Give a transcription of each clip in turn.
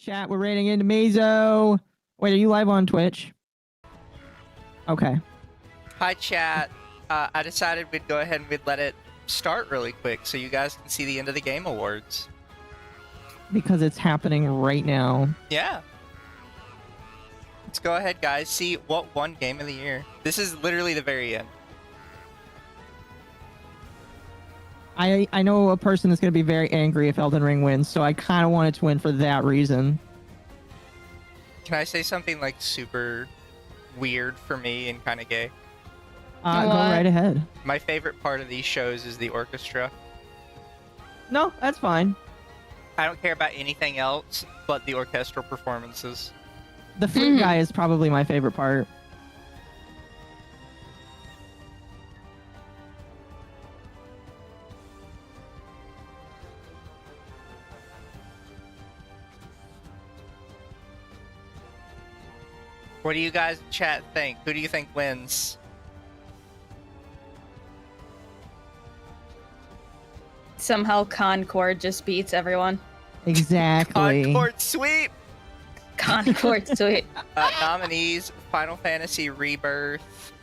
Chat, we're raiding into Mizu. Wait, are you live on Twitch? Okay. Hi, chat. I decided we'd go ahead and we'd let it start really quick so you guys can see the end of the game awards. Because it's happening right now. Yeah. Let's go ahead, guys. See what won Game of the Year. This is literally the very end. I know a person that's going to be very angry if Elden Ring wins, so I kind of want it to win for that reason. Can I say something like super weird for me and kind of gay? Go right ahead. My favorite part of these shows is the orchestra. No, that's fine. I don't care about anything else but the orchestral performances. The flute guy is probably my favorite part. What do you guys in chat think? Who do you think wins? Somehow Concord just beats everyone. Exactly. Concord sweep! Concord sweet. Nominees: Final Fantasy Rebirth,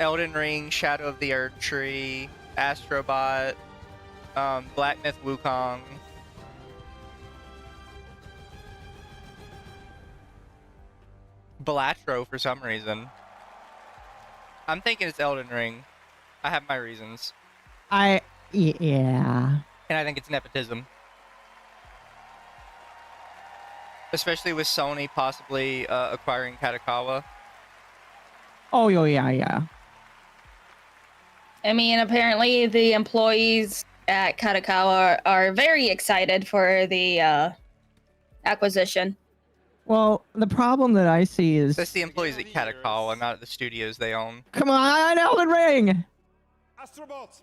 Elden Ring, Shadow of the Erd Tree, Astrobot, Black Myth Wukong. Balatro for some reason. I'm thinking it's Elden Ring. I have my reasons. Yeah. And I think it's nepotism. Especially with Sony possibly acquiring Katakawa. Oh, yeah. I mean, apparently the employees at Katakawa are very excited for the acquisition. Well, the problem that I see is... That's the employees at Katakawa, not at the studios they own. Come on, Elden Ring! Astrobots.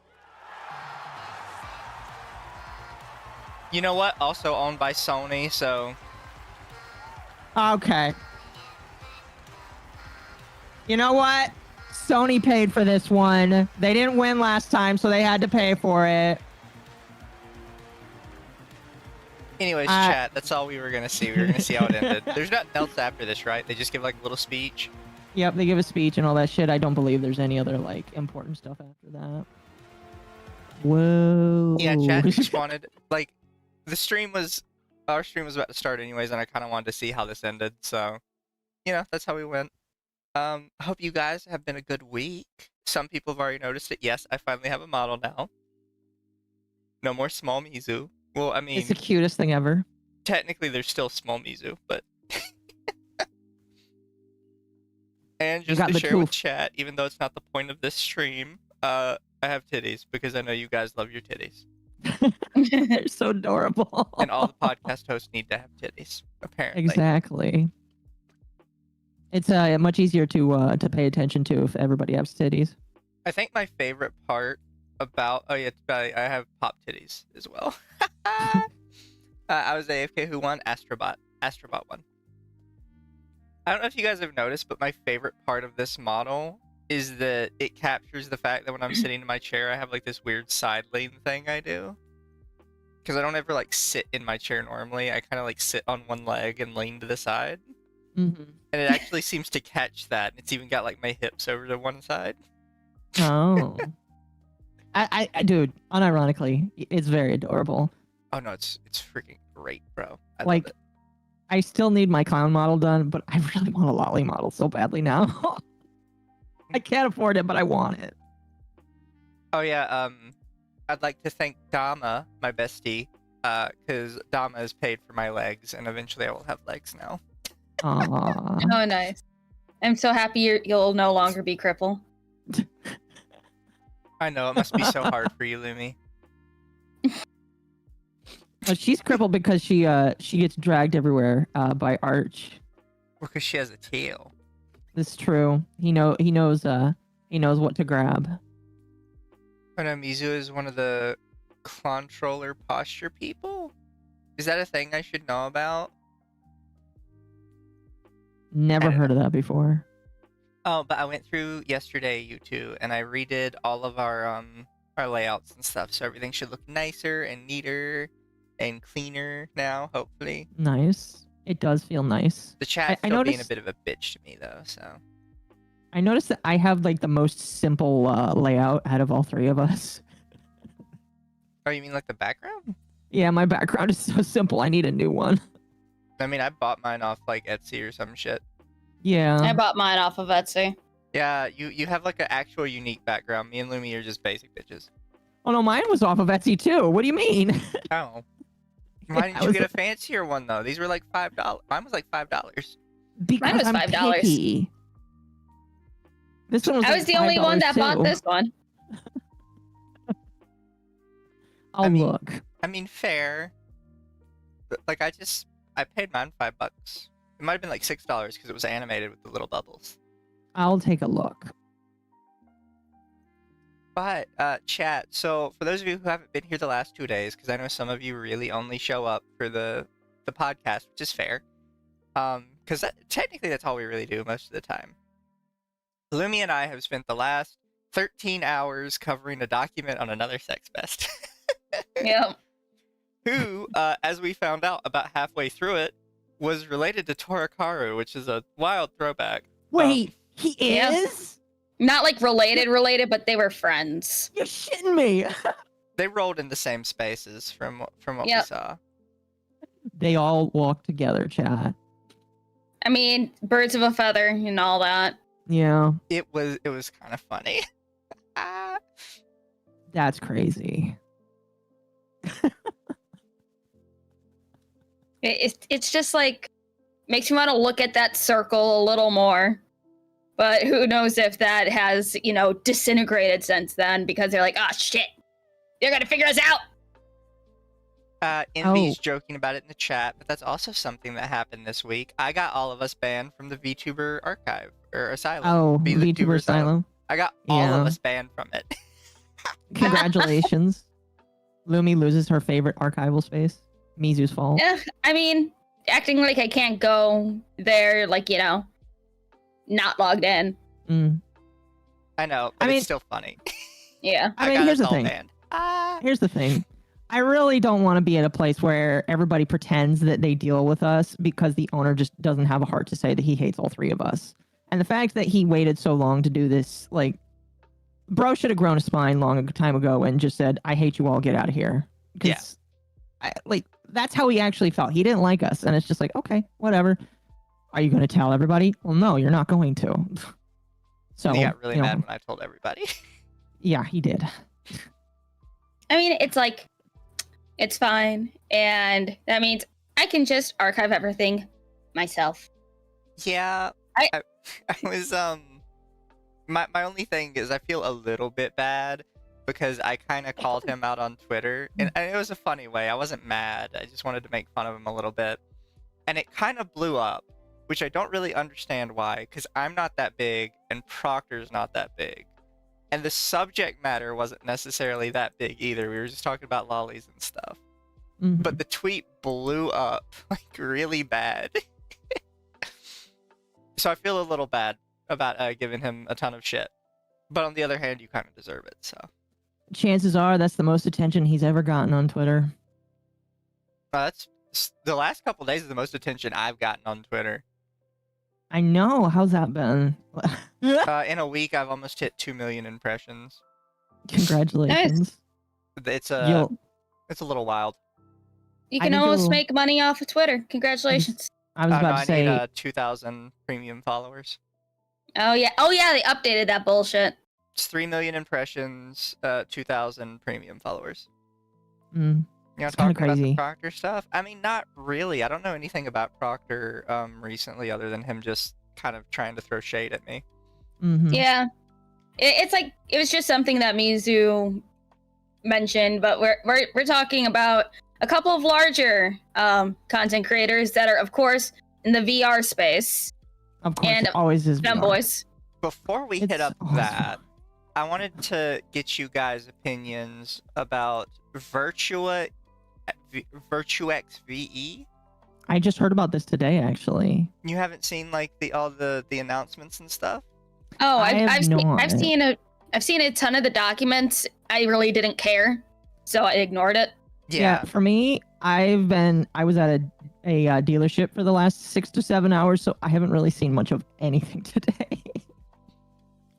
You know what? Also owned by Sony, so... Okay. You know what? Sony paid for this one. They didn't win last time, so they had to pay for it. Anyways, chat, that's all we were going to see. We were going to see how it ended. There's nothing else after this, right? They just give like a little speech. Yep, they give a speech and all that shit. I don't believe there's any other like important stuff after that. Whoa. Yeah, chat just wanted, like, our stream was about to start anyways, and I kind of wanted to see how this ended, so, you know, that's how we went. I hope you guys have been a good week. Some people have already noticed it. Yes, I finally have a model now. No more small Mizu. Well, I mean... It's the cutest thing ever. Technically, there's still small Mizu, but... And just to share with chat, even though it's not the point of this stream, I have titties, because I know you guys love your titties. They're so adorable. And all the podcast hosts need to have titties, apparently. Exactly. It's much easier to pay attention to if everybody has titties. I think my favorite part about... Oh, yeah, I have pop titties as well. I was AFK. Who won? Astrobot. Astrobot won. I don't know if you guys have noticed, but my favorite part of this model is that it captures the fact that when I'm sitting in my chair, I have like this weird side lean thing I do. Because I don't ever like sit in my chair normally. I kind of like sit on one leg and lean to the side. Mm-hmm. And it actually seems to catch that. It's even got like my hips over to one side. Oh. I dude, unironically, it's very adorable. Oh no, it's freaking great, bro. I like, love it. I still need my clown model done, but I really want a lolly model so badly now. I can't afford it, but I want it. Oh yeah, I'd like to thank Dama, my bestie, because Dama has paid for my legs, and eventually I will have legs now. Aww. Oh, nice. I'm so happy you'll no longer be crippled. I know, it must be so hard for you, Lumi. But she's crippled because she gets dragged everywhere by Arch. Because she has a tail. That's true. He knows what to grab. Oh no, Mizu is one of the controller posture people? Is that a thing I should know about? Never heard of that before. Oh, but I went through yesterday, you two, and I redid all of our layouts and stuff, so everything should look nicer and neater and cleaner now, hopefully. Nice. It does feel nice. The chat's I still being a noticed- bit of a bitch to me though, so. I noticed that I have like the most simple layout out of all three of us. Oh, you mean like the background? Yeah, my background is so simple. I need a new one. I mean, I bought mine off like Etsy or some shit. Yeah. I bought mine off of Etsy. Yeah, you have like an actual unique background. Me and Lumi are just basic bitches. Oh no, mine was off of Etsy too. What do you mean? Oh. Why didn't I you was get a fancier one though? These were like $5. Mine was like $5. Because was I'm $5. picky. This one was I like was the only one $5 that bought too. this one. I'll I mean- look. I mean, fair. But, like I paid mine $5. It might have been like $6 because it was animated with the little bubbles. I'll take a look. But chat. So for those of you who haven't been here the last 2 days, because I know some of you really only show up for the podcast, which is fair. Because technically that's all we really do most of the time. Lumi and I have spent the last 13 hours covering a document on another sex pest. Yep. Who, as we found out about halfway through it, was related to Torikaru, which is a wild throwback. Wait, he yeah. is? Not like related, but they were friends. You're shitting me. They rolled in the same spaces from what we Yep. saw. They all walk together, chat. I mean, birds of a feather and all that. Yeah, It was kind of funny. that's crazy. It's just like makes you want to look at that circle a little more. But who knows if that has, disintegrated since then because they're like, oh shit, they're gonna figure us out. Envy's Oh. joking about it in the chat, but that's also something that happened this week. I got all of us banned from the VTuber archive or asylum. Oh, VTuber VTuber Asylum. I got all Yeah. of us banned from it. Congratulations. Lumi loses her favorite archival space. Mizu's fault. I mean, acting like I can't go there, like, not logged in. Mm. I know, but I mean- it's still funny. Yeah. I mean, got here's us the all thing. banned. Here's the thing. I really don't want to be at a place where everybody pretends that they deal with us because the owner just doesn't have a heart to say that he hates all three of us. And the fact that he waited so long to do this, like, bro should have grown a spine long time ago and just said, I hate you all, get out of here. 'Cause that's how he actually felt. He didn't like us. And it's just like, okay, whatever. Are you going to tell everybody? Well, no, you're not going to. So, He got really you know, mad when I told everybody. Yeah, he did. I mean, it's like, it's fine. And that means I can just archive everything myself. Yeah, I- I was my only thing is I feel a little bit bad because I kind of called him out on Twitter, and it was a funny way. I wasn't mad. I just wanted to make fun of him a little bit, and it kind of blew up, which I don't really understand why, because I'm not that big and Proctor's not that big, and the subject matter wasn't necessarily that big either. We were just talking about lollies and stuff. Mhm. But the tweet blew up like really bad. So I feel a little bad about giving him a ton of shit. But on the other hand, you kind of deserve it, so. Chances are that's the most attention he's ever gotten on Twitter. That's the last couple days is the most attention I've gotten on Twitter. I know. How's that been? In a week, I've almost hit 2 million impressions. Congratulations. It's You'll- it's a little wild. You I can need almost to- make money off of Twitter. Congratulations. I was No, about I to say, need 2,000 premium followers. Oh yeah, they updated that bullshit. It's 3 million impressions, 2,000 premium followers. mm, You know, It's kinda talking about the crazy. Proctor stuff? I mean, not really. I don't know anything about Proctor recently other than him just kind of trying to throw shade at me. mhm. Yeah, it's like it was just something that Mizu mentioned, but we're talking about a couple of larger content creators that are, of course, in the VR space. Of course, and it always is. VR. Femboys. Before we hit It's up awesome. that, I wanted to get you guys' opinions about Virtux VE. I just heard about this today, actually. You haven't seen like all the announcements and stuff? Oh, I have I've not. seen a ton of the documents. I really didn't care, so I ignored it. Yeah, for me, I was at a dealership for the last 6 to 7 hours, so I haven't really seen much of anything today.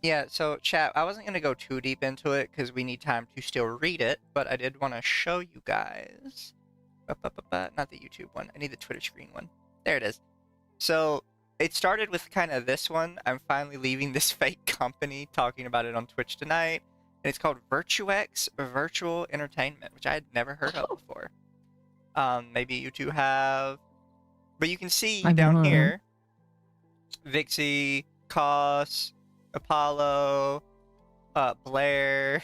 Yeah, so chat, I wasn't going to go too deep into it because we need time to still read it, but I did want to show you guys. Not the YouTube one. I need the Twitter screen one. There it is. So it started with kind of this one. I'm finally leaving this fake company, talking about it on Twitch tonight. And it's called Virtux Virtual Entertainment, which I had never heard of before. Maybe you two have. But you can see down here, Vixie, Cos, Apollo, Blair.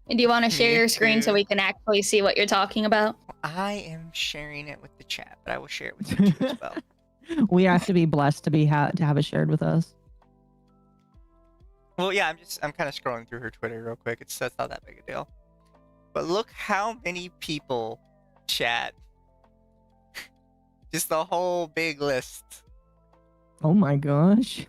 And do you want to share your screen so we can actually see what you're talking about? I am sharing it with the chat, but I will share it with you too as well. We have to be blessed to to have it shared with us. Well, yeah, I'm kind of scrolling through her Twitter real quick. That's not that big a deal. But look how many people chat. Just the whole big list. Oh my gosh.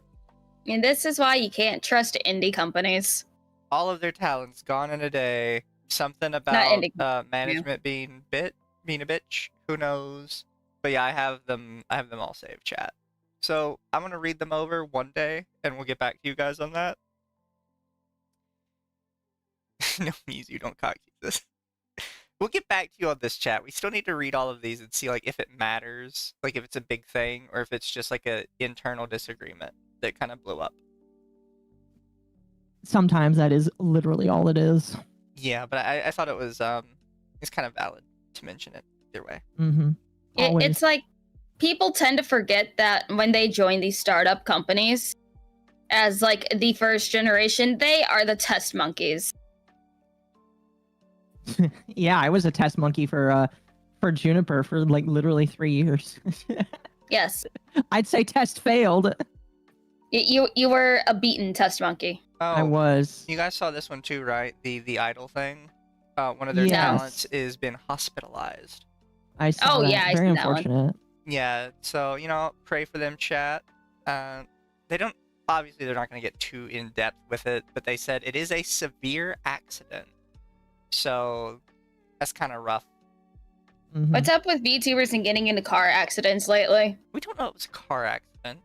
And this is why you can't trust indie companies. All of their talents gone in a day. Something about management being a bitch. Who knows? But yeah, I have them all saved, chat. So I'm gonna read them over one day, and we'll get back to you guys on that. No, Mizu, don't cock this. We'll get back to you on this, chat. We still need to read all of these and see like if it matters, like if it's a big thing, or if it's just like a internal disagreement that kind of blew up. Sometimes that is literally all it is. Yeah, but I thought it was it's kind of valid to mention it either way. Mm-hmm. It's like people tend to forget that when they join these startup companies as like the first generation, they are the test monkeys. Yeah, I was a test monkey for Juniper for like literally 3 years. Yes. I'd say test failed. You were a beaten test monkey. Oh, I was. You guys saw this one too, right? The idol thing. One of their Yes. talents is been hospitalized. I saw that. I Very see that one. unfortunate. Yeah, so pray for them, chat. They don't obviously they're not going to get too in depth with it, but they said it is a severe accident. So that's kind of rough. Mm-hmm. What's up with VTubers and getting into car accidents lately? We don't know it was a car accident.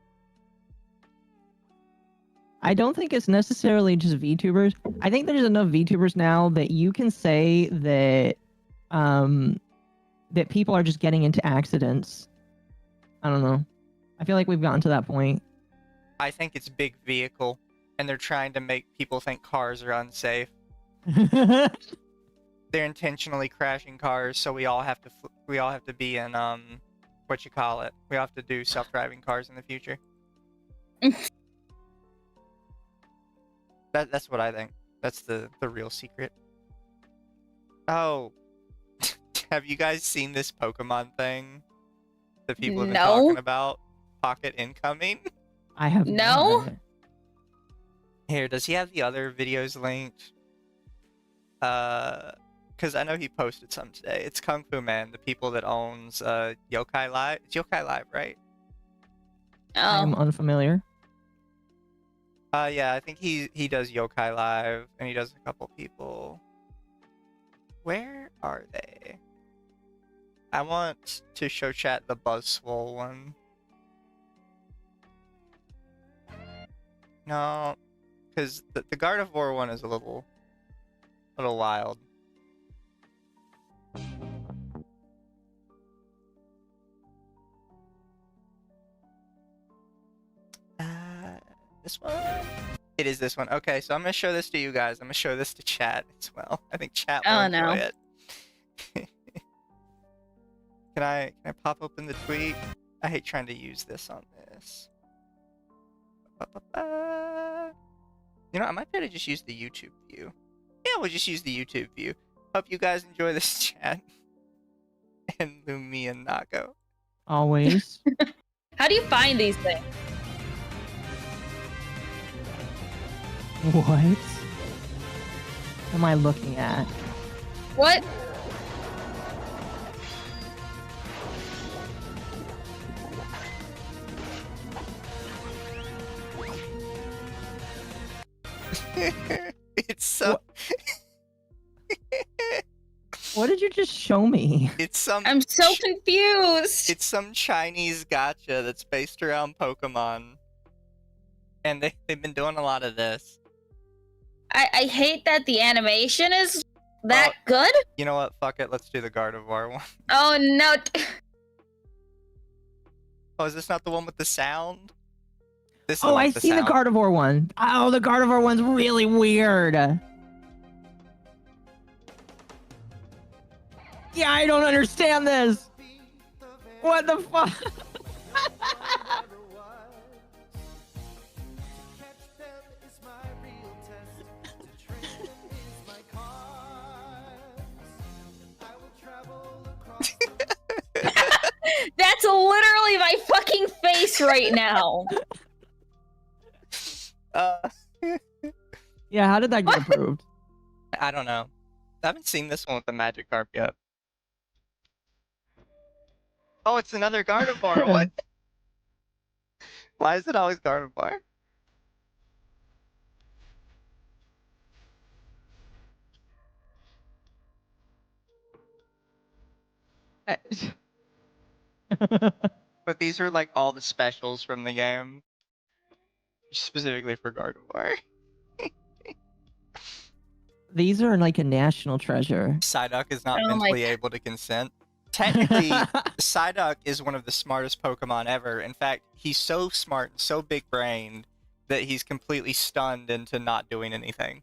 I don't think it's necessarily just VTubers. I think there's enough VTubers now that you can say that that people are just getting into accidents. I don't know. I feel like we've gotten to that point. I think it's big vehicle, and they're trying to make people think cars are unsafe. They're intentionally crashing cars, so we all have to be in what you call it. We have to do self-driving cars in the future. That's what I think. That's the real secret. Oh, have you guys seen this Pokemon thing that people have been talking about? Pocket incoming? I have No. Here, does he have the other videos linked? Because I know he posted some today. It's Kung Fu Man, the people that owns Yokai Live. It's Yokai Live, right? I'm Oh, unfamiliar. Yeah, I think he does Yokai Live, and he does a couple people. Where are they? I want to show chat the Buzzswole one. No, because the Gardevoir one is a little wild. This one? It is this one. Okay, so I'm gonna show this to you guys. I'm gonna show this to chat as well. I think chat will enjoy it. Can I pop open the tweet? I hate trying to use this on this. You know, I might better just use the YouTube view. Yeah, we'll just use the YouTube view. Hope you guys enjoy this chat. And Lumi and Nago. Always. how do you find these things? What am I looking at? What? It's so What did you just show me? It's some. I'm so confused. It's some Chinese gacha that's based around Pokemon, and they've been doing a lot of this. I hate that the animation is that good. You know what? Fuck it. Let's do the Gardevoir one. Oh no. Oh, is this not the one with the sound? This is the Oh, one I with see the sound. Gardevoir one. Oh, the Gardevoir one's really weird. Yeah, I don't understand this. What the fuck? That's literally my fucking face right now. Yeah, how did that get approved? I don't know. I haven't seen this one with the Magikarp yet. Oh, it's another Gardevoir one. Why is it always Gardevoir? But these are like all the specials from the game. Specifically for Gardevoir. These are like a national treasure. Psyduck is not Oh my mentally God. able to consent. Technically, Psyduck is one of the smartest Pokemon ever. In fact, he's so smart and so big-brained that he's completely stunned into not doing anything.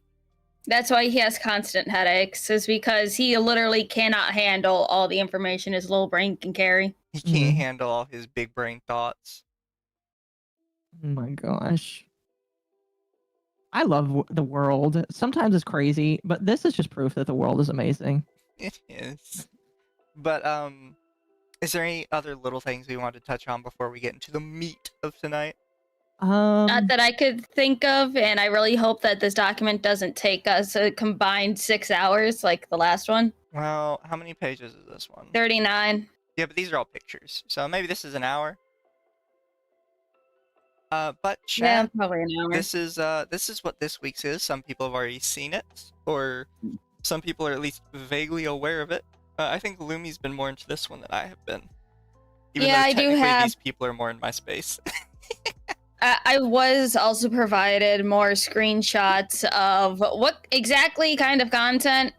That's why he has constant headaches, is because he literally cannot handle all the information his little brain can carry. He can't Mhm. handle all his big brain thoughts. Oh my gosh. I love the world. Sometimes it's crazy, but this is just proof that the world is amazing. It is. But, is there any other little things we want to touch on before we get into the meat of tonight? Not that I could think of, and I really hope that this document doesn't take us a combined 6 hours like the last one. Well, how many pages is this one? 39. Yeah, but these are all pictures, so maybe this is an hour. But Yeah, chat, probably an hour. this is what this week's is. Some people have already seen it, or some people are at least vaguely aware of it. I think Lumi's been more into this one than I have been. Even Yeah, though I do technically have- these people are more in my space. I was also provided more screenshots of what exactly kind of content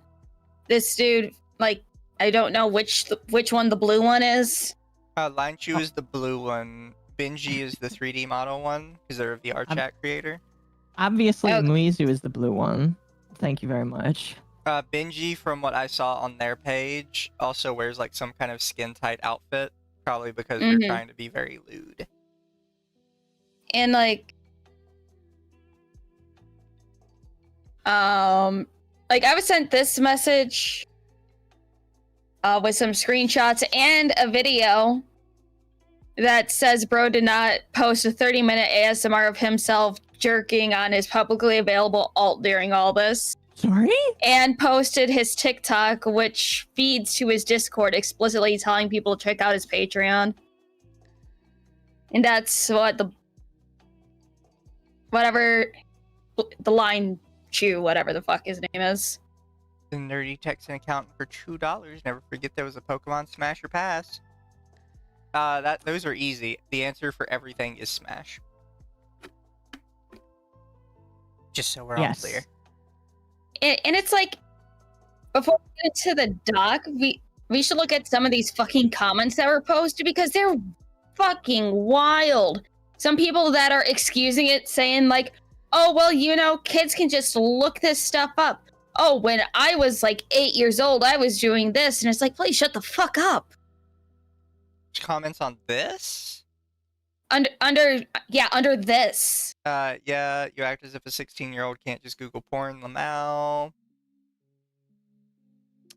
this dude, like, I don't know which one the blue one is. Linechu is the blue one. Benjy is the 3D model one, because they're a VR chat creator. Obviously, Okay. Mizu is the blue one. Thank you very much. Benjy, from what I saw on their page, also wears like some kind of skin-tight outfit, probably because they're Mhm. trying to be very lewd. And like I was sent this message with some screenshots and a video that says bro did not post a 30-minute ASMR of himself jerking on his publicly available alt during all this, Sorry? and posted his TikTok, which feeds to his Discord, explicitly telling people to check out his Patreon. And that's what the Linechu, whatever the fuck his name is. The nerdy Texan accountant for $2. Never forget there was a Pokemon Smash or Pass. Those are easy. The answer for everything is Smash. Just so we're all Yes. clear. And it's like, before we get into the doc, we should look at some of these fucking comments that were posted, because they're fucking wild. Some people that are excusing it, saying like, oh, well, you know, kids can just look this stuff up. Oh, when I was like 8 years old, I was doing this. And it's like, please shut the fuck up. Comments on this? Under this. Yeah, you act as if a 16-year-old can't just Google porn, Lamau.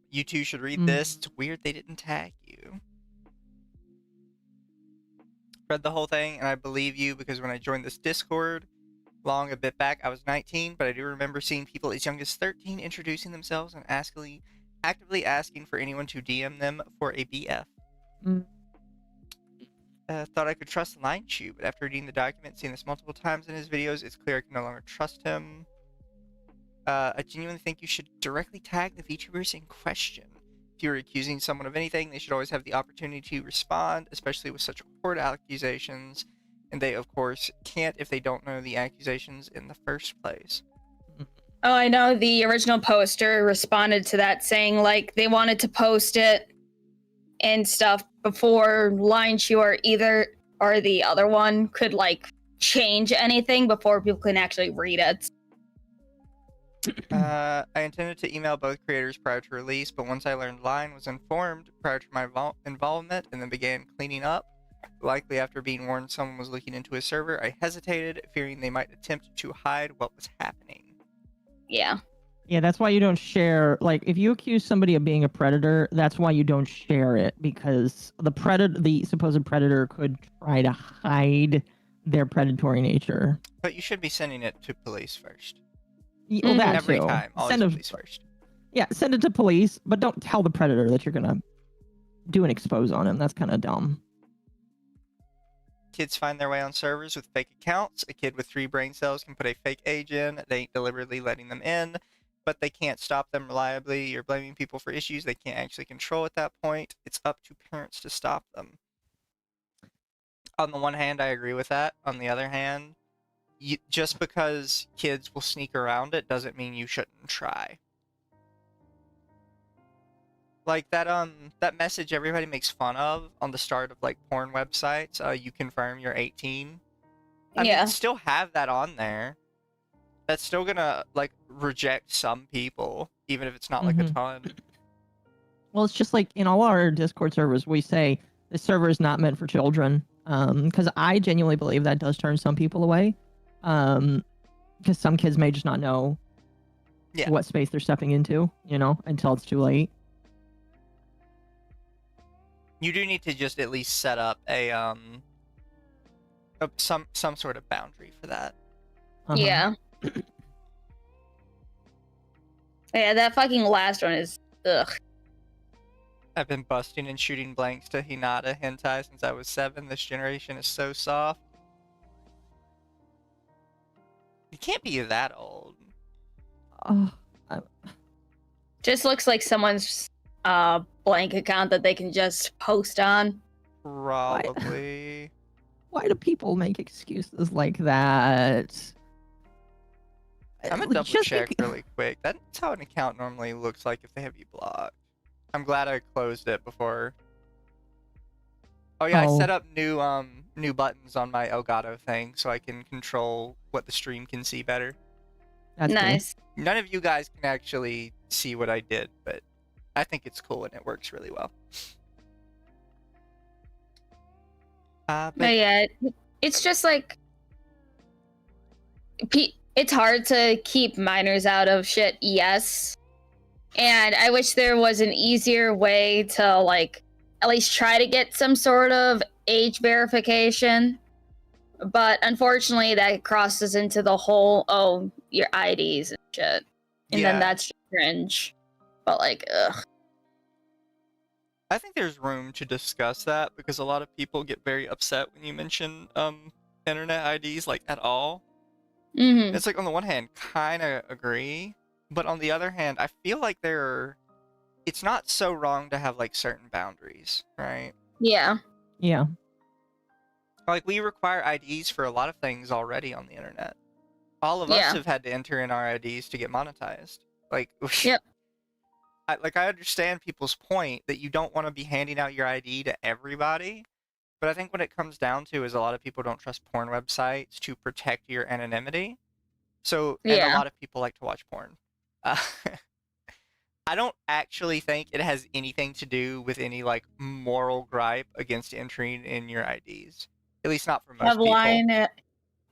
You two should read this. It's weird they didn't tag you. Read the whole thing, and I believe you, because when I joined this Discord long a bit back, I was 19, but I do remember seeing people as young as 13 introducing themselves and actively asking for anyone to DM them for a BF. Mm. Thought I could trust Linechu, but after reading the document, seeing this multiple times in his videos, it's clear I can no longer trust him. I genuinely think you should directly tag the VTubers in question. If you're accusing someone of anything, they should always have the opportunity to respond, especially with such horrid accusations. And they, of course, can't if they don't know the accusations in the first place. Oh, I know the original poster responded to that saying, like, they wanted to post it and stuff before Linechu or either or the other one could, like, change anything before people can actually read it. I intended to email both creators prior to release, but once I learned Line was informed prior to my involvement and then began cleaning up, likely after being warned someone was looking into his server, I hesitated, fearing they might attempt to hide what was happening. Yeah. Yeah, that's why you don't share. Like, if you accuse somebody of being a predator, that's why you don't share it, because the supposed predator could try to hide their predatory nature. But you should be sending it to police first. Well, that Every too. time, always Send it, police first. yeah, send it to police, but don't tell the predator that you're gonna do an expose on him. That's kind of dumb. Kids find their way on servers with fake accounts. A kid with 3 brain cells can put a fake age in. They ain't deliberately letting them in, but they can't stop them reliably. You're blaming people for issues they can't actually control at that point. It's up to parents to stop them. On the one hand, I agree with that. On the other hand, just because kids will sneak around it doesn't mean you shouldn't try. Like that message everybody makes fun of on the start of like porn websites, you confirm you're 18. I mean, still have that on there. That's still gonna like reject some people, even if it's not like a ton. Well, it's just like in all our Discord servers, we say the server is not meant for children. Because I genuinely believe that does turn some people away. Because some kids may just not know what space they're stepping into, you know, until it's too late. You do need to just at least set up a some sort of boundary for that. Yeah. Yeah, that fucking last one is ugh. I've been busting and shooting blanks to Hinata hentai since I was 7. This generation is so soft. You can't be that old. Just looks like someone's blank account that they can just post on. Probably. Why do people make excuses like that? I'm gonna double check really quick. That's how an account normally looks like if they have you blocked. I'm glad I closed it before. Oh yeah, I set up new buttons on my Elgato thing so I can control what the stream can see better. That's nice. Cool. None of you guys can actually see what I did, but I think it's cool and it works really well. But yeah, it's just like it's hard to keep minors out of shit. Yes, and I wish there was an easier way to like at least try to get some sort of age verification. But unfortunately, that crosses into the whole your IDs and shit, and then that's cringe. But like, ugh. I think there's room to discuss that because a lot of people get very upset when you mention internet IDs like at all. It's like on the one hand, kind of agree, but on the other hand, I feel like it's not so wrong to have like certain boundaries, right? Yeah. Yeah. Like we require IDs for a lot of things already on the internet. All of us have had to enter in our IDs to get monetized. Like, yep. I understand people's point that you don't want to be handing out your ID to everybody, but I think what it comes down to is a lot of people don't trust porn websites to protect your anonymity. So, and a lot of people like to watch porn. I don't actually think it has anything to do with any like moral gripe against entering in your IDs. At least not for most people.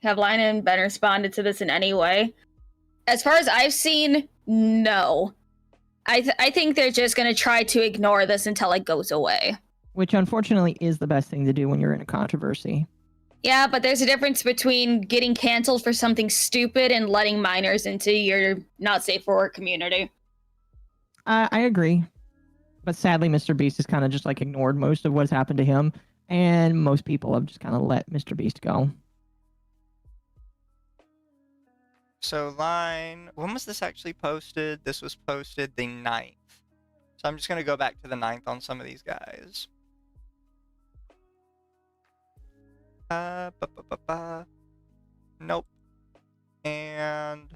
Have Line and Ben responded to this in any way? As far as I've seen, no. I think they're just going to try to ignore this until it goes away. Which unfortunately is the best thing to do when you're in a controversy. Yeah, but there's a difference between getting canceled for something stupid and letting minors into your not safe for work community. I agree. But sadly, Mr. Beast has kind of just like ignored most of what's happened to him. And most people have just kind of let Mr. Beast go. So Line, when was this actually posted? This was posted the 9th. So I'm just gonna go back to the 9th on some of these guys. Nope. And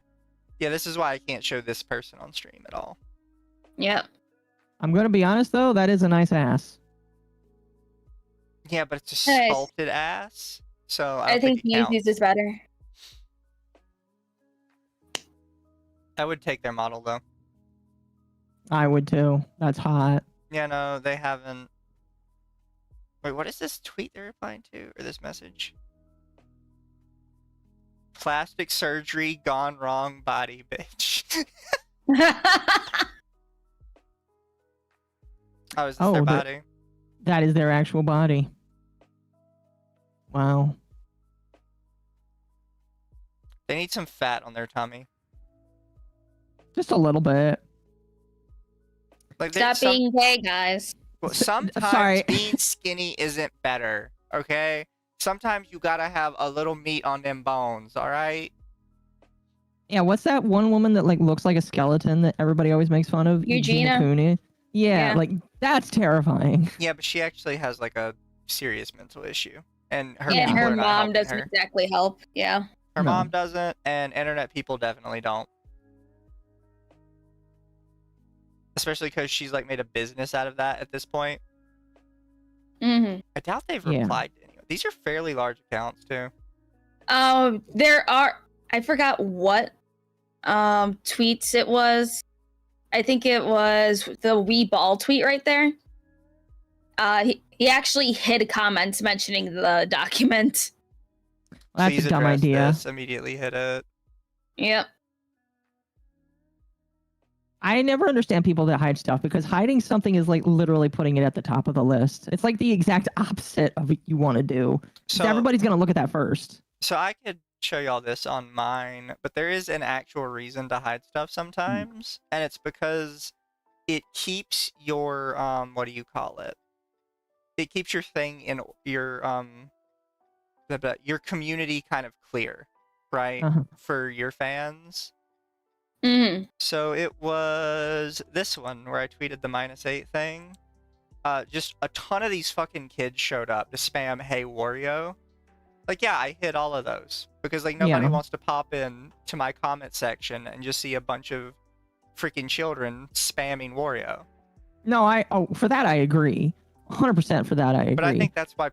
yeah, this is why I can't show this person on stream at all. Yep. I'm gonna be honest though, that is a nice ass. Yeah, but it's a Nice. sculpted ass, so I think it counts. Mizu's is better. I would take their model though. I would too. That's hot. Yeah, no, they haven't. Wait, what is this tweet they're replying to, or this message? Plastic surgery gone wrong, body bitch. Oh, is this their body? That is their actual body. Wow. They need some fat on their tummy. Just a little bit. Like Stop being gay, guys. Well, sometimes Sorry. being skinny isn't better, okay? Sometimes you gotta have a little meat on them bones, alright? Yeah, what's that one woman that like looks like a skeleton that everybody always makes fun of? Eugenia? Cooney? Yeah, Yeah. like that's terrifying. Yeah, but she actually has like a serious mental issue. And her And people her are not mom helping doesn't her. exactly help. Yeah. Her No. mom doesn't, and internet people definitely don't. Especially because she's like made a business out of that at this point. Mm-hmm. I doubt they've Yeah. replied to anyone. These are fairly large accounts too. There are. I forgot what tweets it was. I think it was the Wee Ball tweet right there. He actually hid comments mentioning the document. That's Please a dumb address idea. this, immediately hit it. Yep. I never understand people that hide stuff because hiding something is like literally putting it at the top of the list. It's like the exact opposite of what you want to do. So Everybody's gonna look at that first. So I could show y'all this on mine, but there is an actual reason to hide stuff sometimes, and it's because it keeps your what do you call it? It keeps your thing in your community kind of clear, right? Uh-huh. For your fans. Mm-hmm. So it was this one where I tweeted the -8 thing. Just a ton of these fucking kids showed up to spam "Hey Wario." Like, yeah, I hit all of those because like nobody Yeah. wants to pop in to my comment section and just see a bunch of freaking children spamming Wario. No, for that I agree. 100% for that I agree. But I think that's why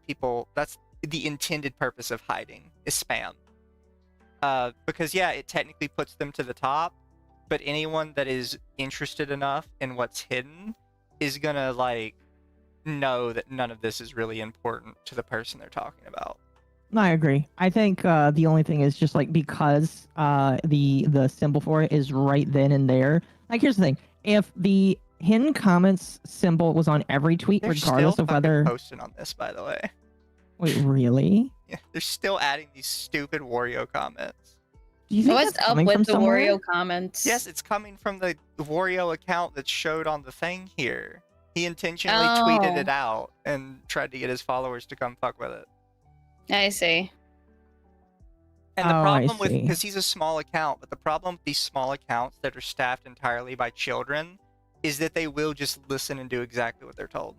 that's the intended purpose of hiding is spam. Because yeah, it technically puts them to the top, but anyone that is interested enough in what's hidden is gonna like know that none of this is really important to the person they're talking about. I agree. I think the only thing is just like because the symbol for it is right then and there. Like here's the thing: if the hidden comments symbol was on every tweet, They're regardless still of whether fucking posting on this, by the way. wait, really? Yeah, they're still adding these stupid Wario comments. Do you think What's that's up coming with from the somewhere? Wario comments? Yes, it's coming from the Wario account that showed on the thing here. He intentionally Oh. tweeted it out and tried to get his followers to come fuck with it. I see. And the Oh, I problem with, see. because he's a small account, but the problem with these small accounts that are staffed entirely by children is that they will just listen and do exactly what they're told.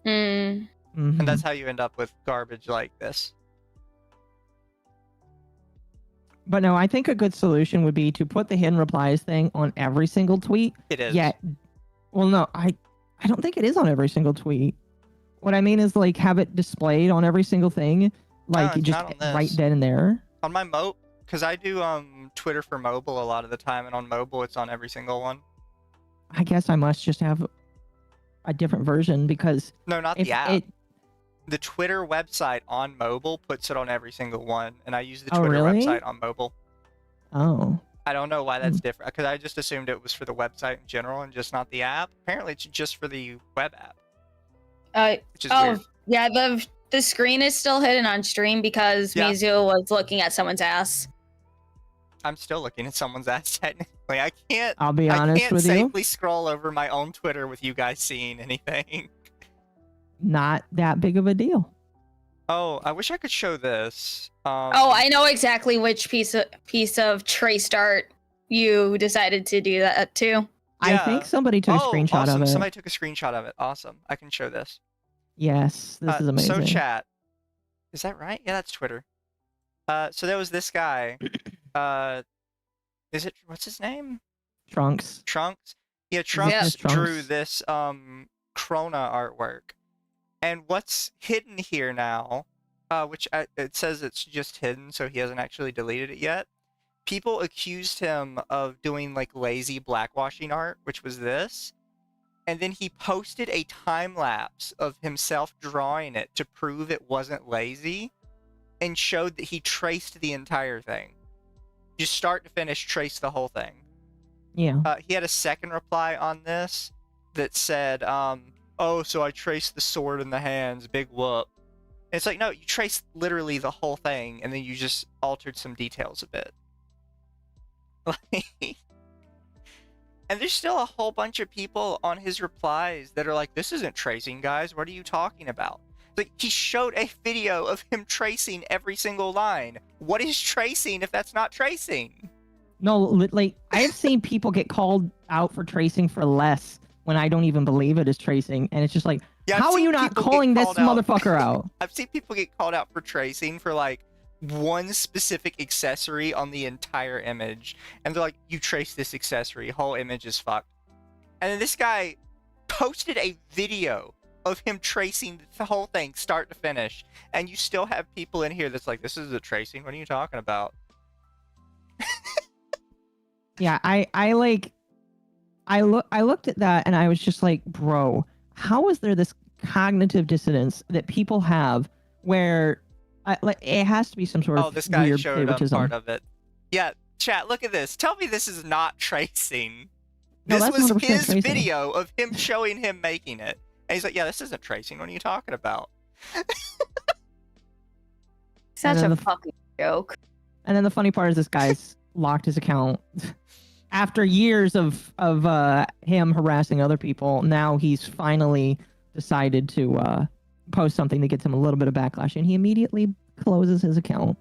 Hmm. Mhm. And that's how you end up with garbage like this. But no, I think a good solution would be to put the hidden replies thing on every single tweet. It is. Yet, well, no, I don't think it is on every single tweet. What I mean is like have it displayed on every single thing, like it's just not on this. right then and there. On my because I do Twitter for mobile a lot of the time, and on mobile it's on every single one. I guess I must just have a different version because No, not if the app. it, The Twitter website on mobile puts it on every single one, and I use the Oh, Twitter really? website on mobile. oh, I don't know why that's different, because I just assumed it was for the website in general and just not the app. Apparently, it's just for the web app, which is weird. Yeah, the screen is still hidden on stream because Yeah. Mizu was looking at someone's ass. I'm still looking at someone's ass technically. I can't. I'll be I honest can't with you, safely scroll over my own Twitter with you guys seeing anything. not that big of a deal. Oh, I wish I could show this. Oh, I know exactly which piece of trace art you decided to do that to. I think somebody took a screenshot awesome. of it. Somebody took a screenshot of it. Awesome. I can show this. Yes, this is amazing. So chat. Is that right? Yeah, that's Twitter. So there was this guy. What's his name? Trunks. Trunks? Yeah, Trunks Trunks. drew this Krona artwork. And what's hidden here now, which it says it's just hidden, so he hasn't actually deleted it yet. People accused him of doing like lazy blackwashing art, which was this. And then he posted a time lapse of himself drawing it to prove it wasn't lazy and showed that he traced the entire thing. Just start to finish, trace the whole thing. Yeah. He had a second reply on this that said, oh, so I traced the sword in the hands, big whoop. And it's like, no, you traced literally the whole thing, and then you just altered some details a bit. And there's still a whole bunch of people on his replies that are like, this isn't tracing, guys. What are you talking about? Like, he showed a video of him tracing every single line. What is tracing if that's not tracing? No, like, I have seen people get called out for tracing for less when I don't even believe it is tracing. And it's just like, how are you not calling this motherfucker out? I've seen people get called out for tracing for, like, one specific accessory on the entire image. And they're like, you trace this accessory, whole image is fucked. And then this guy posted a video of him tracing the whole thing start to finish. And you still have people in here that's like, this is a tracing? What are you talking about? Yeah, I looked at that and I was just like, bro, how is there this cognitive dissonance that people have where it has to be some sort of this guy weird showed favoritism. up part of it. Yeah, chat, look at this. Tell me this is not tracing. No, This was 100% his tracing. video of him showing him making it. And he's like, yeah, this isn't tracing. What are you talking about? Such then a the- fucking joke. And then the funny part is this guy's locked his account after years of him harassing other people. Now he's finally decided to post something that gets him a little bit of backlash, and he immediately closes his account.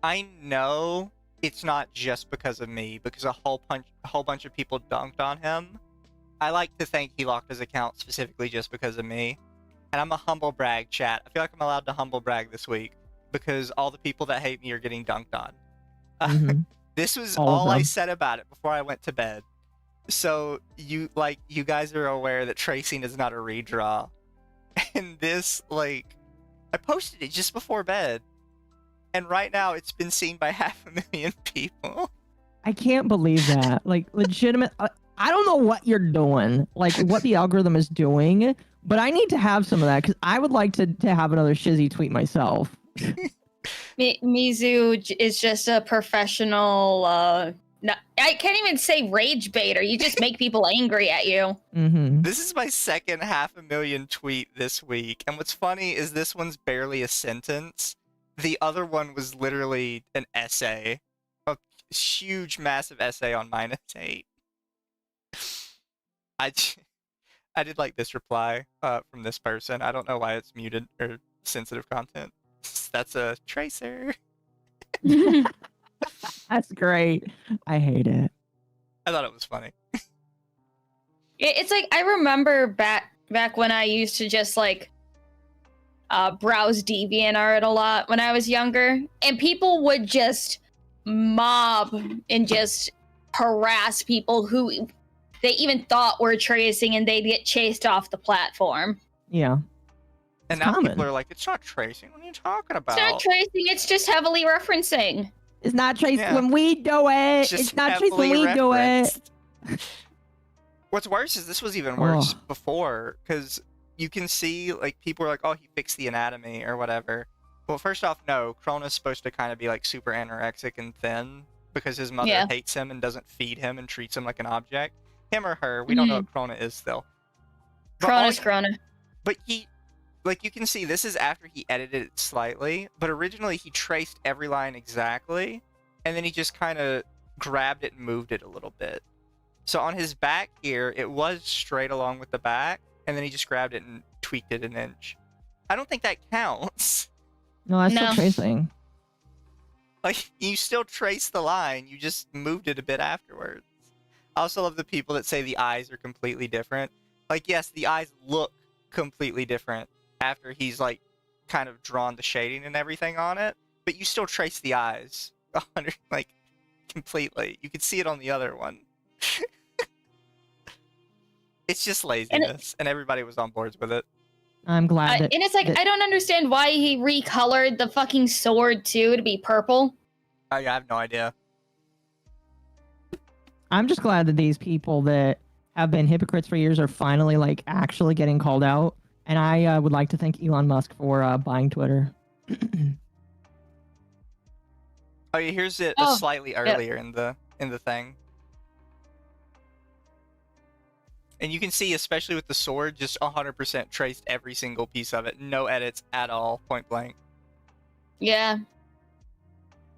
I know it's not just because of me, because a whole bunch of people dunked on him. I like to think he locked his account specifically just because of me. And I'm a humble brag, chat. I feel like I'm allowed to humble brag this week because all the people that hate me are getting dunked on. Mhm. This was All of all I them. said about it before I went to bed. So you guys are aware that tracing is not a redraw. And this, like, I posted it just before bed. And right now it's been seen by 500,000 people. I can't believe that. Like, legitimate. I don't know what you're doing, like what the algorithm is doing, but I need to have some of that because I would like to have another Shizzy tweet myself. Mizu is just a professional. I can't even say rage baiter. You just make people angry at you. Mm-hmm. This is my second 500,000 tweet this week. And what's funny is this one's barely a sentence. The other one was literally an essay. A huge, massive essay on -8. I did like this reply from this person. I don't know why it's muted or sensitive content. That's a tracer. That's great. I hate it. I thought it was funny. It's like I remember back when I used to just like browse DeviantArt a lot when I was younger, and people would just mob and just harass people who they even thought were tracing, and they'd get chased off the platform. Yeah. And It's now common. people are like, it's not tracing. What are you talking about? It's not tracing, it's just heavily referencing. It's not traced Yeah. when we do it. Just It's not traced when heavily we do it. referenced. What's worse is this was even worse Ugh. before, because you can see, like, people are like, oh, he fixed the anatomy or whatever. Well, first off, no. Krona's supposed to kind of be, like, super anorexic and thin because his mother Yeah. hates him and doesn't feed him and treats him like an object. Him or her, we don't know what Krona is still. But all Krona's Krona. But he, like, you can see this is after he edited it slightly, but originally he traced every line exactly, and then he just kind of grabbed it and moved it a little bit. So on his back here, it was straight along with the back, and then he just grabbed it and tweaked it an inch. I don't think that counts. No, that's No. still tracing. Like, you still trace the line, you just moved it a bit afterwards. I also love the people that say the eyes are completely different. Like, yes, the eyes look completely different after he's like kind of drawn the shading and everything on it, but you still trace the eyes like completely. You can see it on the other one. It's just laziness, and everybody was on boards with it. I'm glad that. And it's like, I don't understand why he recolored the fucking sword too to be purple. I have no idea. I'm just glad that these people that have been hypocrites for years are finally like actually getting called out. And I would like to thank Elon Musk for buying Twitter. Oh yeah, here's it slightly earlier in the thing. And you can see, especially with the sword, just 100% traced every single piece of it. No edits at all, point blank. Yeah.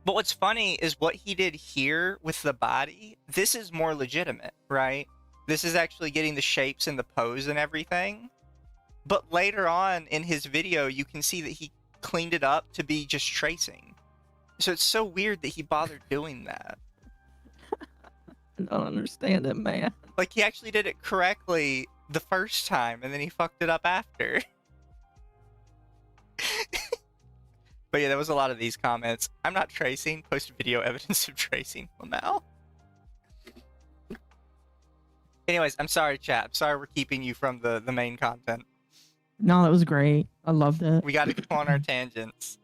But what's funny is what he did here with the body, this is more legitimate, right? This is actually getting the shapes and the pose and everything. But later on in his video, you can see that he cleaned it up to be just tracing. So it's so weird that he bothered doing that. I don't understand it, man. Like, he actually did it correctly the first time, and then he fucked it up after. But yeah, there was a lot of these comments. I'm not tracing. Post video evidence of tracing. Well, now. Anyways, I'm sorry, chat. I'm sorry we're keeping you from the main content. No, that was great. I loved it. We got to go on our tangents.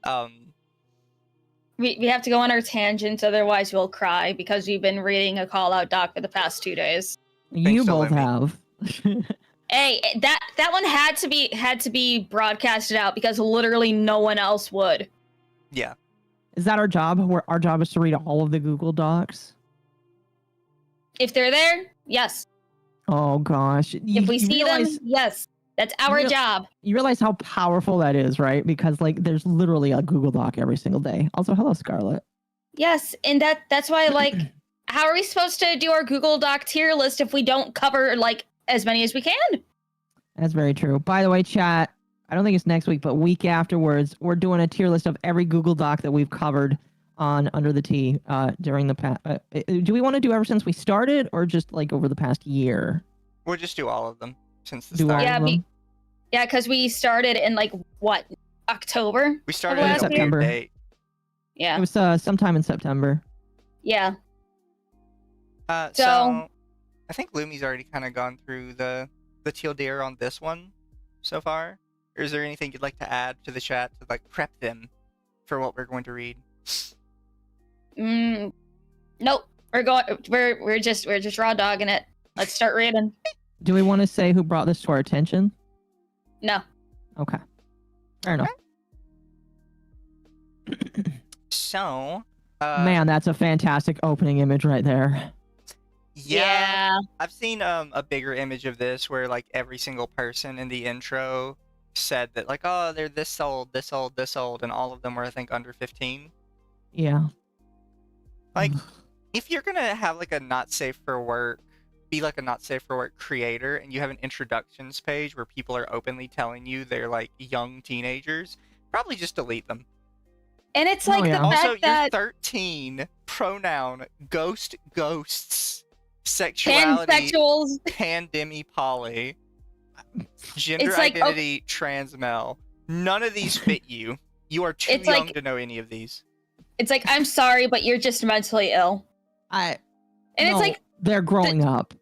We have to go on our tangents, otherwise we'll cry because we've been reading a Callout doc for the past 2 days. You to both Lemmy. have. Hey, that one had to be broadcasted out because literally no one else would. Yeah. Is that our job? Our job is to read all of the Google Docs? If they're there, yes. Oh, gosh. If we see them, yes. That's our job. You realize how powerful that is, right? Because, like, there's literally a Google Doc every single day. Also, hello, Scarlett. Yes, and that's why, like, how are we supposed to do our Google Doc tier list if we don't cover, like, as many as we can? That's very true. By the way, chat, I don't think it's next week, but week afterwards, we're doing a tier list of every Google Doc that we've covered on Underthetea during the past. Do we want to do ever since we started, or just, like, over the past year? We'll just do all of them since the Do all start. of them? Yeah, because we started in, like, what, October? We started of at last a weird September. date. Yeah. It was sometime in September. Yeah. So I think Lumi's already kind of gone through the teal deer on this one so far. Or is there anything you'd like to add to the chat to like prep them for what we're going to read? Nope. We're just raw dogging it. Let's start reading. Do we want to say who brought this to our attention? No. Okay. Fair enough. So, Man, that's a fantastic opening image right there. yeah. I've seen a bigger image of this where like every single person in the intro said that like, oh, they're this old, this old, this old, and all of them were I think under 15. Yeah. Like, if you're gonna have like a not safe for work, be like a not safe for work creator, and you have an introductions page where people are openly telling you they're like young teenagers, probably just delete them. And it's like yeah. the Also, fact that you're 13, pronoun, ghosts, sexuality, pansexuals. pandemi poly, gender It's like, identity, trans male. None of these fit you. You are too It's young like- to know any of these. It's like, I'm sorry, but you're just mentally ill. And It's like, they're growing up.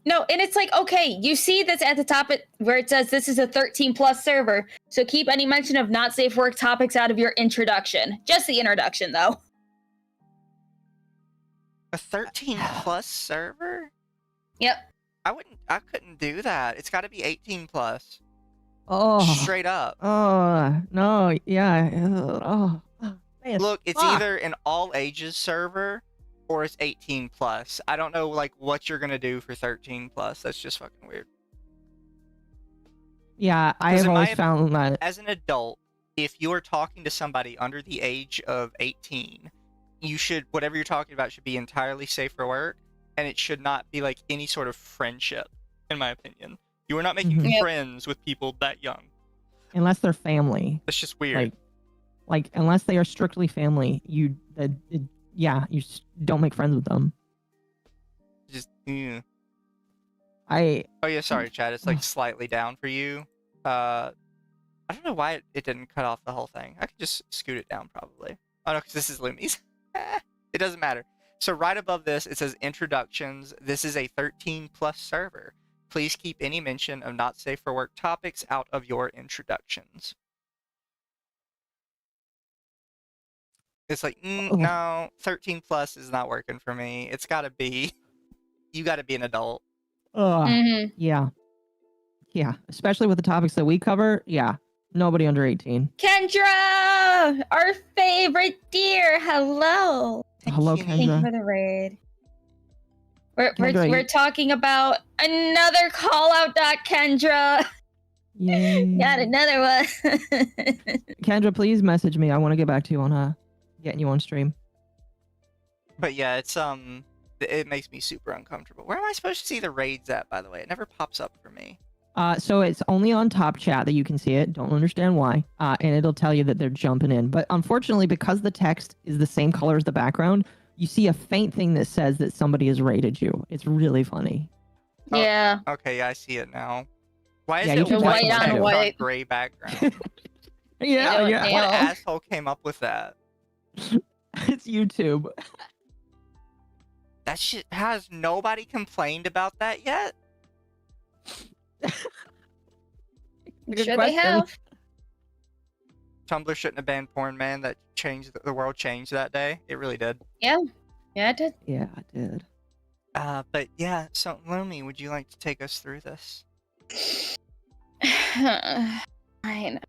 no, and it's like, okay, you see this at the top where it says this is a 13 plus server, so keep any mention of not safe work topics out of your introduction. Just the introduction, though. A 13 plus server? Yep. I couldn't do that. It's got to be 18 plus. Oh. Straight up. Oh no. Yeah. Oh. Man. Look, it's Fuck. either an all ages server or it's 18 plus. I don't know like what you're gonna do for 13 plus. That's just fucking weird. Yeah, I 'Cause have in my always found that. As an adult, if you are talking to somebody under the age of 18, you should whatever you're talking about should be entirely safe for work, and it should not be like any sort of friendship, in my opinion. You are not making Mhm. Yep. friends with people that young. Unless they're family. That's just weird. Like unless they are strictly family, you don't make friends with them. Just, yeah. I Oh yeah, sorry, Chad. It's like slightly down for you. I don't know why it didn't cut off the whole thing. I could just scoot it down probably. Oh no, because this is Lumi's. It doesn't matter. So right above this, it says introductions. This is a 13+ server. Please keep any mention of not safe for work topics out of your introductions. It's like, no, 13+ is not working for me. It's got to be, you got to be an adult. yeah. Yeah, especially with the topics that we cover. Yeah, nobody under 18. Kendra, our favorite deer. Hello. Hello, you. Thank you Kendra. for the raid. We're Kendra, talking about another call out, Kendra. Yay. Got another one. Kendra, please message me. I want to get back to you on getting you on stream. But yeah, it's it makes me super uncomfortable. Where am I supposed to see the raids at, by the way? It never pops up for me. So it's only on top chat that you can see it. Don't understand why. And it'll tell you that they're jumping in. But unfortunately, because the text is the same color as the background, you see a faint thing that says that somebody has raided you. It's really funny. Yeah. Okay, yeah, I see it now. Why is Yeah, you it can white type text on on white. gray background? Yeah, don't yeah. know. What asshole came up with that? It's YouTube. That shit, has nobody complained about that yet? Good Sure question. they have. Tumblr shouldn't have banned porn, man. That changed, the world changed that day. It really did. Yeah, it did. Yeah, I did. But yeah, so Lumi, would you like to take us through this? Fine.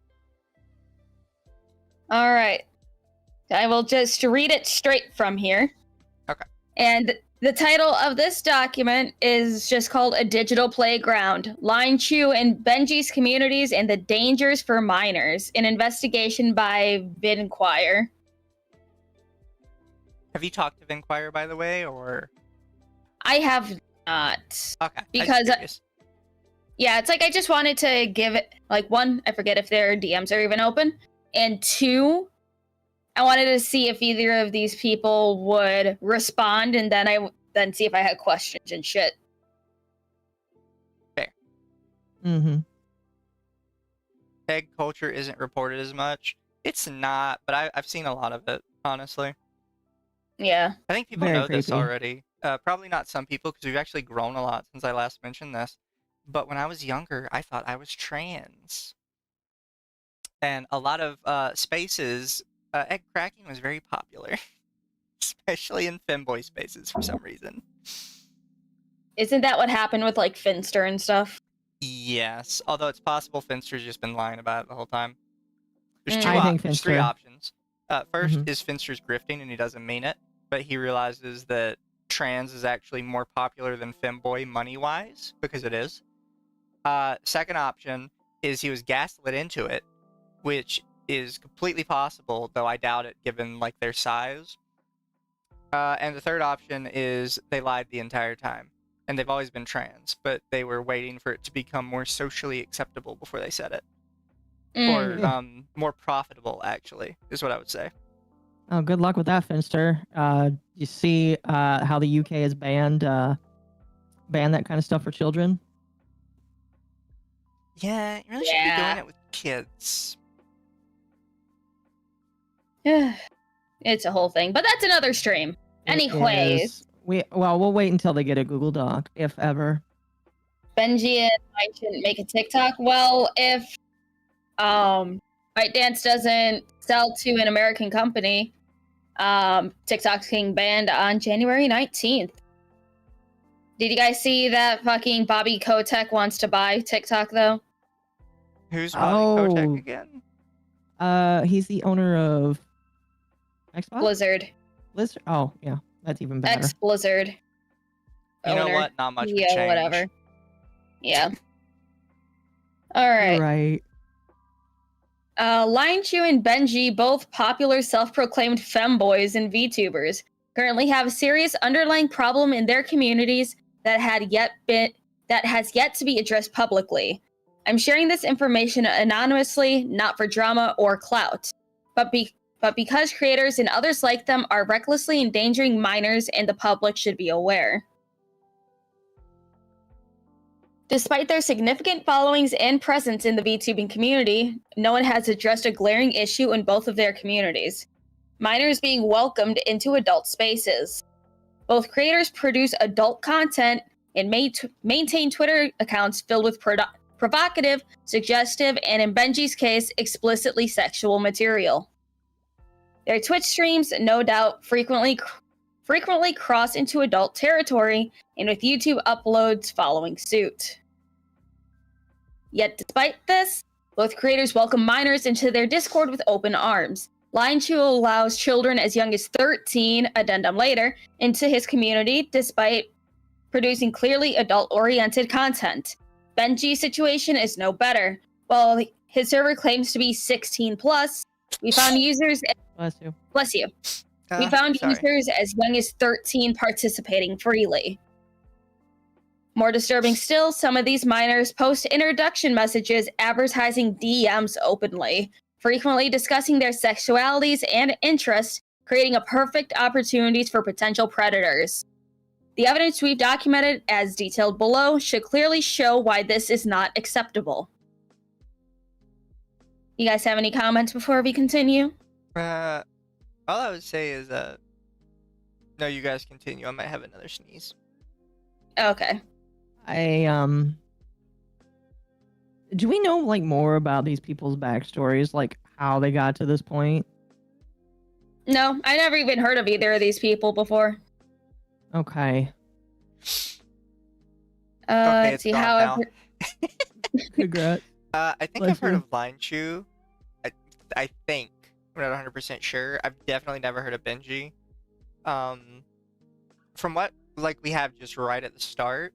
All right. I will just read it straight from here. Okay. And the title of this document is just called A Digital Playground, Linechu and Benjy's Communities and the Dangers for Minors, an investigation by VidInquire. Have you talked to Vinquire, by the way, or? I have not. Okay. Because I'm curious. Yeah, it's like I just wanted to give it, like, one, I forget if their DMs are even open, and two, I wanted to see if either of these people would respond, and then see if I had questions and shit. Mm-hmm. Egg culture isn't reported as much. It's not, but I've seen a lot of it, honestly. Yeah. I think people Very know this creepy. already. Probably not some people, because we've actually grown a lot since I last mentioned this. But when I was younger, I thought I was trans. And a lot of spaces, egg cracking was very popular. Especially in femboy spaces for some reason. Isn't that what happened with, like, Finster and stuff? Yes, although it's possible Finster's just been lying about it the whole time. There's I think there's three Finster- options. First Mhm. is Finster's grifting and he doesn't mean it, but he realizes that trans is actually more popular than femboy money-wise, because it is. Second option is he was gaslit into it, which is completely possible, though I doubt it given like their size. And the third option is they lied the entire time. And they've always been trans, but they were waiting for it to become more socially acceptable before they said it. Or more profitable, actually, is what I would say. Oh, good luck with that, Finster. You see how the UK has banned that kind of stuff for children? Yeah, you really shouldn't be doing it with kids. It's a whole thing, but that's another stream. It Anyways, is. We'll wait until they get a Google Doc, if ever. Benjy and I shouldn't make a TikTok. Well, if ByteDance doesn't sell to an American company, TikTok's getting banned on January 19th. Did you guys see that fucking Bobby Kotick wants to buy TikTok though? Who's Bobby Kotick Oh. again? He's the owner of Xbox? Blizzard. Blizzard? Oh, yeah. That's even better. Ex-Blizzard. You know owner. what? Not much would Yeah, change. whatever. Yeah. All right. Right. Linechu and Benjy, both popular self-proclaimed femboys and VTubers, currently have a serious underlying problem in their communities that has yet to be addressed publicly. I'm sharing this information anonymously, not for drama or clout, but because creators and others like them are recklessly endangering minors and the public should be aware. Despite their significant followings and presence in the VTubing community, no one has addressed a glaring issue in both of their communities: minors being welcomed into adult spaces. Both creators produce adult content and maintain Twitter accounts filled with provocative, suggestive, and in Benjy's case, explicitly sexual material. Their Twitch streams, no doubt, frequently cross into adult territory, and with YouTube uploads following suit. Yet despite this, both creators welcome minors into their Discord with open arms. Linechu allows children as young as 13, addendum later, into his community despite producing clearly adult-oriented content. Benjy's situation is no better. While his server claims to be 16 plus, we found users... Bless you. We found users as young as 13 participating freely. More disturbing still, some of these minors post introduction messages advertising DMs openly, frequently discussing their sexualities and interests, creating a perfect opportunities for potential predators. The evidence we've documented, as detailed below, should clearly show why this is not acceptable. You guys have any comments before we continue? All I would say is, no, you guys continue. I might have another sneeze. Okay. Do we know like more about these people's backstories, like how they got to this point? No, I never even heard of either of these people before. Okay. Let's see how. Congrats. I think I've heard of Linechu. I think I'm not 100% sure. I've definitely never heard of Benjy. From what like we have just right at the start,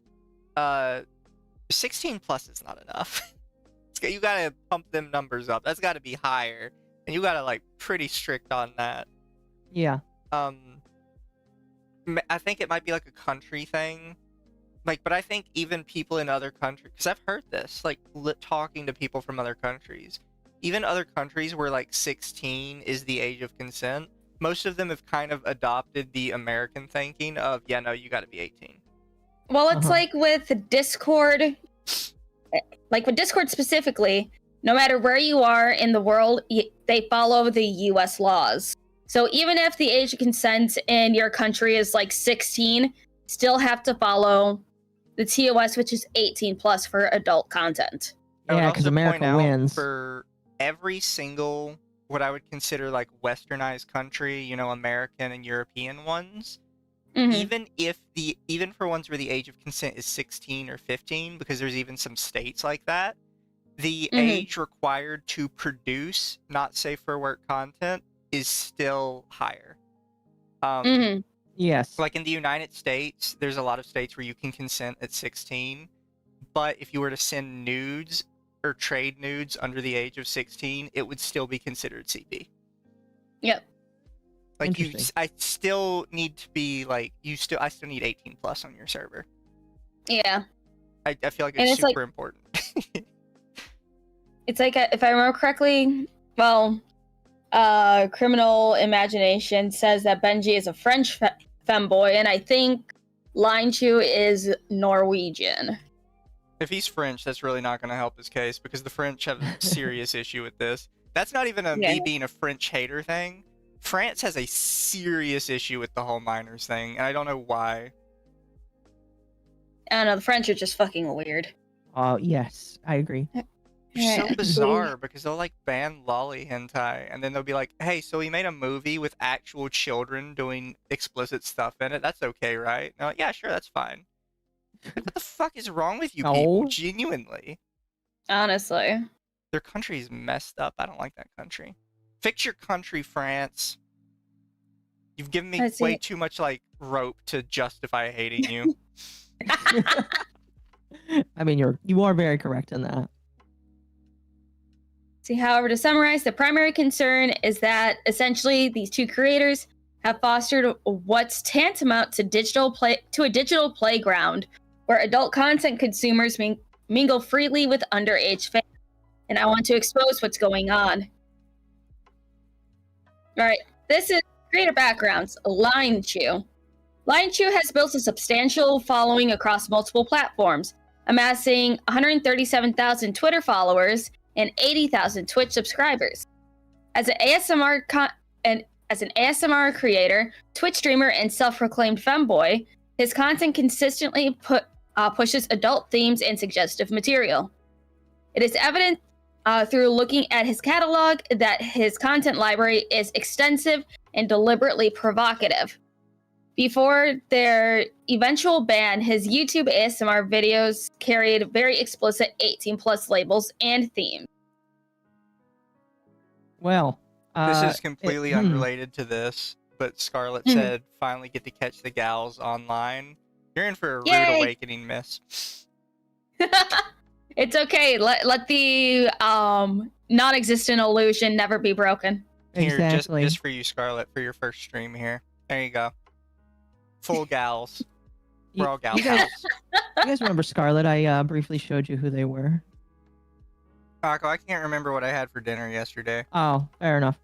16 plus is not enough. You gotta pump them numbers up. That's gotta be higher, and you gotta like pretty strict on that. Yeah. I think it might be like a country thing, like, but I think even people in other countries, because I've heard this, like talking to people from other countries, even other countries where like 16 is the age of consent, most of them have kind of adopted the American thinking of, yeah, no, you gotta be 18. Well, it's like with Discord, like with Discord specifically, no matter where you are in the world, they follow the US laws. So even if the age of consent in your country is like 16, still have to follow the TOS, which is 18 plus for adult content. Yeah, because America wins. For every single, what I would consider like westernized country, you know, American and European ones, even for ones where the age of consent is 16 or 15, because there's even some states like that, the age required to produce not safe for work content is still higher. Yes. Like in the United States, there's a lot of states where you can consent at 16, but if you were to send nudes or trade nudes under the age of 16, it would still be considered CP. Yep. Like I still need to be like I still need 18 plus on your server. Yeah. I feel like it's super important. It's like if I remember correctly, well, Criminal Imagination says that Benjy is a French femboy, and I think Linechu is Norwegian. If he's French, that's really not going to help his case, because the French have a serious issue with this. That's not even me being a French hater thing. France has a serious issue with the whole minors thing, and I don't know why. I don't know, the French are just fucking weird. Yes, I agree. It's so bizarre, because they'll like ban lolly hentai, and then they'll be like, hey, so we made a movie with actual children doing explicit stuff in it. That's okay, right? And they're like, yeah, sure, that's fine. Like, what the fuck is wrong with you people? Genuinely. Honestly. Their country is messed up. I don't like that country. Fix your country, France. You've given me way too much like rope to justify hating you. I mean, you are very correct in that. See, however, to summarize, the primary concern is that essentially these two creators have fostered what's tantamount to a digital playground where adult content consumers mingle freely with underage fans. And I want to expose what's going on. All right, this is creator backgrounds. Linechu. Linechu has built a substantial following across multiple platforms. amassing 137,000 Twitter followers and 80,000 Twitch subscribers. As an ASMR creator, Twitch streamer, and self-proclaimed femboy, his content consistently pushes adult themes and suggestive material. It is evident through looking at his catalog that his content library is extensive and deliberately provocative. Before their eventual ban, his YouTube ASMR videos carried very explicit 18+ labels and themes. Well, This is completely unrelated to this, but Scarlett said, finally get to catch the gals online. You're in for a rude awakening, miss. It's okay. Let the non-existent illusion never be broken. Here, Exactly. just for you, Scarlett, for your first stream here. There you go. Full gals. We're all gals. You guys remember Scarlett? I briefly showed you who they were. Occo, I can't remember what I had for dinner yesterday. Oh, fair enough.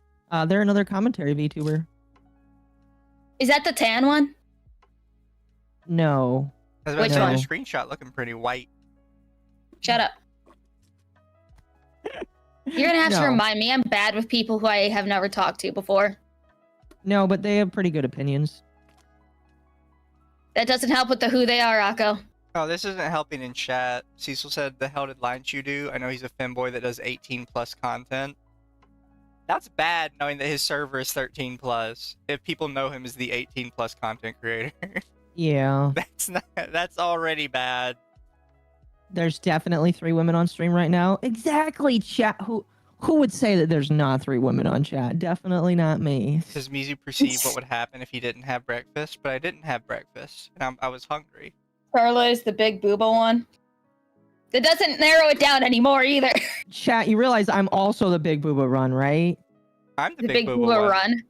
They're another commentary VTuber. Is that the tan one? No. I was about Which to say, one? the screenshot looking pretty white. Shut up. You're gonna have to No. remind me. I'm bad with people who I have never talked to before. No, but they have pretty good opinions. That doesn't help with the who they are, Occo. Oh, this isn't helping in chat. Cecil said, the hell did Linechu do? I know he's a femboy that does 18+ content. That's bad knowing that his server is 13+. If people know him as the 18+ content creator. Yeah. That's already bad. There's definitely 3 women on stream right now. Exactly, chat. Who would say that there's not 3 women on chat? Definitely not me. Does Mizu perceive what would happen if he didn't have breakfast? But I didn't have breakfast, and I was hungry. Carla is the big booba one. That doesn't narrow it down anymore either. Chat, you realize I'm also the big booba run, right? I'm the, The big booba booba one. run.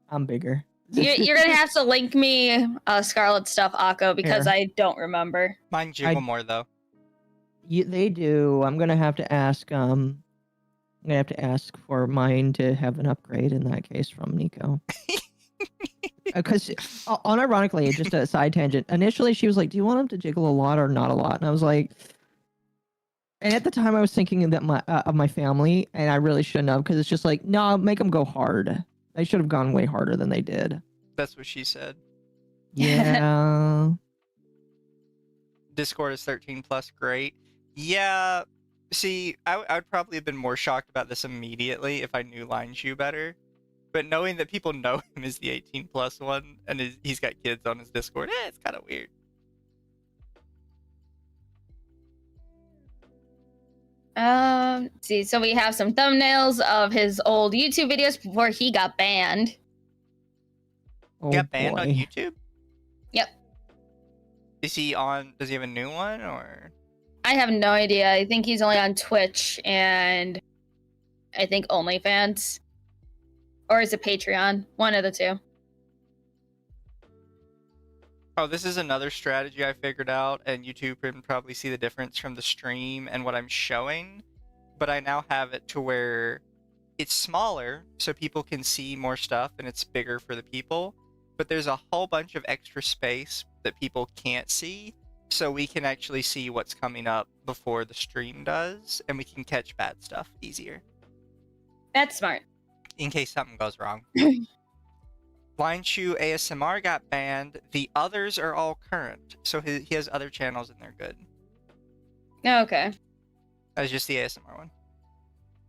I'm bigger. You're gonna have to link me Scarlet stuff, Occo, because Here. I don't remember. Mine jiggle more though. They do. I'm gonna have to ask. I'm gonna have to ask for mine to have an upgrade in that case from Nico. Because unironically, just a side tangent. Initially, she was like, "Do you want him to jiggle a lot or not a lot?" And I was like, and at the time, I was thinking that of my family, and I really shouldn't have, because it's just like, no, make them go hard. They should have gone way harder than they did. That's what she said. Yeah. Discord is 13+, great. Yeah, see, I would probably have been more shocked about this immediately if I knew Linechu better. But knowing that people know him as the 18+ one, and he's got kids on his Discord, it's kind of weird. Let's see, so we have some thumbnails of his old YouTube videos before he got banned. Oh, He got banned on boy. YouTube? Yep. Is he on, does he have a new one, or? I have no idea. I think he's only on Twitch and I think OnlyFans. Or is it Patreon? One of the two. Oh, this is another strategy I figured out, and YouTube can probably see the difference from the stream and what I'm showing. But I now have it to where it's smaller, so people can see more stuff, and it's bigger for the people. But there's a whole bunch of extra space that people can't see, so we can actually see what's coming up before the stream does, and we can catch bad stuff easier, That's smart. in case something goes wrong. Linechu ASMR got banned. The others are all current, so he has other channels and they're good. Okay. That's just the ASMR one.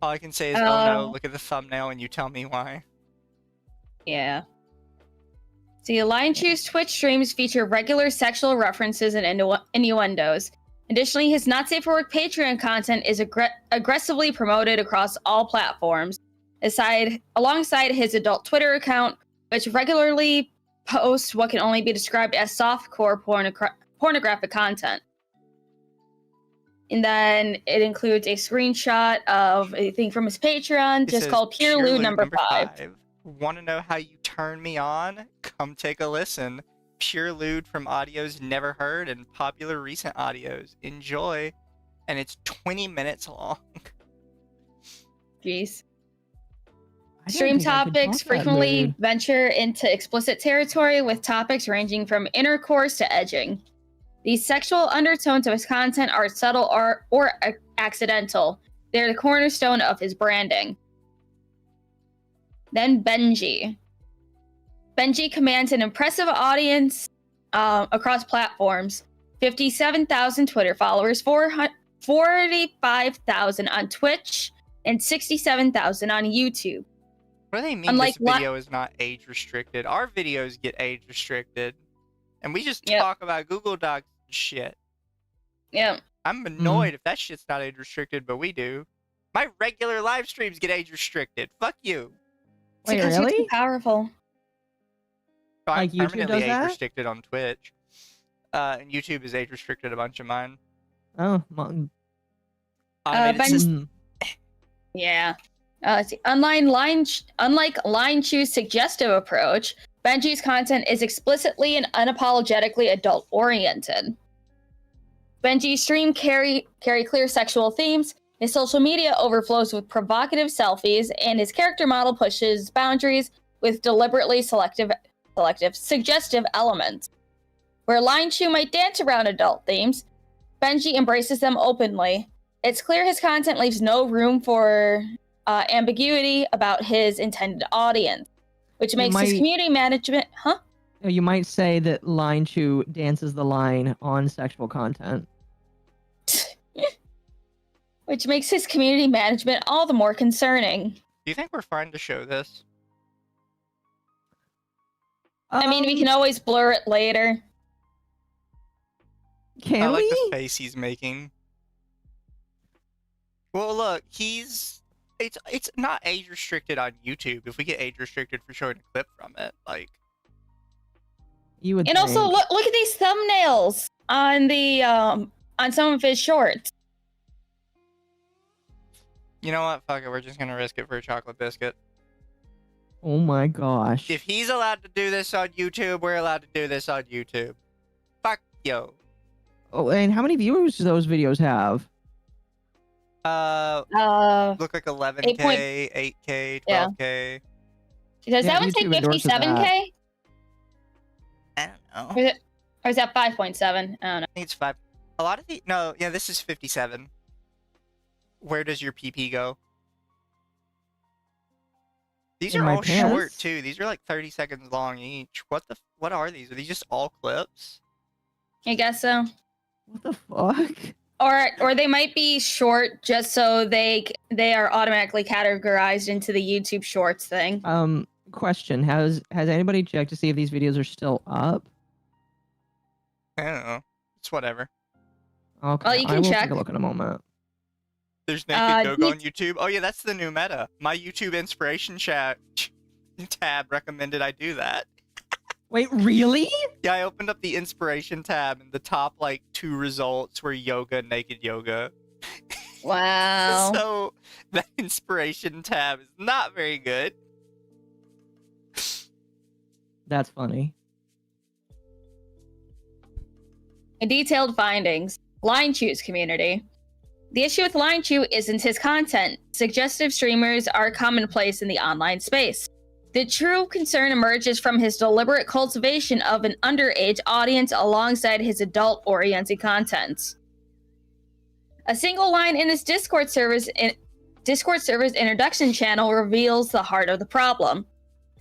All I can say is, oh no, look at the thumbnail and you tell me why. Yeah. See, Linechu's Twitch streams feature regular sexual references and innuendos. Additionally, his Not Safe for Work Patreon content is aggressively promoted across all platforms, alongside his adult Twitter account, which regularly posts what can only be described as softcore pornographic content. And then it includes a screenshot of a thing from his Patreon, It just says, called Pure Lewd number 5. Want to know how you turn me on? Come take a listen. Pure Lewd from audios never heard and popular recent audios. Enjoy. And it's 20 minutes long. Jeez. I didn't Stream think I could topics talk that frequently mood. venture into explicit territory with topics ranging from intercourse to edging. The sexual undertones of his content are subtle or accidental. They're the cornerstone of his branding. Then Benjy. Benjy commands an impressive audience across platforms. 57,000 Twitter followers, 45,000 on Twitch, and 67,000 on YouTube. What do they mean Unlike this video is not age restricted? Our videos get age restricted. And we just Yep. talk about Google Docs and shit. Yeah. I'm annoyed if that shit's not age restricted, but we do. My regular live streams get age restricted. Fuck you. Wait, Because you're really? too powerful. So I'm Like YouTube permanently does age that? restricted on Twitch. And YouTube is age restricted a bunch of mine. Oh, Automated Benjy- system. Yeah. Let's see. Unlike Linechu's suggestive approach, Benjy's content is explicitly and unapologetically adult-oriented. Benjy's stream carry clear sexual themes, his social media overflows with provocative selfies, and his character model pushes boundaries with deliberately suggestive elements. Where Linechu might dance around adult themes, Benjy embraces them openly. It's clear his content leaves no room for ambiguity about his intended audience, which makes his community management... You might say that Linechu dances the line on sexual content. Which makes his community management all the more concerning. Do you think we're fine to show this? I mean, we can always blur it later. Can I like we? the face he's making. Well, look, it's not age restricted on YouTube. If we get age restricted for showing a clip from it, like. You would. And also, think. look at these thumbnails on the on some of his shorts. You know what? Fuck it. We're just gonna risk it for a chocolate biscuit. Oh my gosh. If he's allowed to do this on YouTube, we're allowed to do this on YouTube. Fuck yo. Oh, and how many viewers do those videos have? Look like 11K, 8K, 12K. Does Yeah, that one say YouTube endorses 57K? I don't know. Or is that 5.7? I don't know. I think it's 5. A lot of the no, yeah, this is 57. Where does your PP go? These In are my all pants. short too. These are like 30 seconds long each. What are these? Are these just all clips? I guess so. What the fuck? Or they might be short just so they are automatically categorized into the YouTube Shorts thing. Question: Has anybody checked to see if these videos are still up? I don't know. It's whatever. Okay, Well, you I can will check. take a look in a moment. There's Naked Yoga you- on YouTube. Oh yeah, that's the new meta. My YouTube inspiration chat tab recommended I do that. Wait, really? Yeah, I opened up the inspiration tab and the top like 2 results were yoga and naked yoga. Wow. So that inspiration tab is not very good. That's funny. Detailed findings. Linechu's community. The issue with Linechu isn't his content. Suggestive streamers are commonplace in the online space. The true concern emerges from his deliberate cultivation of an underage audience alongside his adult-oriented content. A single line in his Discord server's introduction channel reveals the heart of the problem.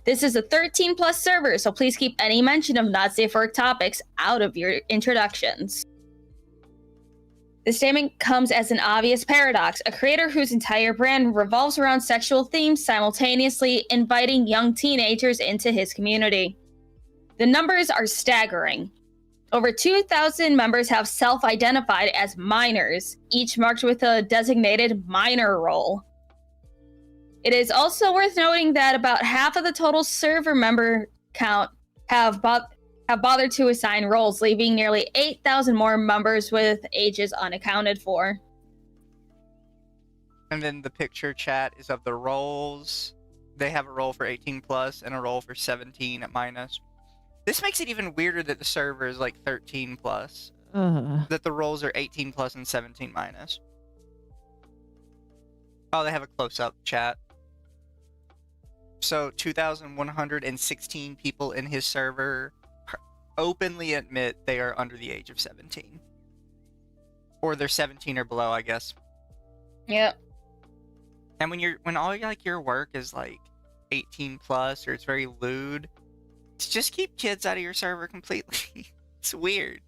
This is a 13+ server, so please keep any mention of not safe for work topics out of your introductions. This statement comes as an obvious paradox. A creator whose entire brand revolves around sexual themes simultaneously inviting young teenagers into his community. The numbers are staggering. Over 2,000 members have self-identified as minors, each marked with a designated minor role. It is also worth noting that about half of the total server member count have bothered to assign roles, leaving nearly 8,000 more members with ages unaccounted for. And then the picture chat is of the roles. They have a role for 18 plus and a role for 17 at minus. This makes it even weirder that the server is like 13 plus. That the roles are 18 plus and 17 minus. Oh, they have a close-up chat. So 2,116 people in his server. openly admit they are under the age of 17. Or they're 17 or below, I guess. Yep. And when all like your work is like 18 plus or it's very lewd, just keep kids out of your server completely. It's weird.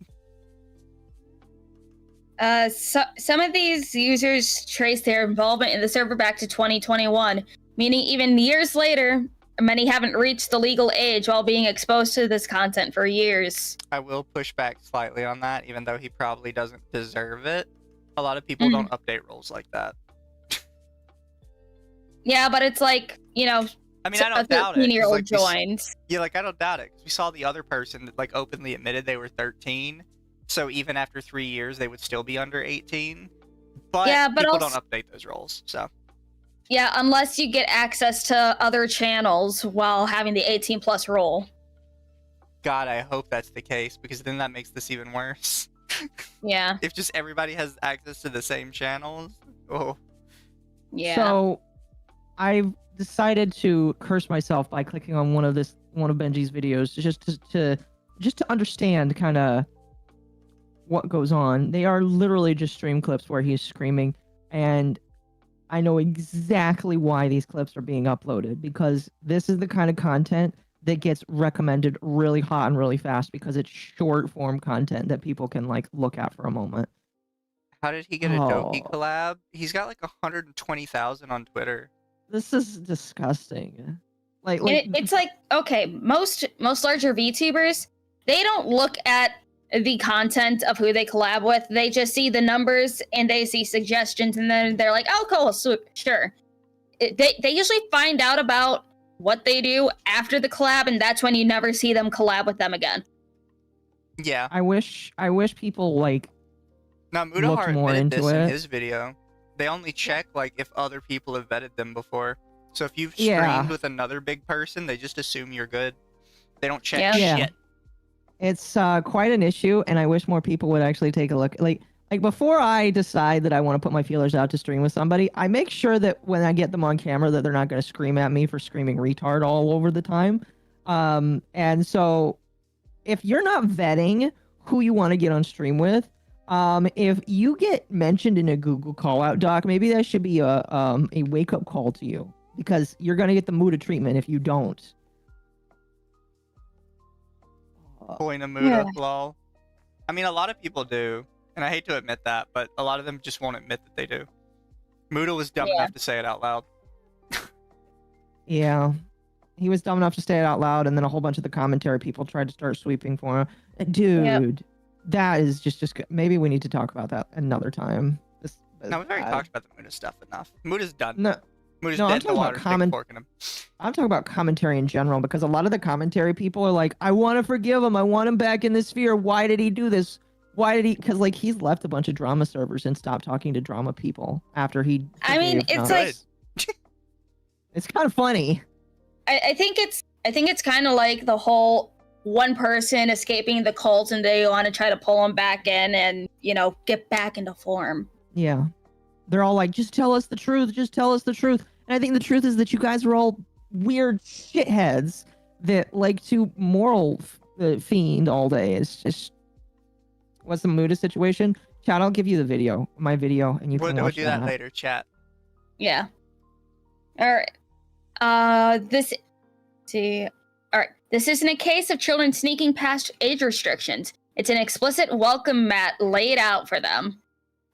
Some of these users trace their involvement in the server back to 2021, meaning even years later, many haven't reached the legal age while being exposed to this content for years. I will push back slightly on that, even though he probably doesn't deserve it. A lot of people don't update roles like that. Yeah, but it's like, you know, I mean, I don't a doubt it. 13-year-old Like, joins. Yeah, like, I don't doubt it. 'Cause we saw the other person that, like, openly admitted they were 13. So even after 3 years, they would still be under 18. But, Yeah, but people also- don't update those roles, so. Yeah, unless you get access to other channels while having the 18 plus role. God, I hope that's the case, because then that makes this even worse. Yeah. If just everybody has access to the same channels. Oh. Yeah. So I've decided to curse myself by clicking on one of Benji's videos just to understand kind of what goes on. They are literally just stream clips where he's screaming, and I know exactly why these clips are being uploaded, because this is the kind of content that gets recommended really hot and really fast because it's short form content that people can like look at for a moment. How did he get a Doki Oh. collab? He's got like 120,000 on Twitter. This is disgusting. It's like, okay, most larger VTubers, they don't look at the content of who they collab with. They just see the numbers and they see suggestions, and then they're like, oh, cool, sure. They usually find out about what they do after the collab, and that's when you never see them collab with them again. Yeah. I wish people like Now, looked Mudahar more admitted into this in it. his video. They only check like if other people have vetted them before. So if you've Yeah. streamed with another big person, they just assume you're good. They don't check Yeah. shit. It's quite an issue, and I wish more people would actually take a look. Like before I decide that I want to put my feelers out to stream with somebody, I make sure that when I get them on camera that they're not going to scream at me for screaming retard all over the time. And so if you're not vetting who you want to get on stream with, if you get mentioned in a Google callout doc, maybe that should be a wake up call to you, because you're going to get the Muda treatment if you don't. Point of Muda, lol. I mean, a lot of people do, and I hate to admit that, but a lot of them just won't admit that they do. Muda was dumb enough to say it out loud. Yeah. He was dumb enough to say it out loud, and then a whole bunch of the commentary people tried to start sweeping for him. Dude, that is just maybe we need to talk about that another time. No, we've already talked about the Muda stuff enough. Muda's done. No, Muda's no, I'm dead in the talking water. about Stick a fork in him. I'm talking about commentary in general, because a lot of the commentary people are like, I want to forgive him. I want him back in the sphere. Why did he do this? Why did he? Because like he's left a bunch of drama servers and stopped talking to drama people after he. I mean, forgave it's them. like It's kind of funny. I think it's kind of like the whole one person escaping the cult and they want to try to pull him back in and, you know, get back into form. Yeah. They're all like, just tell us the truth. Just tell us the truth. And I think the truth is that you guys are all weird shitheads that like to moral fiend all day. It's just, what's the Muda situation? Chat, I'll give you the video, my video, and you can We'll watch do that later, chat. Yeah. All right. This isn't a case of children sneaking past age restrictions. It's an explicit welcome mat laid out for them.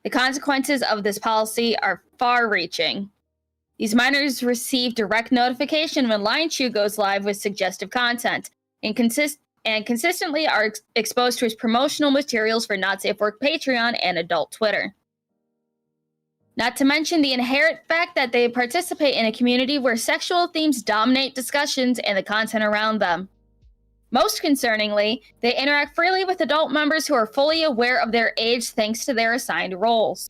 The consequences of this policy are far-reaching. These minors receive direct notification when Linechu goes live with suggestive content, and consistently are exposed to his promotional materials for Not Safe Work Patreon and adult Twitter. Not to mention the inherent fact that they participate in a community where sexual themes dominate discussions and the content around them. Most concerningly, they interact freely with adult members who are fully aware of their age thanks to their assigned roles.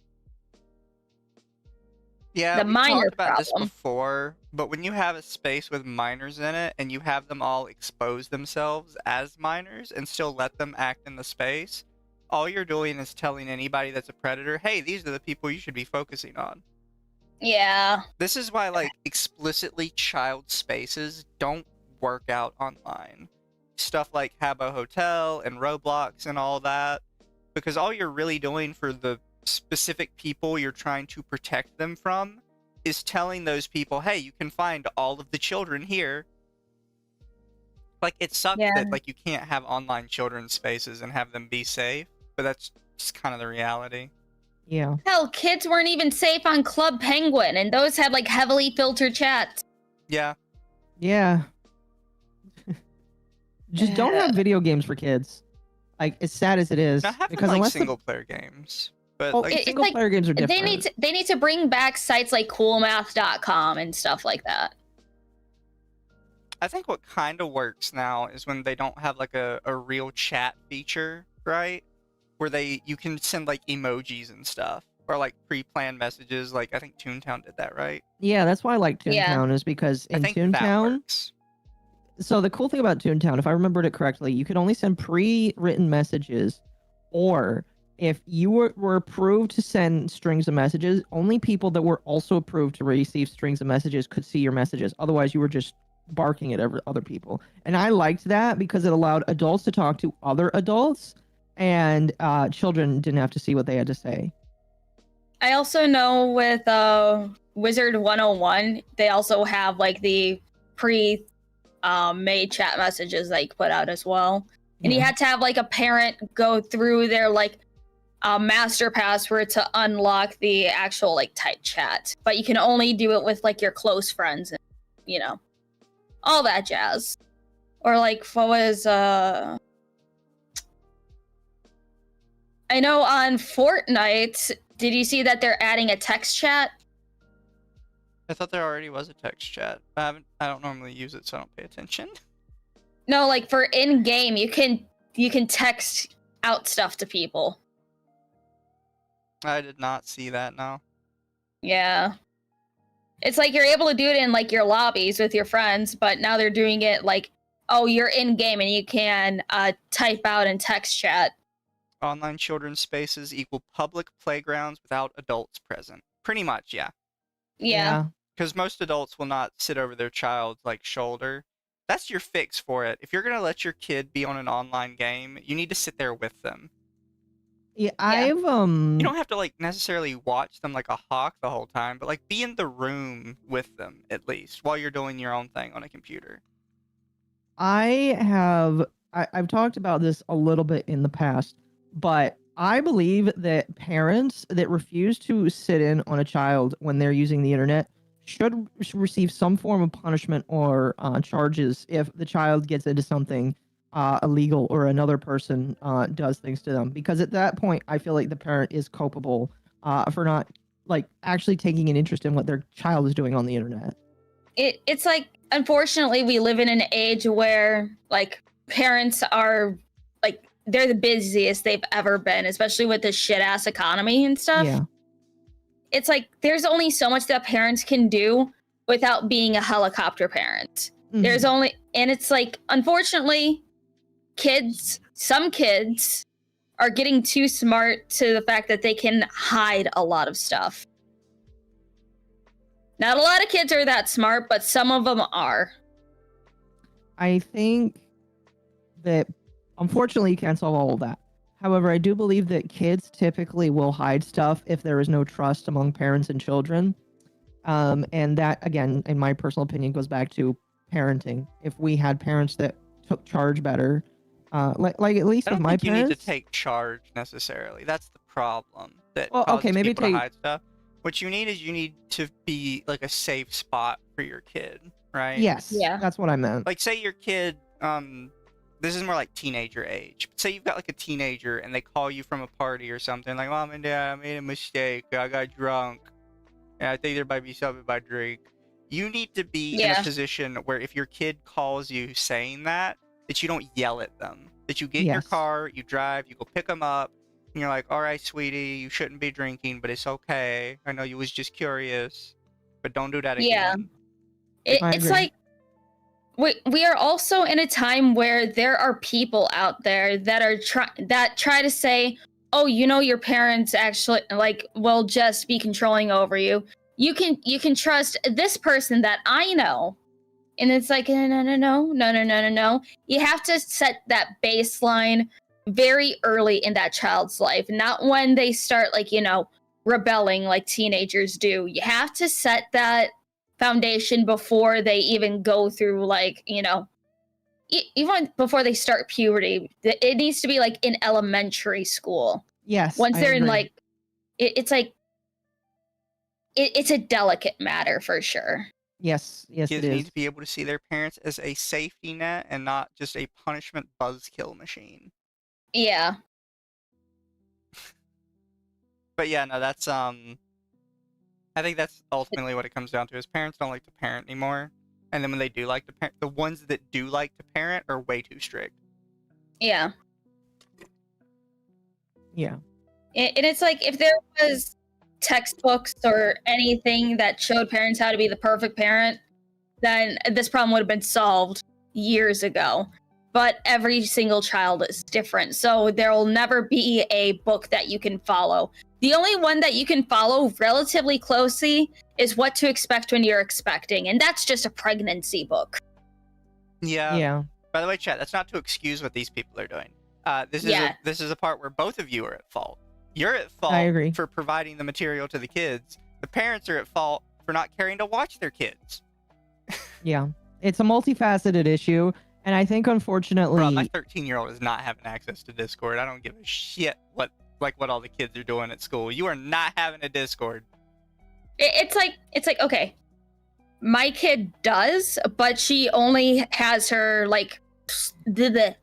Yeah, The we minor talked about this problem. before, but when you have a space with minors in it and you have them all expose themselves as minors and still let them act in the space, all you're doing is telling anybody that's a predator, hey, these are the people you should be focusing on. Yeah. This is why, like, explicitly child spaces don't work out online. stuff like Habbo Hotel and Roblox and all that, because all you're really doing for the specific people you're trying to protect them from is telling those people, hey, you can find all of the children here. Like, it sucks that like you can't have online children's spaces and have them be safe, but that's just kind of the reality. Yeah. Hell, kids weren't even safe on Club Penguin, and those had like heavily filtered chats. Yeah. Yeah. Just don't have video games for kids. Like, as sad as it is. Now, have because like unless single player games. But oh, like, single player games are different. They need to bring back sites like coolmath.com and stuff like that. I think what kind of works now is when they don't have like a real chat feature, right? Where you can send like emojis and stuff, or like pre-planned messages. Like, I think Toontown did that, right? Yeah, that's why I like Toontown, is because in Toontown, so the cool thing about Toontown, if I remembered it correctly, you could only send pre-written messages, or if you were approved to send strings of messages, only people that were also approved to receive strings of messages could see your messages. Otherwise, you were just barking at other people. And I liked that because it allowed adults to talk to other adults, and children didn't have to see what they had to say. I also know with Wizard 101, they also have like the made chat messages that you put out as well. And you had to have like a parent go through their like master password to unlock the actual like type chat. But you can only do it with like your close friends and, you know, all that jazz. Or like, what was I know on Fortnite, did you see that they're adding a text chat? I thought there already was a text chat. I don't normally use it, so I don't pay attention. No, like for in-game, you can text out stuff to people. I did not see that, no. Yeah. It's like you're able to do it in like your lobbies with your friends, but now they're doing it like, oh, you're in-game and you can type out and text chat. Online children's spaces equal public playgrounds without adults present. Pretty much, yeah. Yeah. Because most adults will not sit over their child's like shoulder. That's your fix for it. If you're gonna let your kid be on an online game, you need to sit there with them. Yeah, You don't have to like necessarily watch them like a hawk the whole time, but like be in the room with them at least while you're doing your own thing on a computer. I've talked about this a little bit in the past, but I believe that parents that refuse to sit in on a child when they're using the internet should receive some form of punishment or charges if the child gets into something illegal or another person does things to them. Because at that point, I feel like the parent is culpable for not like actually taking an interest in what their child is doing on the internet. It's like, unfortunately, we live in an age where like parents are like, they're the busiest they've ever been, especially with this shit ass economy and stuff. Yeah. It's like there's only so much that parents can do without being a helicopter parent. Mm-hmm. There's only, and it's like, unfortunately, some kids are getting too smart to the fact that they can hide a lot of stuff. Not a lot of kids are that smart, but some of them are. I think that unfortunately you can't solve all of that. However, I do believe that kids typically will hide stuff if there is no trust among parents and children. And that, again, in my personal opinion, goes back to parenting. If we had parents that took charge better, like at least with my parents. I don't think you need to take charge necessarily. That's the problem. That maybe people to hide stuff. What you need to be like a safe spot for your kid, right? Yes. Yeah. That's what I meant. Like, say your kid, this is more like teenager age. Say you've got like a teenager and they call you from a party or something like, Mom and Dad, I made a mistake. I got drunk. And I think there might be something by drink. You need to be in a position where if your kid calls you saying that you don't yell at them. That you get in your car, you drive, you go pick them up, and you're like, all right, sweetie, you shouldn't be drinking, but it's okay. I know you was just curious, but don't do that again. It's like, we are also in a time where there are people out there that are try to say, oh, you know, your parents actually like will just be controlling over you. You can trust this person that I know And it's like, no. You have to set that baseline very early in that child's life, not when they start, like, rebelling like teenagers do. You have to set that foundation before they even go through, like, even before they start puberty. It needs to be like in elementary school. Yes. Once I they're in, agree. like, it's like, it's a delicate matter for sure. Yes, Kids it need is. to be able to see their parents as a safety net and not just a punishment buzzkill machine. Yeah. But yeah, no, that's I think that's ultimately what it comes down to is parents don't like to parent anymore. And then when they do like to parent, the ones that do like to parent are way too strict. Yeah. Yeah. And it's like, if there was textbooks or anything that showed parents how to be the perfect parent, then this problem would have been solved years ago. But every single child is different, so there will never be a book that you can follow. The only one that you can follow relatively closely is What to Expect When You're Expecting, and that's just a pregnancy book. Yeah. Yeah. By the way, chat, that's not to excuse what these people are doing. This is a part where both of you are at fault. You're at fault I agree. for providing the material to the kids. The parents are at fault for not caring to watch their kids. Yeah. It's a multifaceted issue. And I think, unfortunately, Bro, my 13-year-old is not having access to Discord. I don't give a shit what all the kids are doing at school. You are not having a Discord. It's like, okay, my kid does, but she only has her, like,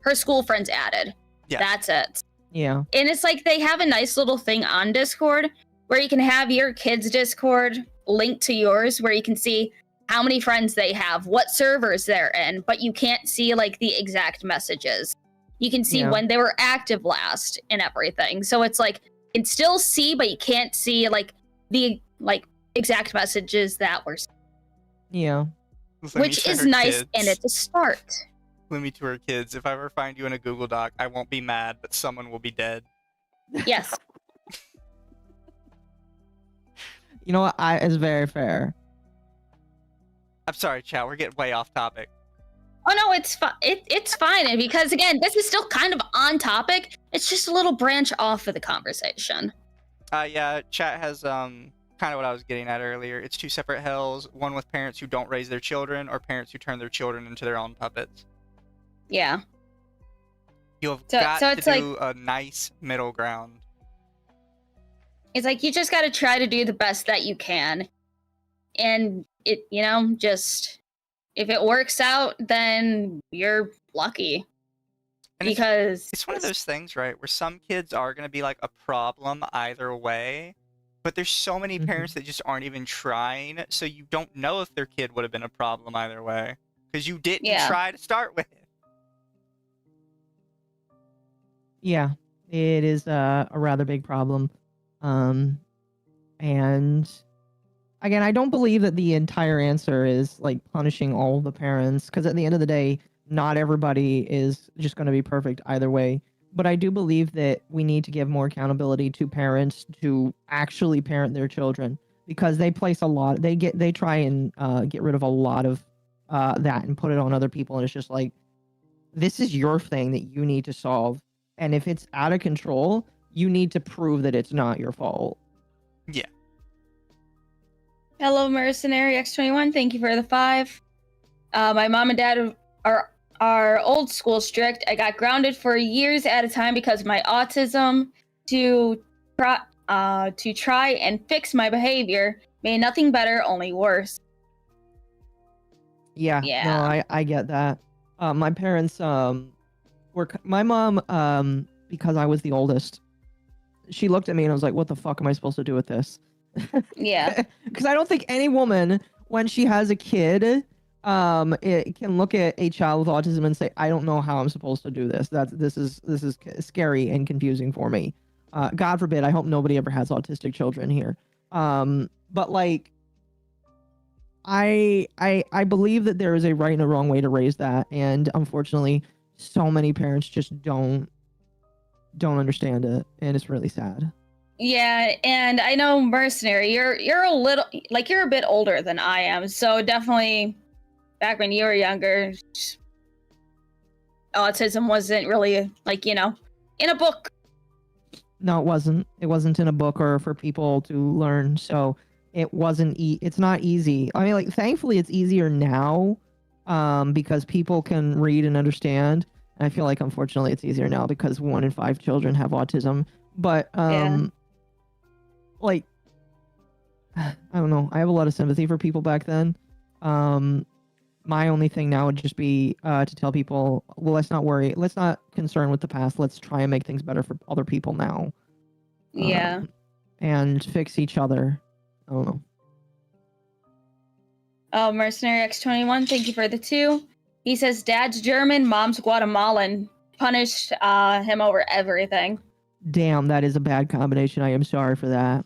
her school friends added. Yeah. That's it. yeah. And it's like, they have a nice little thing on Discord where you can have your kids' Discord linked to yours, where you can see how many friends they have, what servers they're in, but you can't see, like, the exact messages. You can see when they were active last and everything. So it's like, you can still see, but you can't see, like, the, like, exact messages that were, Yeah. which is nice, and it's a start. Let me to her kids. If I ever find you in a Google Doc, I won't be mad, but someone will be dead. Yes. You know what? It's very fair. I'm sorry, chat. We're getting way off topic. Oh no, it's fine. It's fine, and because, again, this is still kind of on topic. It's just a little branch off of the conversation. Yeah, chat has kind of what I was getting at earlier. It's two separate hells. One with parents who don't raise their children, or parents who turn their children into their own puppets. Yeah. You have got so to it's do a nice middle ground. It's like, you just got to try to do the best that you can, and it, just, if it works out, then you're lucky. And because it's one of those things, right, where some kids are going to be like a problem either way, but there's so many parents that just aren't even trying, so you don't know if their kid would have been a problem either way, because you didn't try to start with it. Yeah, it is a rather big problem. And again, I don't believe that the entire answer is, like, punishing all the parents, because at the end of the day, not everybody is just going to be perfect either way. But I do believe that we need to give more accountability to parents to actually parent their children, because they place a lot. They try and get rid of a lot of that and put it on other people, and it's just like, this is your thing that you need to solve, and if it's out of control, you need to prove that it's not your fault. Yeah. Hello, Mercenary X21. Thank you for the 5. My mom and dad are old school strict. I got grounded for years at a time because of my autism. To try and fix my behavior made nothing better, only worse. Yeah. No, I get that. My parents my mom, because I was the oldest, she looked at me and was like, what the fuck am I supposed to do with this? Yeah. Because I don't think any woman, when she has a kid, it can look at a child with autism and say, I don't know how I'm supposed to do this. This is scary and confusing for me. God forbid, I hope nobody ever has autistic children here. But like, I believe that there is a right and a wrong way to raise that, and unfortunately, so many parents just don't understand it, and it's really sad. Yeah, and I know, Mercenary, you're a little, like, you're a bit older than I am, so definitely back when you were younger, autism wasn't really like, in a book. No, it wasn't. It wasn't in a book or for people to learn. So it wasn't. It's not easy. I mean, like, thankfully, it's easier now, because people can read and understand. And I feel like, unfortunately, it's easier now because 1 in 5 children have autism. But like, I don't know. I have a lot of sympathy for people back then. My only thing now would just be to tell people, well, let's not worry. Let's not concern with the past. Let's try and make things better for other people now. Yeah. And fix each other. I don't know. Oh, Mercenary X21, thank you for the 2. He says, Dad's German, Mom's Guatemalan. Punished him over everything. Damn, that is a bad combination. I am sorry for that.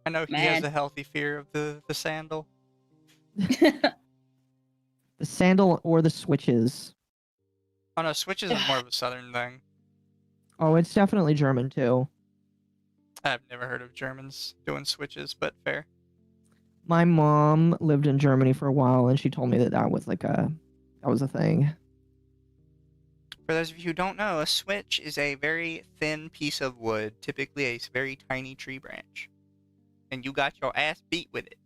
I know he has a healthy fear of the sandal. The sandal or the switches. Oh no, switches is more of a southern thing. Oh, it's definitely German too. I've never heard of Germans doing switches, but fair. My mom lived in Germany for a while, and she told me that was a thing. For those of you who don't know, a switch is a very thin piece of wood, typically a very tiny tree branch, and you got your ass beat with it.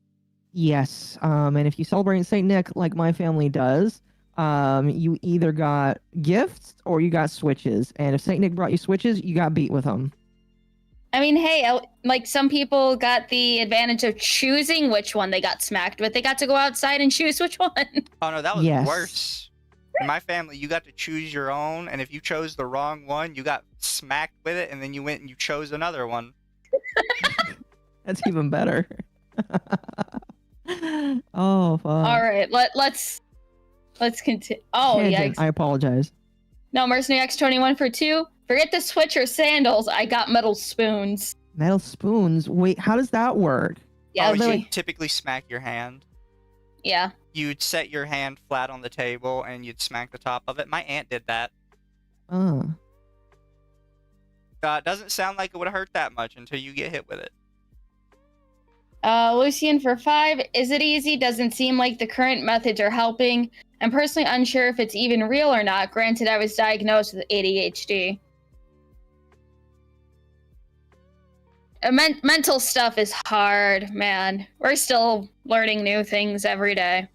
Yes, and if you celebrate Saint Nick like my family does, you either got gifts or you got switches. And if Saint Nick brought you switches, you got beat with them. I mean, hey, like, some people got the advantage of choosing which one they got smacked with. They got to go outside and choose which one. Oh no, that was Yes. worse. In my family, you got to choose your own, and if you chose the wrong one, you got smacked with it, and then you went and you chose another one. That's even better. Oh, fuck. All right, let's continue. Oh, Tangent. yeah. I apologize. No, Mercenary X21 for 2. Forget the switch or sandals. I got metal spoons. Metal spoons? Wait, how does that work? Yeah, You typically smack your hand. yeah. You'd set your hand flat on the table, and you'd smack the top of it. My aunt did that. It doesn't sound like it would hurt that much until you get hit with it. Lucian for 5. Is it easy? Doesn't seem like the current methods are helping. I'm personally unsure if it's even real or not. Granted, I was diagnosed with ADHD. Mental stuff is hard, man. We're still learning new things every day.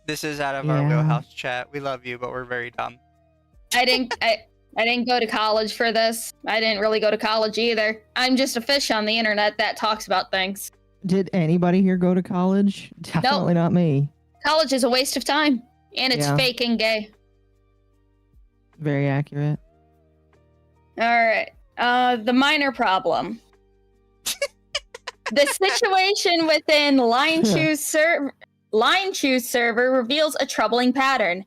This is out of our wheelhouse, chat. We love you, but we're very dumb. I didn't go to college for this. I didn't really go to college either. I'm just a fish on the internet that talks about things. Did anybody here go to college? Definitely not me. College is a waste of time, and it's fake and gay. Very accurate. All right. The minor problem. The situation within Linechu's server reveals a troubling pattern.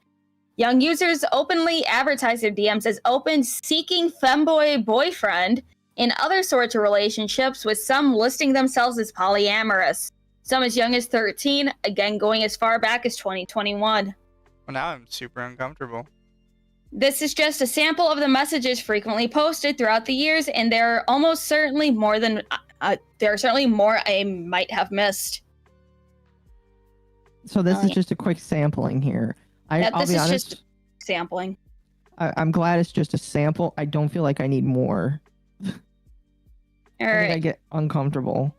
Young users openly advertise their DMs as open, seeking femboy boyfriend in other sorts of relationships, with some listing themselves as polyamorous. Some as young as 13, again going as far back as 2021. Well, now I'm super uncomfortable. This is just a sample of the messages frequently posted throughout the years, and there are almost certainly more I might have missed. So this is just a quick sampling here. I'll be honest. Just sampling. I'm glad it's just a sample. I don't feel like I need more. All right. I get uncomfortable.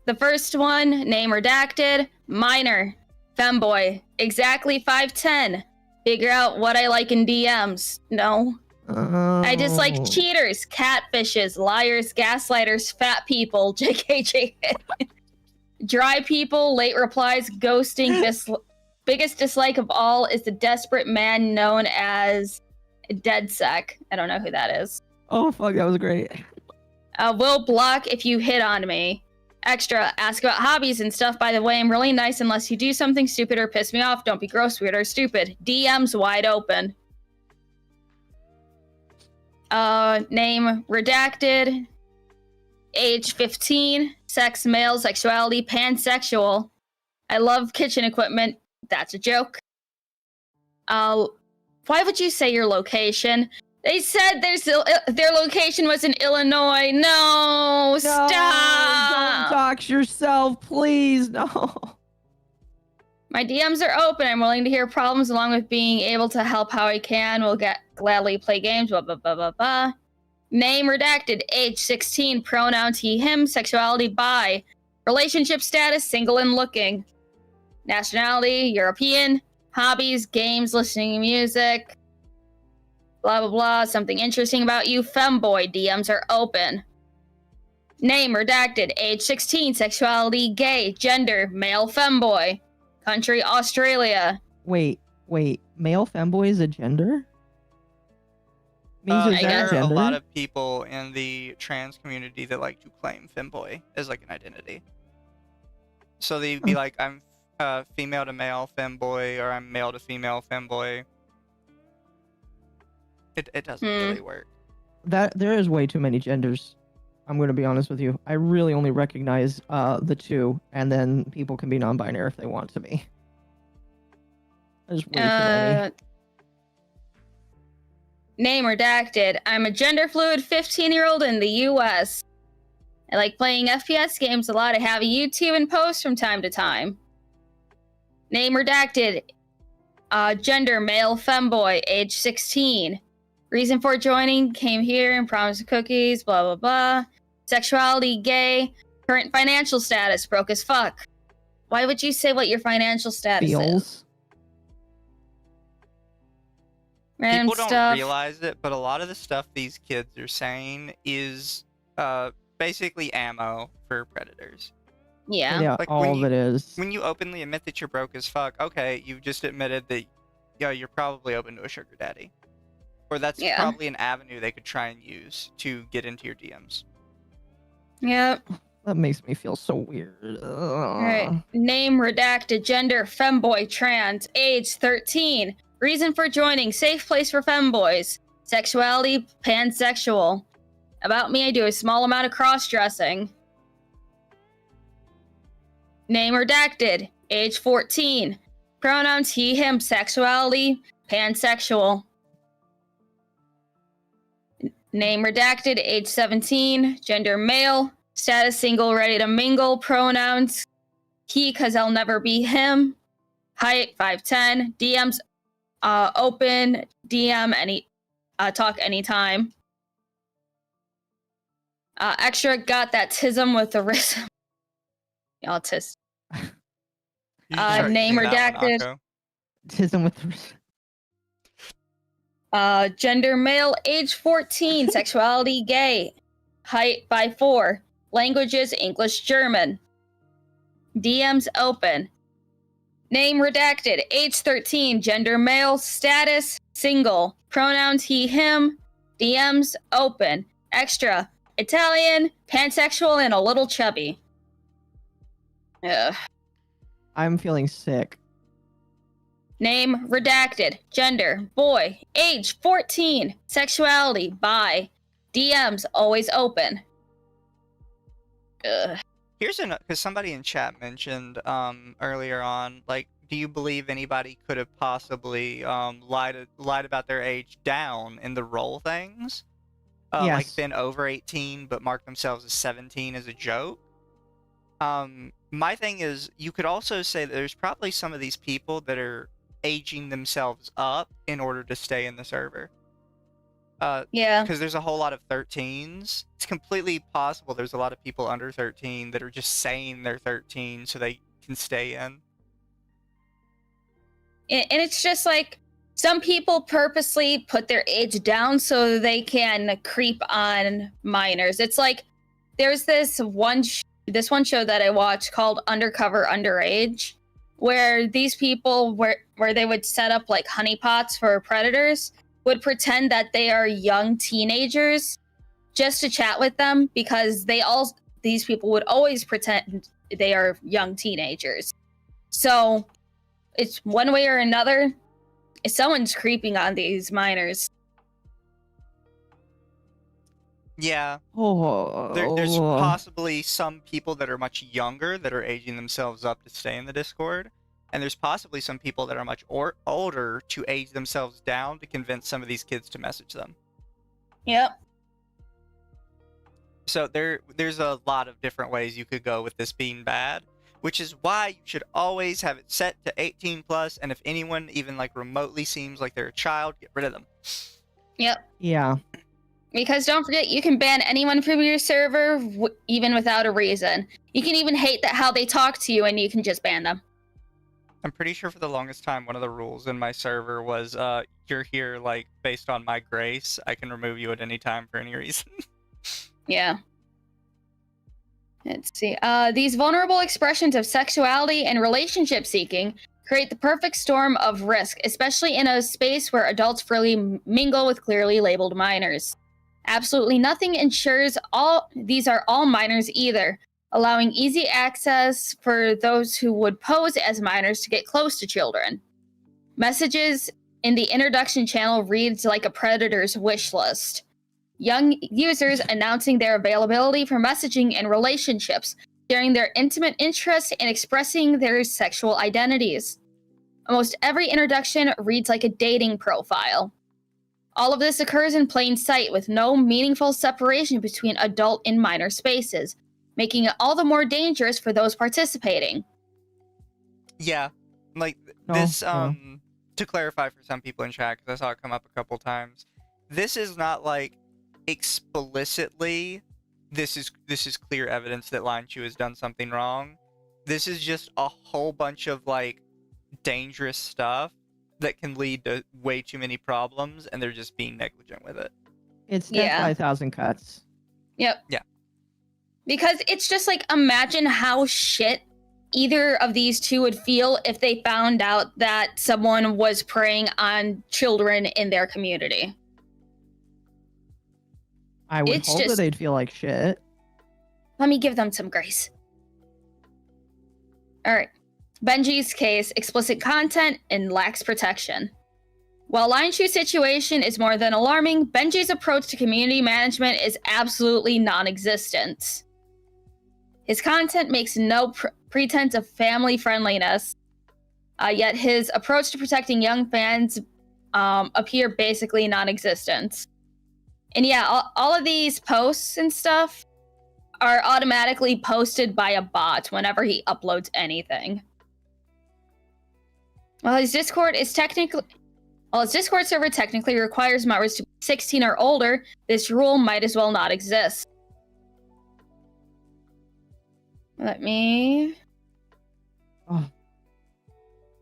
The first one, name redacted, minor, femboy, exactly 5'10". Figure out what I like in DMs. No. I just like cheaters, catfishes, liars, gaslighters, fat people, JKJ. Dry people, late replies, ghosting. Biggest dislike of all is the desperate man known as DeadSec. I don't know who that is. Oh, fuck, that was great. Will block if you hit on me. Extra, ask about hobbies and stuff. By the way, I'm really nice unless you do something stupid or piss me off. Don't be gross, weird, or stupid. DMs wide open. Name redacted. Age 15. Sex male. Sexuality pansexual. I love kitchen equipment. That's a joke. Why would you say your location? They said their location was in Illinois. No, stop. Don't dox yourself, please. No. My DMs are open. I'm willing to hear problems along with being able to help how I can. We'll gladly play games. Blah, blah, blah, blah, blah. Name redacted. Age 16. Pronouns he, him. Sexuality bi. Relationship status single and looking. Nationality European. Hobbies games, listening to music. Blah, blah, blah. Something interesting about you. Femboy. DMs are open. Name redacted. Age 16. Sexuality gay. Gender male femboy. Country Australia. Wait. Male femboy is a gender? Mizu, is that I There a are a gender? lot of people in the trans community that like to claim femboy as like an identity. So they'd be like, I'm female to male femboy, or I'm male to female femboy. It doesn't really work. There is way too many genders. I'm going to be honest with you. I really only recognize the two, and then people can be non-binary if they want to be. There's way too many. Name redacted. I'm a gender fluid 15-year-old in the US. I like playing FPS games a lot. I have a YouTube and post from time to time. Name redacted. Gender male femboy, age 16. Reason for joining, came here and promised cookies, blah blah blah. Sexuality gay. Current financial status broke as fuck. Why would you say what your financial status is? Feels. Random People don't stuff. realize it, but a lot of the stuff these kids are saying is basically ammo for predators. Yeah. Yeah, Like, all when of you- it is. When you openly admit that you're broke as fuck, okay, you've just admitted that, yeah, you're probably open to a sugar daddy. Or that's Yeah. probably an avenue they could try and use to get into your DMs. Yep. That makes me feel so weird. Alright. Name redacted. Gender femboy trans. Age 13. Reason for joining. Safe place for femboys. Sexuality pansexual. About me, I do a small amount of cross-dressing. Name redacted. Age 14. Pronouns he, him. Sexuality pansexual. Name redacted. Age 17. Gender male. Status single, ready to mingle. Pronouns he, cause I'll never be him. Height 5'10". DMs open. DM any talk anytime. Extra got that tism with the wrist. Autism. You should start Name using that one, redacted. Occo. Tism with the... Gender male, age 14, sexuality gay, height 5'4", languages English, German. DMs open. Name redacted, age 13, gender male, status single, pronouns he, him. DMs open. Extra, Italian, pansexual, and a little chubby. Ugh. I'm feeling sick. Name redacted. Gender boy. Age 14. Sexuality bi. DMs always open. Ugh. Here's because somebody in chat mentioned earlier on, like, do you believe anybody could have possibly lied about their age down in the role things? Like Yes. been over 18 but marked themselves as 17 as a joke? My thing is, you could also say that there's probably some of these people that are aging themselves up in order to stay in the server. Yeah. Because there's a whole lot of 13s. It's completely possible there's a lot of people under 13 that are just saying they're 13 so they can stay in. And it's just like some people purposely put their age down so they can creep on minors. It's like there's this one show that I watched called Undercover Underage, where these people where they would set up like honeypots for predators, would pretend that they are young teenagers just to chat with them, because these people would always pretend they are young teenagers. So it's one way or another, someone's creeping on these minors. Yeah. Oh, There's possibly some people that are much younger that are aging themselves up to stay in the Discord. And there's possibly some people that are much older to age themselves down to convince some of these kids to message them. Yep. So there's a lot of different ways you could go with this being bad. which is why you should always have it set to 18 plus. And if anyone even like remotely seems like they're a child, get rid of them. Yep. Yeah. Because don't forget, you can ban anyone from your server even without a reason. You can even hate that how they talk to you, and you can just ban them. I'm pretty sure for the longest time, one of the rules in my server was, you're here like based on my grace. I can remove you at any time for any reason. Yeah. Let's see. These vulnerable expressions of sexuality and relationship seeking create the perfect storm of risk, especially in a space where adults freely mingle with clearly labeled minors. Absolutely nothing ensures these are all minors either, allowing easy access for those who would pose as minors to get close to children. Messages in the introduction channel reads like a predator's wish list. Young users announcing their availability for messaging and relationships, sharing their intimate interests, and expressing their sexual identities. Almost every introduction reads like a dating profile. All of this occurs in plain sight with no meaningful separation between adult and minor spaces, making it all the more dangerous for those participating. Yeah, like to clarify for some people in chat, because I saw it come up a couple times, this is not like explicitly this is clear evidence that Linechu has done something wrong. This is just a whole bunch of like dangerous stuff that can lead to way too many problems, and they're just being negligent with it. It's death by 1,000 cuts. Yep. Yeah. Because it's just like, imagine how shit either of these two would feel if they found out that someone was preying on children in their community. I would It's hope that just- they'd feel like shit. Let me give them some grace. All right. Benjy's case, explicit content and lacks protection. While Linechu's situation is more than alarming, Benjy's approach to community management is absolutely non-existent. His content makes no pretense of family friendliness, yet his approach to protecting young fans appear basically non-existent. And yeah, all of these posts and stuff are automatically posted by a bot whenever he uploads anything. While his Discord server technically requires members to be 16 or older, this rule might as well not exist. Let me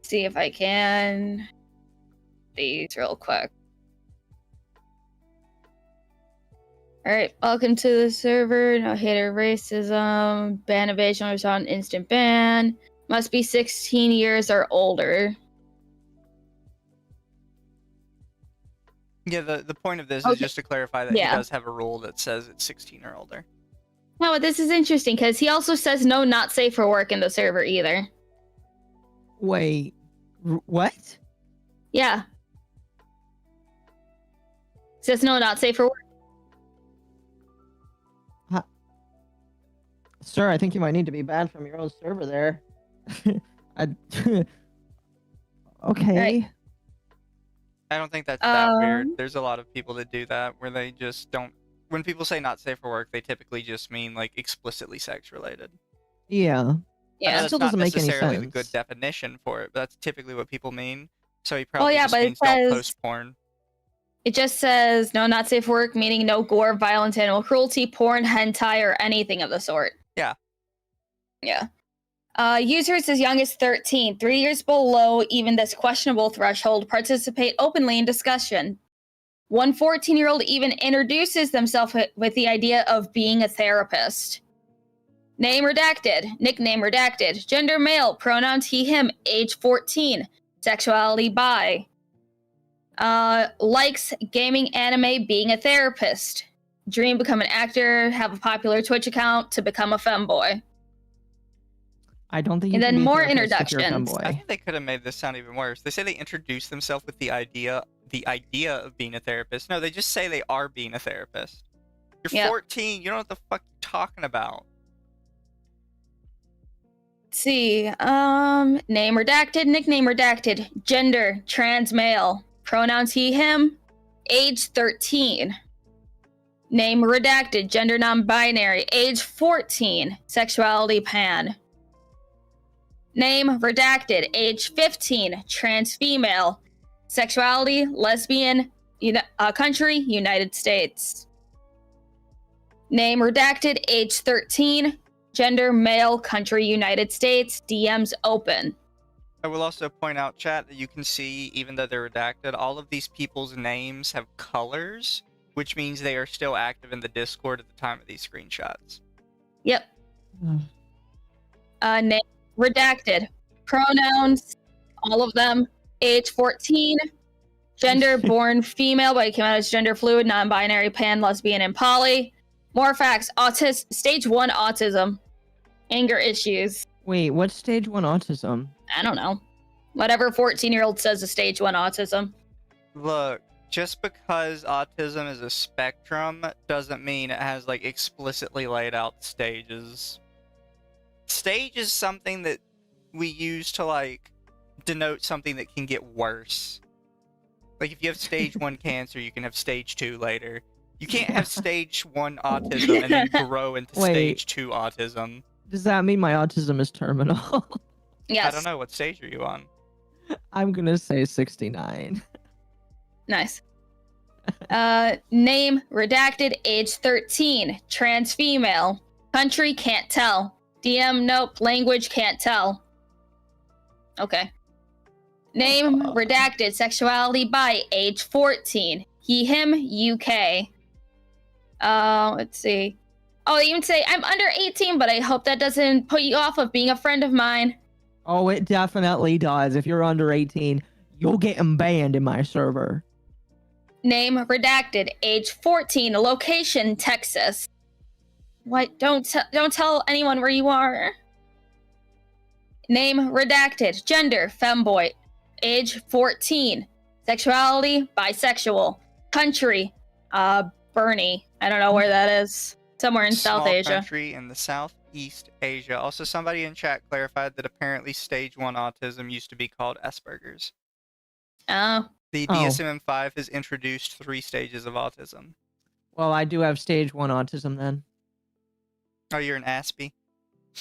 see if I can these real quick. Alright, welcome to the server. No hater racism. Ban evasion was on instant ban. Must be 16 years or older. Yeah, the point of this is just to clarify that he does have a rule that says it's 16 or older. No, but this is interesting because he also says no, not safe for work in the server either. Wait, what? Yeah. Says no, not safe for work. Sir, I think you might need to be banned from your own server there. Okay. Right. I don't think that's that weird. There's a lot of people that do that where they just don't. When people say not safe for work, they typically just mean like explicitly sex related. Yeah. Yeah, That still doesn't make any necessarily sense. the good definition for it, but that's typically what people mean. So he probably yeah, just but it means don't says- post porn. It just says no, not safe for work, meaning no gore, violence, animal cruelty, porn, hentai, or anything of the sort. Yeah. Yeah. Users as young as 13, 3 years below even this questionable threshold, participate openly in discussion. One 14-year-old even introduces themselves with the idea of being a therapist. Name redacted, nickname redacted, gender male, pronouns he, him, age 14, sexuality bi. Likes gaming, anime, being a therapist. Dream become an actor, have a popular Twitch account to become a femboy. I don't think you And can then be a more therapist if you're a introductions. femboy. I think they could have made this sound even worse. They say they introduce themselves with the idea of being a therapist. No, they just say they are being a therapist. You're Yep. 14. You don't know what the fuck you're talking about. Let's see. Name redacted, nickname redacted, gender, trans male, pronouns he, him, age 13. Name redacted, gender non-binary, age 14, sexuality pan. Name redacted. Age 15. Trans female. Sexuality lesbian. Country United States. Name redacted. Age 13. Gender male. Country United States. DMs open. I will also point out, chat, that you can see, even though they're redacted, all of these people's names have colors, which means they are still active in the Discord at the time of these screenshots. Yep. Name redacted. Pronouns, all of them. Age 14. Gender born female, but he came out as gender fluid, non-binary, pan, lesbian, and poly. More facts. Stage 1 autism. Anger issues. Wait, what's stage 1 autism? I don't know. Whatever 14-year-old says is stage 1 autism. Look, just because autism is a spectrum doesn't mean it has, like, explicitly laid out stages. Stage is something that we use to, like, denote something that can get worse. Like, if you have stage 1 cancer, you can have stage 2 later. You can't have stage 1 autism and then grow into stage 2 autism. Does that mean my autism is terminal? Yes. I don't know. What stage are you on? I'm gonna say 69. Nice. Name redacted. Age 13. Trans female. Country can't tell. DM nope. Language can't tell. Okay. Name redacted. Sexuality bi. Age 14. He him UK. Let's see. Oh, they even say I'm under 18, but I hope that doesn't put you off of being a friend of mine. Oh, it definitely does. If you're under 18, you'll get them banned in my server. Name redacted. Age 14. Location Texas. What? Don't tell anyone where you are. Name redacted. Gender femboy. Age 14. Sexuality bisexual. Country Bernie. I don't know where that is. Somewhere in South Asia. Country in the Southeast Asia. Also, somebody in chat clarified that apparently stage 1 autism used to be called Asperger's. Oh. The DSM-5 has introduced 3 stages of autism. Well, I do have stage 1 autism then. Oh, you're an Aspie?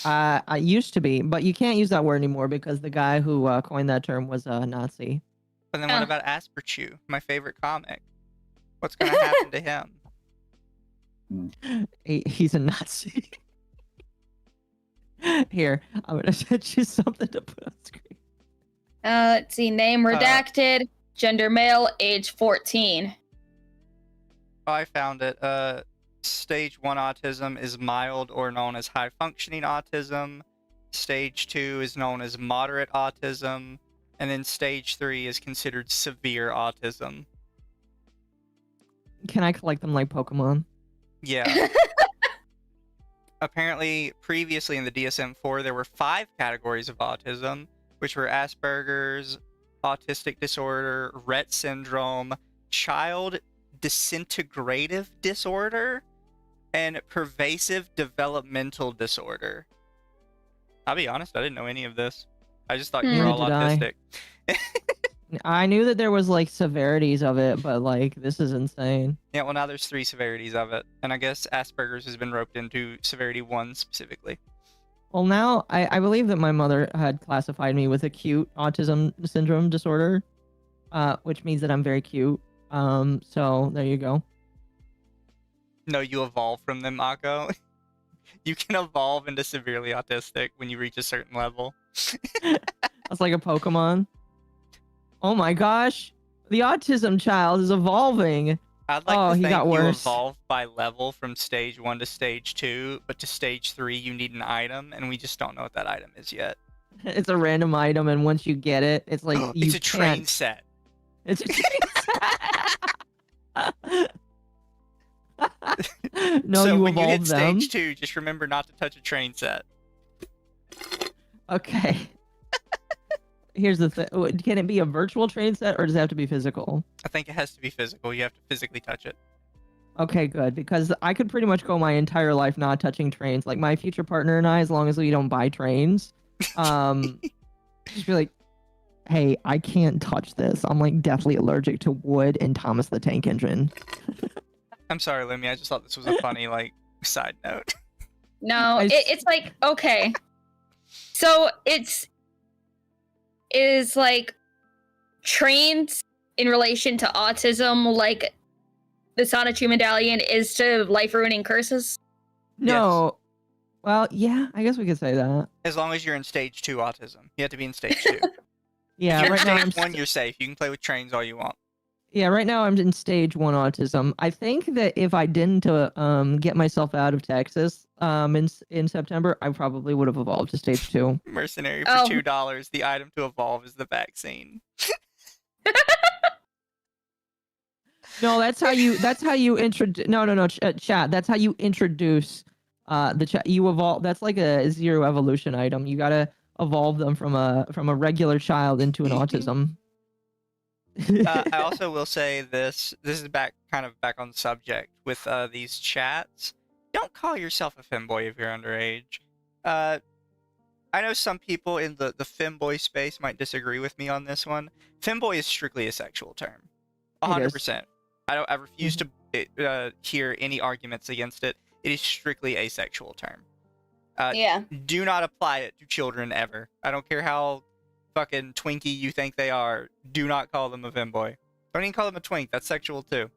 I used to be, but you can't use that word anymore because the guy who coined that term was a Nazi. But then what about Asperchew, my favorite comic? What's going to happen to him? He's a Nazi. Here, I'm gonna send you something to put on screen. Let's see. Name redacted. Gender male. Age 14. I found it. Stage 1 autism is mild or known as high functioning autism. Stage 2 is known as moderate autism. And then stage 3 is considered severe autism. Can I collect them like Pokemon? Yeah. Apparently, previously in the DSM-4, there were 5 categories of autism, which were Asperger's, autistic disorder, Rett syndrome, child disintegrative disorder, and pervasive developmental disorder. I'll be honest, I didn't know any of this. I just thought you were all autistic. I knew that there was like severities of it, but like this is insane. Yeah, well now there's 3 severities of it, and I guess Asperger's has been roped into severity 1 specifically. Well, now I believe that my mother had classified me with acute autism syndrome disorder, which means that I'm very cute. So there you go. No, you evolve from them, Occo. You can evolve into severely autistic when you reach a certain level. That's like a Pokemon. Oh my gosh, the autism child is evolving. I'd like to think you worse. evolve by level from stage 1 to stage 2, but to stage 3 you need an item, and we just don't know what that item is yet. It's a random item, and once you get it, it's like it's a train set. It's a train set. No, so you when you hit evolve them. stage 2, just remember not to touch a train set. Okay. Here's the thing. Can it be a virtual train set, or does it have to be physical? I think it has to be physical. You have to physically touch it. Okay, good. Because I could pretty much go my entire life not touching trains. Like my future partner and I, as long as we don't buy trains, just be like, hey, I can't touch this. I'm like deathly allergic to wood and Thomas the Tank Engine. I'm sorry, Lemmy. I just thought this was a funny, like, side note. No, it's like, okay. So it's is like trained in relation to autism, like the Sonichu medallion is to life-ruining curses? No. Well, yeah, I guess we could say that. As long as you're in stage 2 autism. You have to be in stage 2. Yeah, if you're right now in I'm stage 1, you're safe. You can play with trains all you want. Yeah, right now I'm in stage 1 autism. I think that if I didn't get myself out of Texas in September, I probably would have evolved to stage 2. Mercenary for $2. The item to evolve is the vaccine. No, that's how you introduce. No, chat. That's how you introduce the chat. You evolve. That's like a 0 evolution item. You gotta evolve them from a regular child into an autism. I also will say this is back on the subject with these chats. Don't call yourself a femboy if you're underage. I know some people in the femboy space might disagree with me on this one. Femboy is strictly a sexual term. 100%. I refuse to hear any arguments against it. It is strictly a sexual term. Yeah. Do not apply it to children ever. I don't care how fucking twinky you think they are. Do not call them a femboy. Don't even call them a twink. That's sexual too.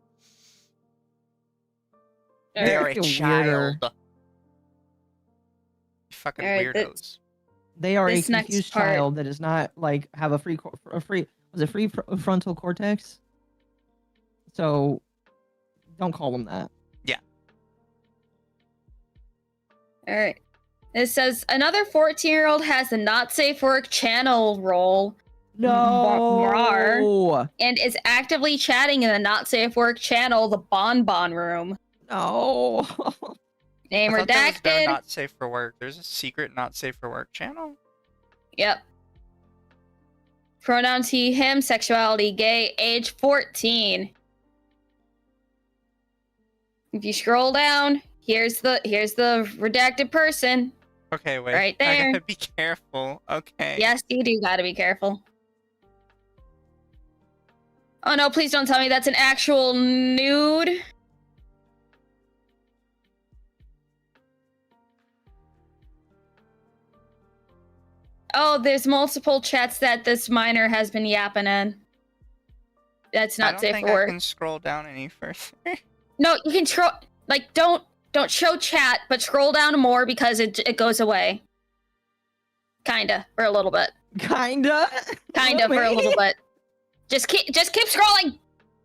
They are a child. You fucking weirdos. They are a confused child that does not like have a free frontal cortex. So don't call them that. Yeah. All right. It says another 14-year-old has a not safe work channel role. No. And is actively chatting in the not safe work channel, the Bonbon Room. No. Name I thought there was redacted. no not safe for work. There's a secret not safe for work channel. Yep. Pronouns he, him, sexuality gay, age 14. If you scroll down, here's the redacted person. Okay, wait. Right there. I gotta be careful. Okay. Yes, you do gotta be careful. Oh no, please don't tell me that's an actual nude. Oh, there's multiple chats that this minor has been yapping in. That's not safe for work. I can scroll down any further. No, you can scroll. Like, don't show chat, but scroll down more because it goes away. Kinda for a little bit. Kinda For a little bit. Just keep scrolling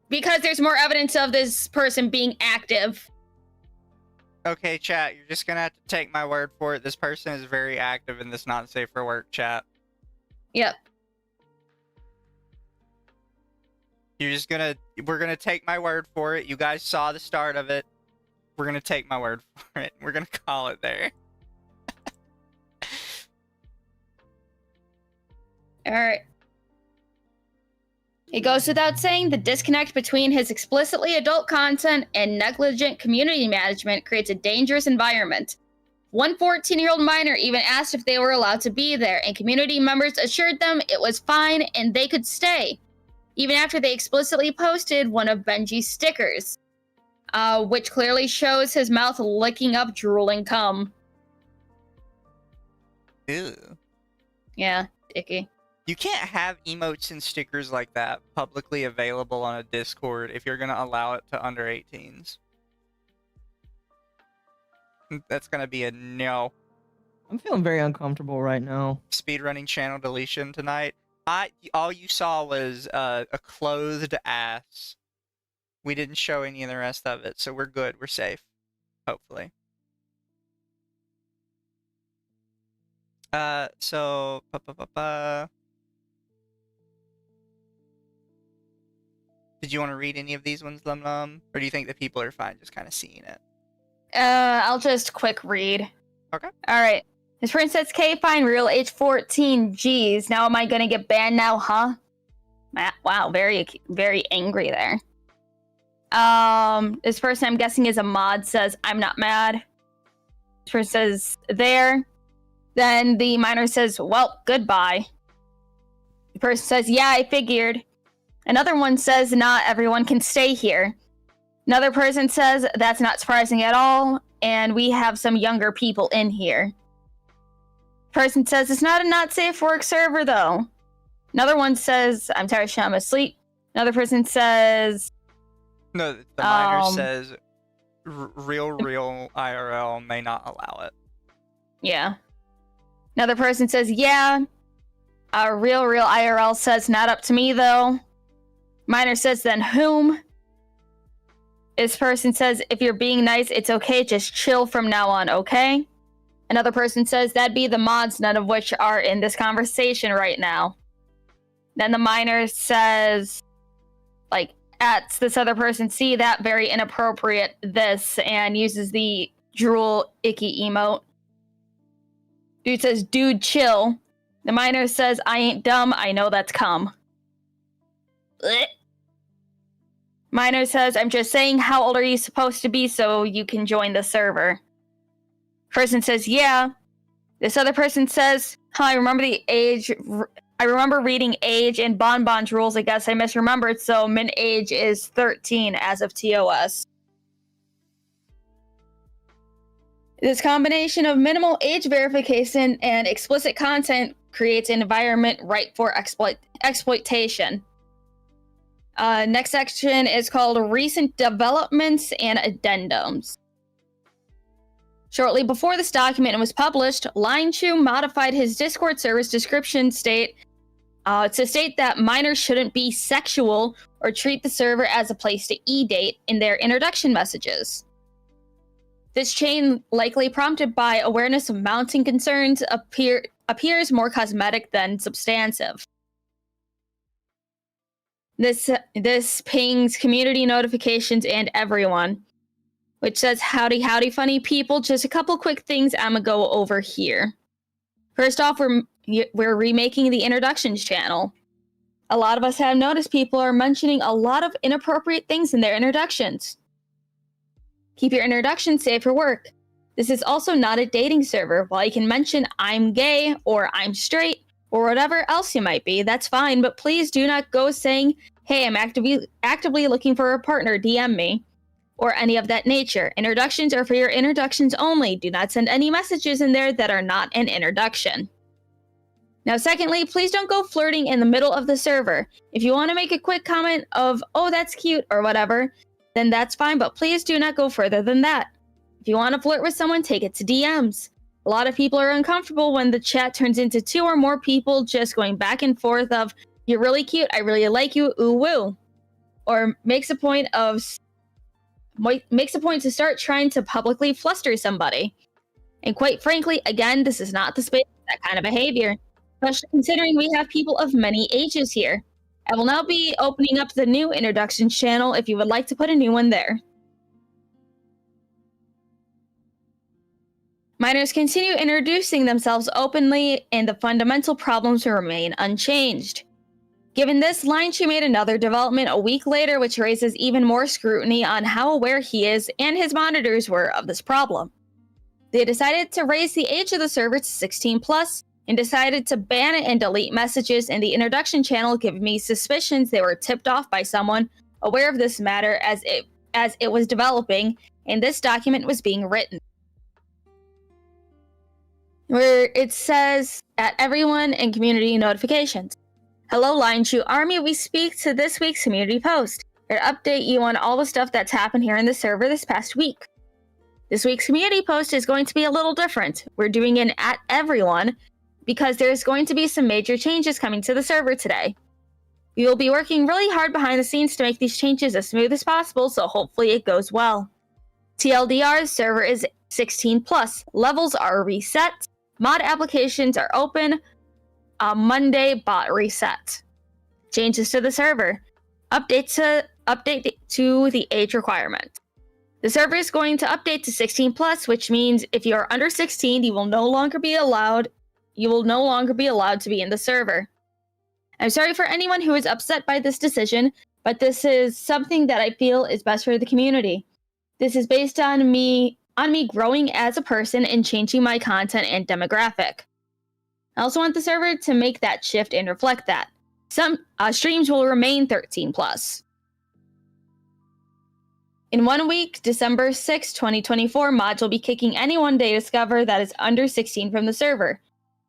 because there's more evidence of this person being active. Okay, chat, you're just gonna have to take my word for it. This person is very active in this not safe for work chat. Yep. We're gonna take my word for it. You guys saw the start of it. We're gonna take my word for it. We're gonna call it there. Alright. It goes without saying the disconnect between his explicitly adult content and negligent community management creates a dangerous environment. One 14-year-old minor even asked if they were allowed to be there, and community members assured them it was fine and they could stay, even after they explicitly posted one of Benji's stickers, which clearly shows his mouth licking up drooling cum. Ew. Yeah, icky. You can't have emotes and stickers like that publicly available on a Discord if you're gonna allow it to under 18s. That's gonna be a no. I'm feeling very uncomfortable right now. Speedrunning channel deletion tonight. All you saw was a clothed ass. We didn't show any of the rest of it, so we're good. We're safe. Hopefully. So... Did you want to read any of these ones, LumLum? Or do you think that people are fine just kind of seeing it? I'll just quick read. Okay. Alright. This Princess K, fine, real age 14. Jeez, now am I gonna get banned now, huh? Wow, very, very angry there. This person I'm guessing is a mod says, I'm not mad. This person says, there. Then the minor says, well, goodbye. The person says, yeah, I figured. Another one says, not everyone can stay here. Another person says, that's not surprising at all, and we have some younger people in here. Person says, it's not a not safe work server, though. Another one says, I'm tired, I'm asleep. Another person says, No, the minor says real IRL may not allow it. yeah. Another person says, yeah. Real IRL says, not up to me though. Minor says, then whom? This person says, if you're being nice, it's okay. Just chill from now on, okay? Another person says, that'd be the mods, none of which are in this conversation right now. Then the minor says, like, at this other person, see that, very inappropriate, this, and uses the drool icky emote. Dude says, dude, chill. The minor says, I ain't dumb, I know that's cum. Blech. Minor says, I'm just saying, how old are you supposed to be so you can join the server? Person says, yeah. This other person says, I remember the age. I remember reading age in Bonbon's rules. I guess I misremembered, so min age is 13 as of TOS. This combination of minimal age verification and explicit content creates an environment ripe for exploitation. Next section is called Recent Developments and Addendums. Shortly before this document was published, Linechu modified his Discord server's description to state that minors shouldn't be sexual or treat the server as a place to e-date in their introduction messages. This change, likely prompted by awareness of mounting concerns, appears more cosmetic than substantive. This pings community notifications and everyone, which says, howdy funny people. Just a couple quick things I'm gonna go over here. First off, we're remaking the introductions channel. A lot of us have noticed people are mentioning a lot of inappropriate things in their introductions. Keep your introductions safe for work. This is also not a dating server. While you can mention I'm gay or I'm straight or whatever else you might be, that's fine, but please do not go saying, hey, I'm actively looking for a partner, DM me, or any of that nature. Introductions are for your introductions only. Do not send any messages in there that are not an introduction. Now, secondly, please don't go flirting in the middle of the server. If you want to make a quick comment of, oh, that's cute, or whatever, then that's fine, but please do not go further than that. If you want to flirt with someone, take it to DMs. A lot of people are uncomfortable when the chat turns into 2 or more people just going back and forth of, you're really cute, I really like you, ooh woo. Or makes a point to start trying to publicly fluster somebody. And quite frankly, again, this is not the space for that kind of behavior, especially considering we have people of many ages here. I will now be opening up the new introductions channel if you would like to put a new one there. Minors continue introducing themselves openly, and the fundamental problems remain unchanged. Given this, Linechu made another development a week later, which raises even more scrutiny on how aware he is and his monitors were of this problem. They decided to raise the age of the server to 16+, and decided to ban it and delete messages in the introduction channel, giving me suspicions they were tipped off by someone aware of this matter as it was developing and this document was being written. Where it says, at everyone in community notifications. Hello, Linechu Army, we speak to this week's community post. Here to update you on all the stuff that's happened here in the server this past week. This week's community post is going to be a little different. We're doing an at everyone because there's going to be some major changes coming to the server today. We will be working really hard behind the scenes to make these changes as smooth as possible, so hopefully it goes well. TLDR, server is 16+. Levels are reset. Mod applications are open. Monday, bot reset. Changes to the server. Update to the age requirement. The server is going to update to 16+, which means if you are under 16, you will no longer be allowed to be in the server. I'm sorry for anyone who is upset by this decision, but this is something that I feel is best for the community. This is based on me growing as a person and changing my content and demographic. I also want the server to make that shift and reflect that. Some streams will remain 13+. In 1 week, December 6, 2024, mods will be kicking anyone they discover that is under 16 from the server.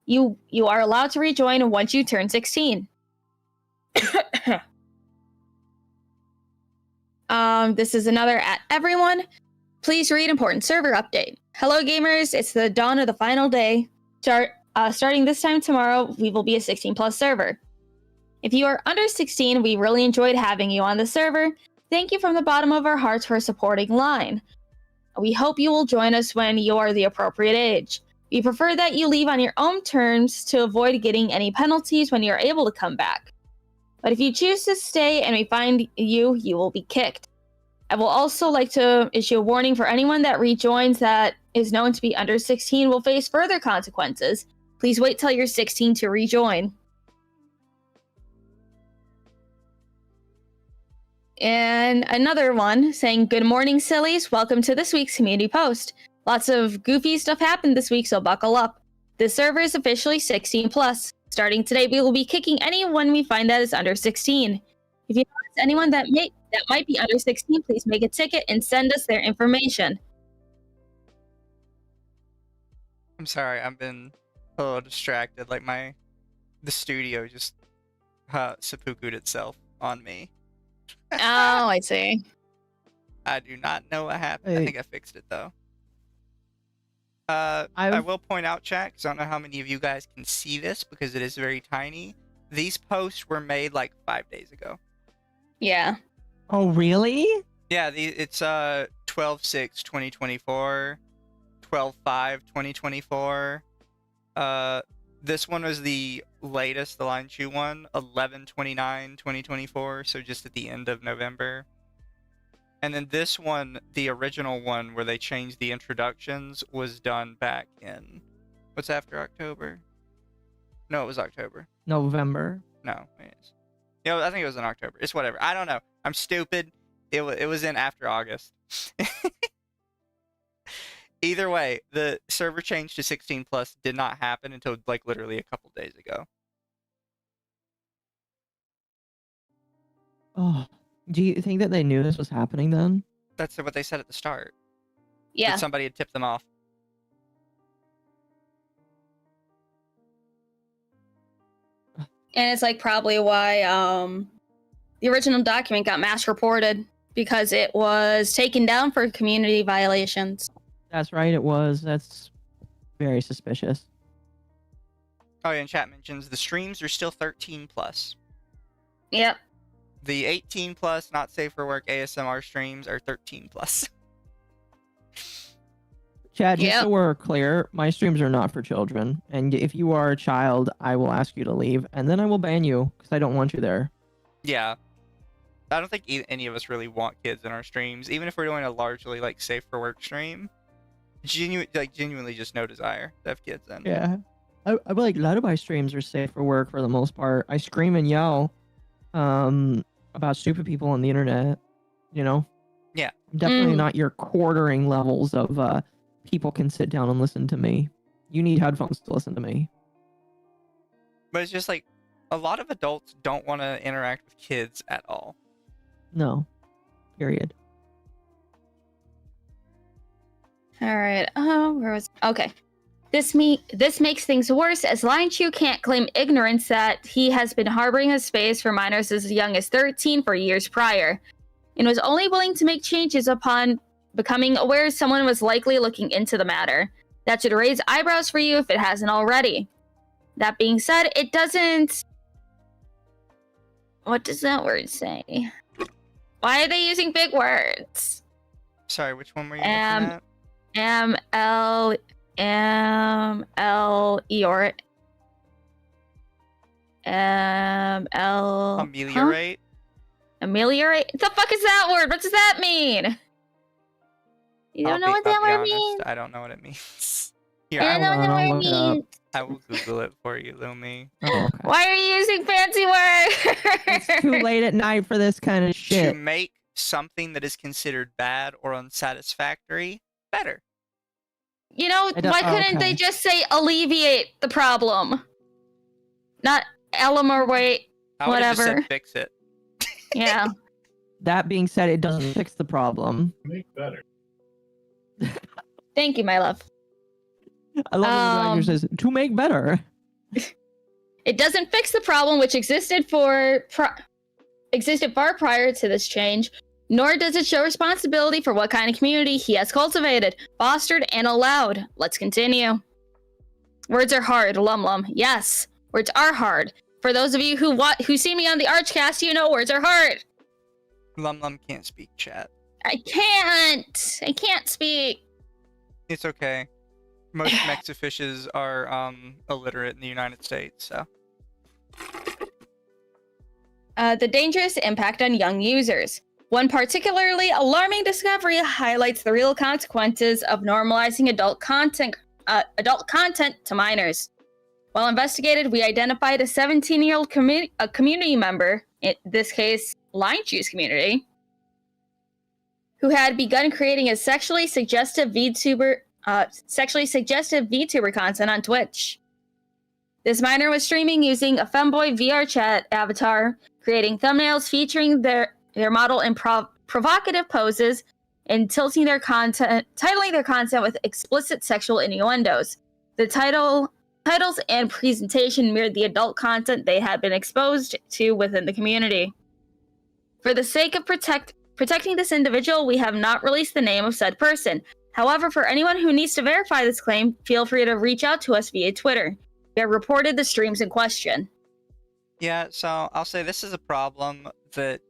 You are allowed to rejoin once you turn 16. This is another at everyone. Please read important server update. Hello gamers, it's the dawn of the final day. Starting this time tomorrow, we will be a 16 plus server. If you are under 16, we really enjoyed having you on the server. Thank you from the bottom of our hearts for supporting Line. We hope you will join us when you are the appropriate age. We prefer that you leave on your own terms to avoid getting any penalties when you're able to come back. But if you choose to stay and we find you, you will be kicked. I will also like to issue a warning for anyone that rejoins that is known to be under 16 will face further consequences. Please wait till you're 16 to rejoin. And another one saying, good morning, sillies. Welcome to this week's community post. Lots of goofy stuff happened this week, so buckle up. This server is officially 16 plus. Starting today, we will be kicking anyone we find that is under 16. If you notice anyone that might be under 16, please make a ticket and send us their information. I'm sorry, I've been a little distracted. Like the studio just seppuku'd itself on me. Oh, I see. I do not know what happened. Hey. I think I fixed it though. I will point out, chat, because I don't know how many of you guys can see this because it is very tiny. These posts were made like 5 days ago. Yeah. Oh, really? Yeah, it's 12/6/2024, 12/5/2024. This one was the latest, the Linechu one, 11/29/2024, so just at the end of November. And then this one, the original one where they changed the introductions, was done back in what's after October? No, it was October. November. No, it is. You know, I think it was in October. It's whatever. I don't know. I'm stupid. It was in after August. Either way, the server change to 16 plus did not happen until like literally a couple days ago. Oh, do you think that they knew this was happening then? That's what they said at the start. Yeah. That somebody had tipped them off. And it's like probably why the original document got mass reported, because it was taken down for community violations. That's right, it was. That's very suspicious. Oh, yeah, and chat mentions the streams are still 13 plus. Yep. The 18 plus, not safe for work ASMR streams are 13 plus. Chad, just Yep. so we're clear, my streams are not for children. And if you are a child, I will ask you to leave, and then I will ban you, because I don't want you there. Yeah. I don't think any of us really want kids in our streams, even if we're doing a largely like safe for work stream. Genuinely just no desire to have kids in. Yeah. I like, a lot of my streams are safe for work for the most part. I scream and yell about stupid people on the internet, you know? Yeah. Definitely not your quartering levels of people can sit down and listen to me. You need headphones to listen to me. But it's just like a lot of adults don't want to interact with kids at all. No. Period. All right. Where was? Okay. This makes things worse, as Linechu can't claim ignorance that he has been harboring a space for minors as young as 13 for years prior, and was only willing to make changes upon becoming aware someone was likely looking into the matter. That should raise eyebrows for you if it hasn't already. That being said, it doesn't... What does that word say? Why are they using big words? Sorry, which one were you looking at? M-L-E or M-L... Ameliorate? Ameliorate? What the fuck is that word? What does that mean? You don't know what that word means? I don't know what it means. Here, I don't know what that word look it up. means. I will Google it for you, Lumi. Oh, okay. Why are you using fancy words? It's too late at night for this kind of To shit. make something that is considered bad or unsatisfactory better. You know, I don't- why couldn't they okay. just say alleviate the problem? Not eliminate. I would have just Whatever. said fix it. Yeah. That being said, it doesn't fix the problem. Make better. Thank you, my love. I love when the doctor says, to make better. It doesn't fix the problem which existed far prior to this change, nor does it show responsibility for what kind of community he has cultivated, fostered, and allowed. Let's continue. Words are hard, LumLum. Yes, words are hard. For those of you who see me on the Archcast, you know words are hard. LumLum can't speak chat. I can't speak. It's okay. Most Mexifishes are illiterate in the United States, so. The dangerous impact on young users. One particularly alarming discovery highlights the real consequences of normalizing adult content to minors. While investigated, we identified a 17-year-old community member, in this case, Linechu's community, who had begun creating a sexually suggestive VTuber content on Twitch. This minor was streaming using a Femboy VR chat avatar, creating thumbnails featuring their model in provocative poses, and titling their content with explicit sexual innuendos. The titles and presentation mirrored the adult content they had been exposed to within the community. For the sake of protecting this individual, we have not released the name of said person. However, for anyone who needs to verify this claim, feel free to reach out to us via Twitter. We have reported the streams in question. Yeah, so I'll say this is a problem that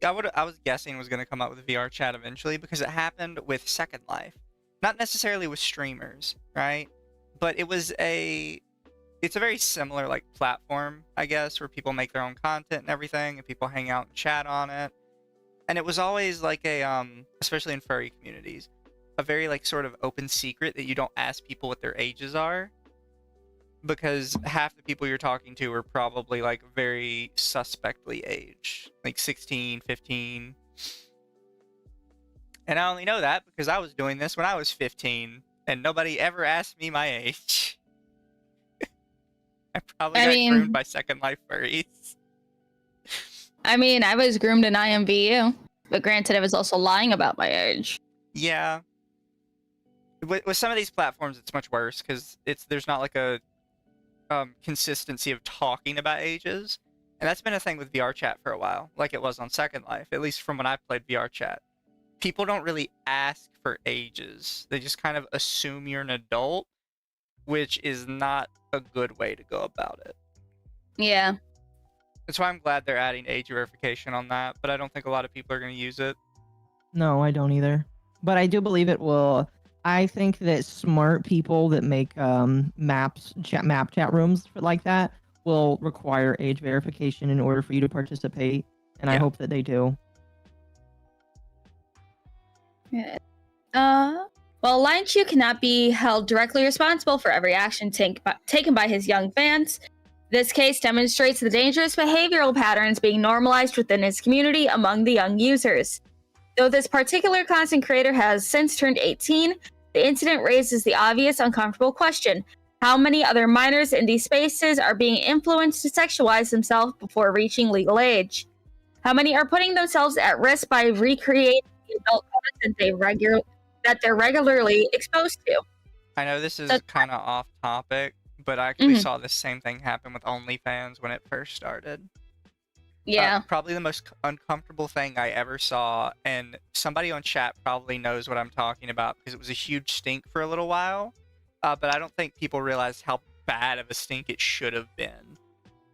I was guessing was going to come up with VR chat eventually, because it happened with Second Life. Not necessarily with streamers, right? But it's a very similar like platform, I guess, where people make their own content and everything, and people hang out and chat on it. And it was always like a especially in furry communities, a very like sort of open secret that you don't ask people what their ages are, because half the people you're talking to are probably like very suspectly aged, like 16, 15. And I only know that because I was doing this when I was 15 and nobody ever asked me my age. I probably got groomed by Second Life furries. I mean, I was groomed in IMVU, but granted, I was also lying about my age. Yeah. With some of these platforms, it's much worse because there's not like a consistency of talking about ages, and that's been a thing with VR chat for a while, like it was on Second Life, at least from when I played VR chat. People don't really ask for ages. They just kind of assume you're an adult, which is not a good way to go about it. Yeah. That's why I'm glad they're adding age verification on that, but I don't think a lot of people are going to use it. No, I don't either. But I do believe it will. I think that smart people that make map chat rooms like that will require age verification in order for you to participate, and I hope that they do. Yeah. While Linechu cannot be held directly responsible for every action taken by his young fans, this case demonstrates the dangerous behavioral patterns being normalized within his community among the young users. Though this particular content creator has since turned 18, the incident raises the obvious uncomfortable question: how many other minors in these spaces are being influenced to sexualize themselves before reaching legal age? How many are putting themselves at risk by recreating the adult content that they're regularly exposed to? I know this is kind of off topic, but I actually saw the same thing happen with OnlyFans when it first started. Yeah. Probably the most uncomfortable thing I ever saw, and somebody on chat probably knows what I'm talking about because it was a huge stink for a little while, but I don't think people realized how bad of a stink it should have been.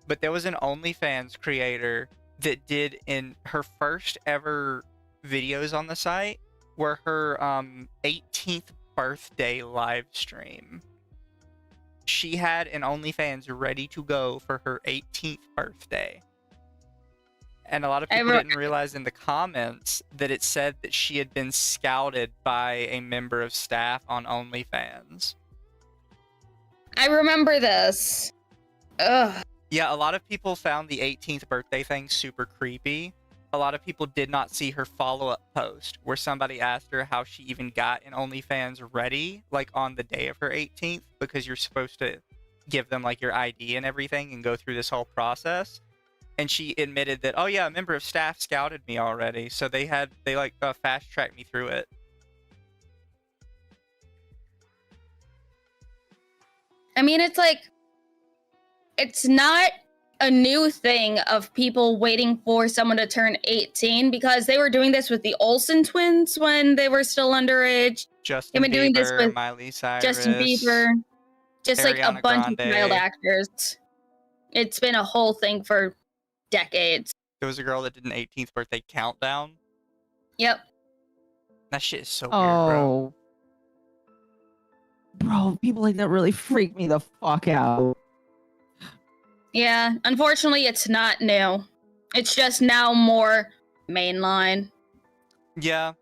But there was an OnlyFans creator that did, in her first ever videos on the site, were her 18th birthday live stream. She had an OnlyFans ready to go for her 18th birthday. And a lot of people didn't realize in the comments that it said that she had been scouted by a member of staff on OnlyFans. I remember this. Ugh. Yeah, a lot of people found the 18th birthday thing super creepy. A lot of people did not see her follow-up post where somebody asked her how she even got an OnlyFans ready, like on the day of her 18th, because you're supposed to give them like your ID and everything and go through this whole process. And she admitted that, oh yeah, a member of staff scouted me already, so they fast-tracked me through it. I mean, it's like, it's not a new thing of people waiting for someone to turn 18 because they were doing this with the Olsen twins when they were still underage. Justin They've been doing this Bieber, with Miley Cyrus, Justin Bieber, just like a Ariana bunch of Grande. child actors. It's been a whole thing for decades. There was a girl that did an 18th birthday countdown. Yep. That shit is so weird, bro. Bro, people like that really freak me the fuck out. Yeah, unfortunately, it's not new. It's just now more mainline. Yeah.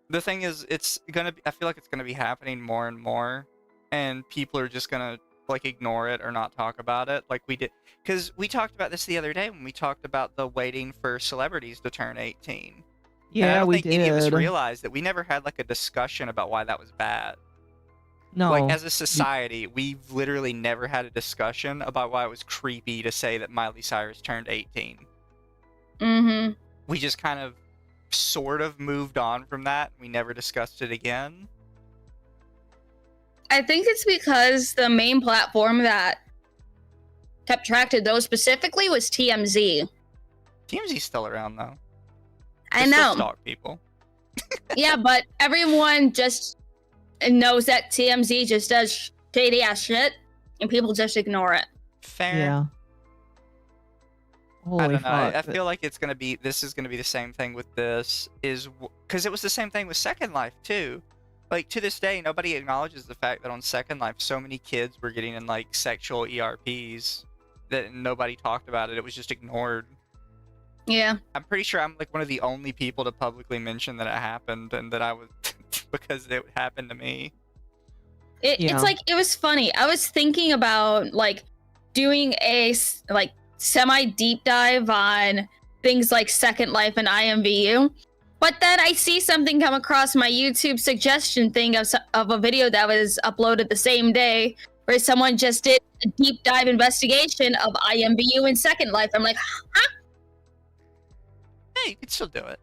The thing is, it's gonna be, I feel like it's gonna be happening more and more, and people are just gonna like ignore it or not talk about it like we did. Because we talked about this the other day when we talked about the waiting for celebrities to turn 18. And I Yeah, don't we think any of us did. realized that we never had like a discussion about why that was bad. No. Like as a society, we've literally never had a discussion about why it was creepy to say that Miley Cyrus turned 18. Mm-hmm. We just kind of sort of moved on from that. We never discussed it again. I think it's because the main platform that kept track to those specifically was TMZ. TMZ's still around though. I They still know. stalk people. Yeah, but everyone just knows that TMZ just does shady ass shit, and people just ignore it. Fair. Yeah. I Holy don't know. fuck. I feel like it's gonna be. This is gonna be the same thing with this. Is because it was the same thing with Second Life too. Like to this day, nobody acknowledges the fact that on Second Life, so many kids were getting in like sexual ERPs that nobody talked about it. It was just ignored. Yeah. I'm pretty sure I'm like one of the only people to publicly mention that it happened and that I was because it happened to me. Yeah. It's like, it was funny. I was thinking about like doing a like semi deep dive on things like Second Life and IMVU. But then I see something come across my YouTube suggestion thing of a video that was uploaded the same day where someone just did a deep dive investigation of IMVU and Second Life. I'm like, huh? Hey, you can still do it.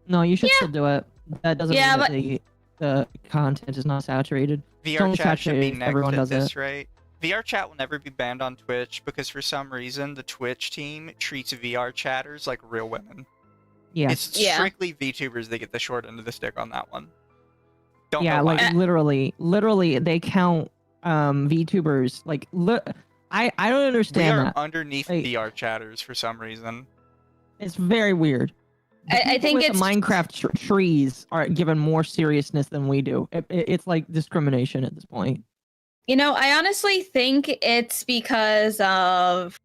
No, you should still do it. That doesn't Yeah, mean that the content is not saturated. VR Don't chat should be saturate, next everyone at does this it. rate. VR chat will never be banned on Twitch because for some reason the Twitch team treats VR chatters like real women. Yeah. It's Yeah. strictly VTubers that get the short end of the stick on that one. Don't Yeah, know why. like literally they count VTubers like I don't We understand are that. underneath Like- VR chatters for some reason. It's very weird. The I people think with it's the Minecraft trees are given more seriousness than we do. It's like discrimination at this point. You know, I honestly think it's because of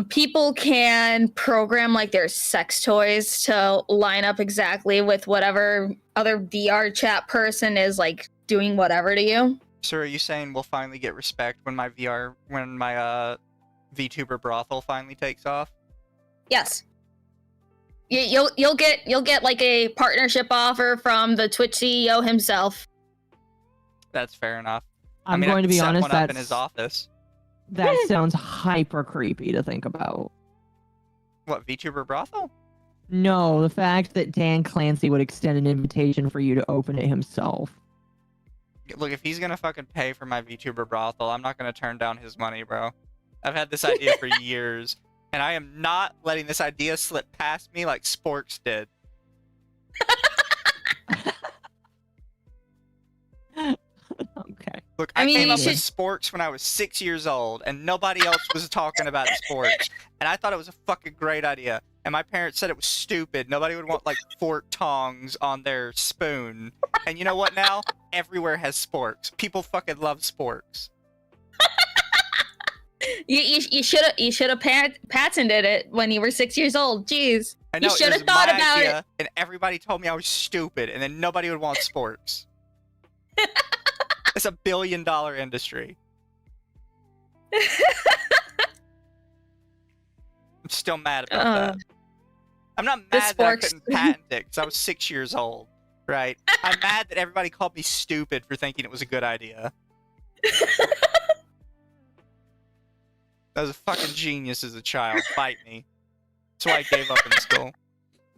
people can program like their sex toys to line up exactly with whatever other VR chat person is like doing whatever to you. So are you saying we'll finally get respect when my VTuber brothel finally takes off? Yes. You'll get like a partnership offer from the Twitch CEO himself. That's fair enough. I'm I going to could be set honest, one up in his office. that sounds hyper creepy to think about. What, VTuber brothel? No, the fact that Dan Clancy would extend an invitation for you to open it himself. Look, if he's gonna fucking pay for my VTuber brothel, I'm not gonna turn down his money, bro. I've had this idea for years, and I am not letting this idea slip past me like Sporks did. Okay. Look, I I mean, came you up with should- sporks when I was 6 years old, and nobody else was talking about sporks. And I thought it was a fucking great idea. And my parents said it was stupid. Nobody would want, like, fork tongs on their spoon. And you know what now? Everywhere has sporks. People fucking love sporks. You should have patented it when you were 6 years old. Jeez. I know, You it should have was thought my about idea, it. and everybody told me I was stupid, and then nobody would want sporks. It's $1 billion industry. I'm still mad about that. I'm not the mad that I sporks. couldn't patent it because I was 6 years old, right? I'm mad that everybody called me stupid for thinking it was a good idea. I was a fucking genius as a child. Fight me. That's why I gave up in school.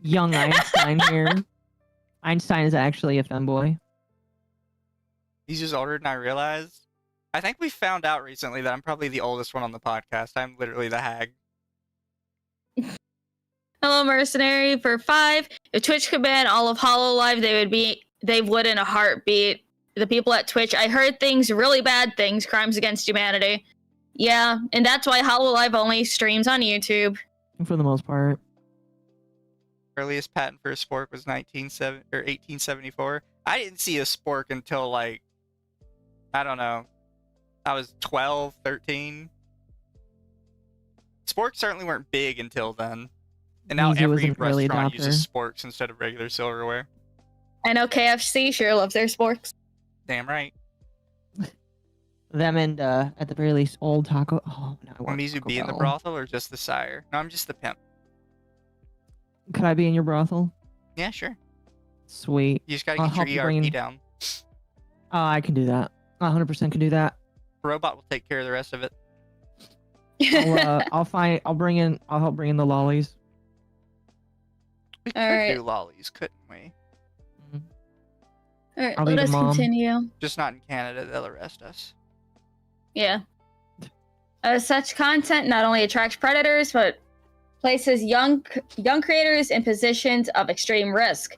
Young Einstein here. Einstein is actually a femboy. He's just older than I realized. I think we found out recently that I'm probably the oldest one on the podcast. I'm literally the hag. Hello, Mercenary for 5. If Twitch could ban all of Hololive, they would in a heartbeat. The people at Twitch, I heard things, really bad things, crimes against humanity. Yeah, and that's why Hololive only streams on YouTube. For the most part. Earliest patent for a spork was 1874. I didn't see a spork until like, I don't know, I was 12, 13. Sporks certainly weren't big until then. And now Mizu was every an early restaurant adopter. uses sporks instead of regular silverware. I know KFC sure loves their sporks. Damn right. Them and at the very least old Taco. Oh, no, I Will want Mizu Taco be in the Bell. brothel or just the sire? No, I'm just the pimp. Could I be in your brothel? Yeah, sure. Sweet. You just gotta I'll get help you your bring ERP in- down. I can do that. 100% can do that. Robot will take care of the rest of it. I'll help bring in the lollies. We could Alright. do lollies, couldn't we? All right, I'll be let the us mom. continue. Just not in Canada, they'll arrest us. Yeah. Such content not only attracts predators, but places young creators in positions of extreme risk.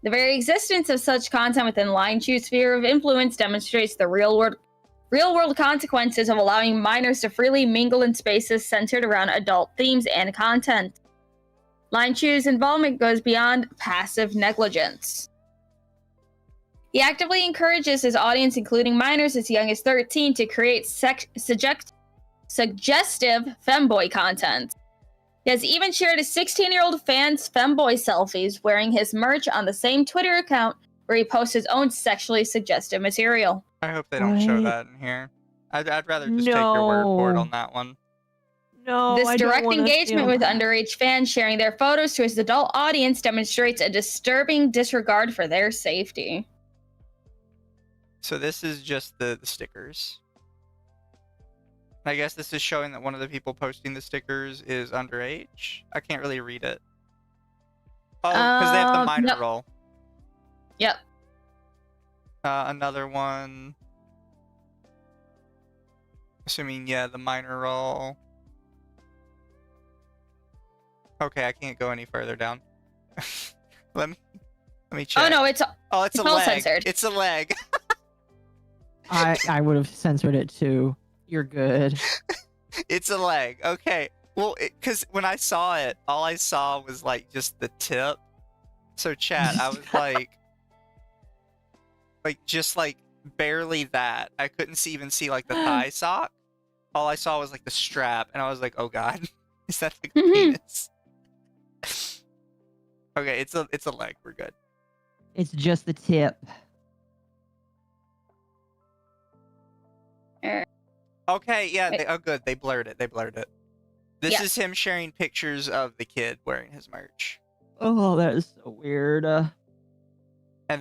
The very existence of such content within Linechu's sphere of influence demonstrates the real world consequences of allowing minors to freely mingle in spaces centered around adult themes and content. Linechu's involvement goes beyond passive negligence. He actively encourages his audience, including minors as young as 13, to create suggestive femboy content. He has even shared his 16-year-old fan's femboy selfies wearing his merch on the same Twitter account where he posts his own sexually suggestive material. I hope they don't show What? that in here. I'd rather just take your word for it No. on that one. No, This I don't direct wanna engagement feel with that. underage fans sharing their photos to his adult audience demonstrates a disturbing disregard for their safety. So this is just the stickers. I guess this is showing that one of the people posting the stickers is underage. I can't really read it. Oh, because they have the minor Yep. role. Yep. Another one. Assuming, yeah, the minor role. Okay, I can't go any further down. let me check. Oh no, it's Oh, it's a all leg. censored. It's a leg. I would have censored it too. You're good. It's a leg. Okay. Well, because when I saw it, all I saw was like just the tip. So chat, I was just like barely that. I couldn't even see like the thigh sock. All I saw was like the strap, and I was like, oh god, is that like a penis? Okay, it's a leg. We're good. It's just the tip. Okay, yeah. Oh, good. They blurred it. This Yeah. is him sharing pictures of the kid wearing his merch, Oh, that is so weird. and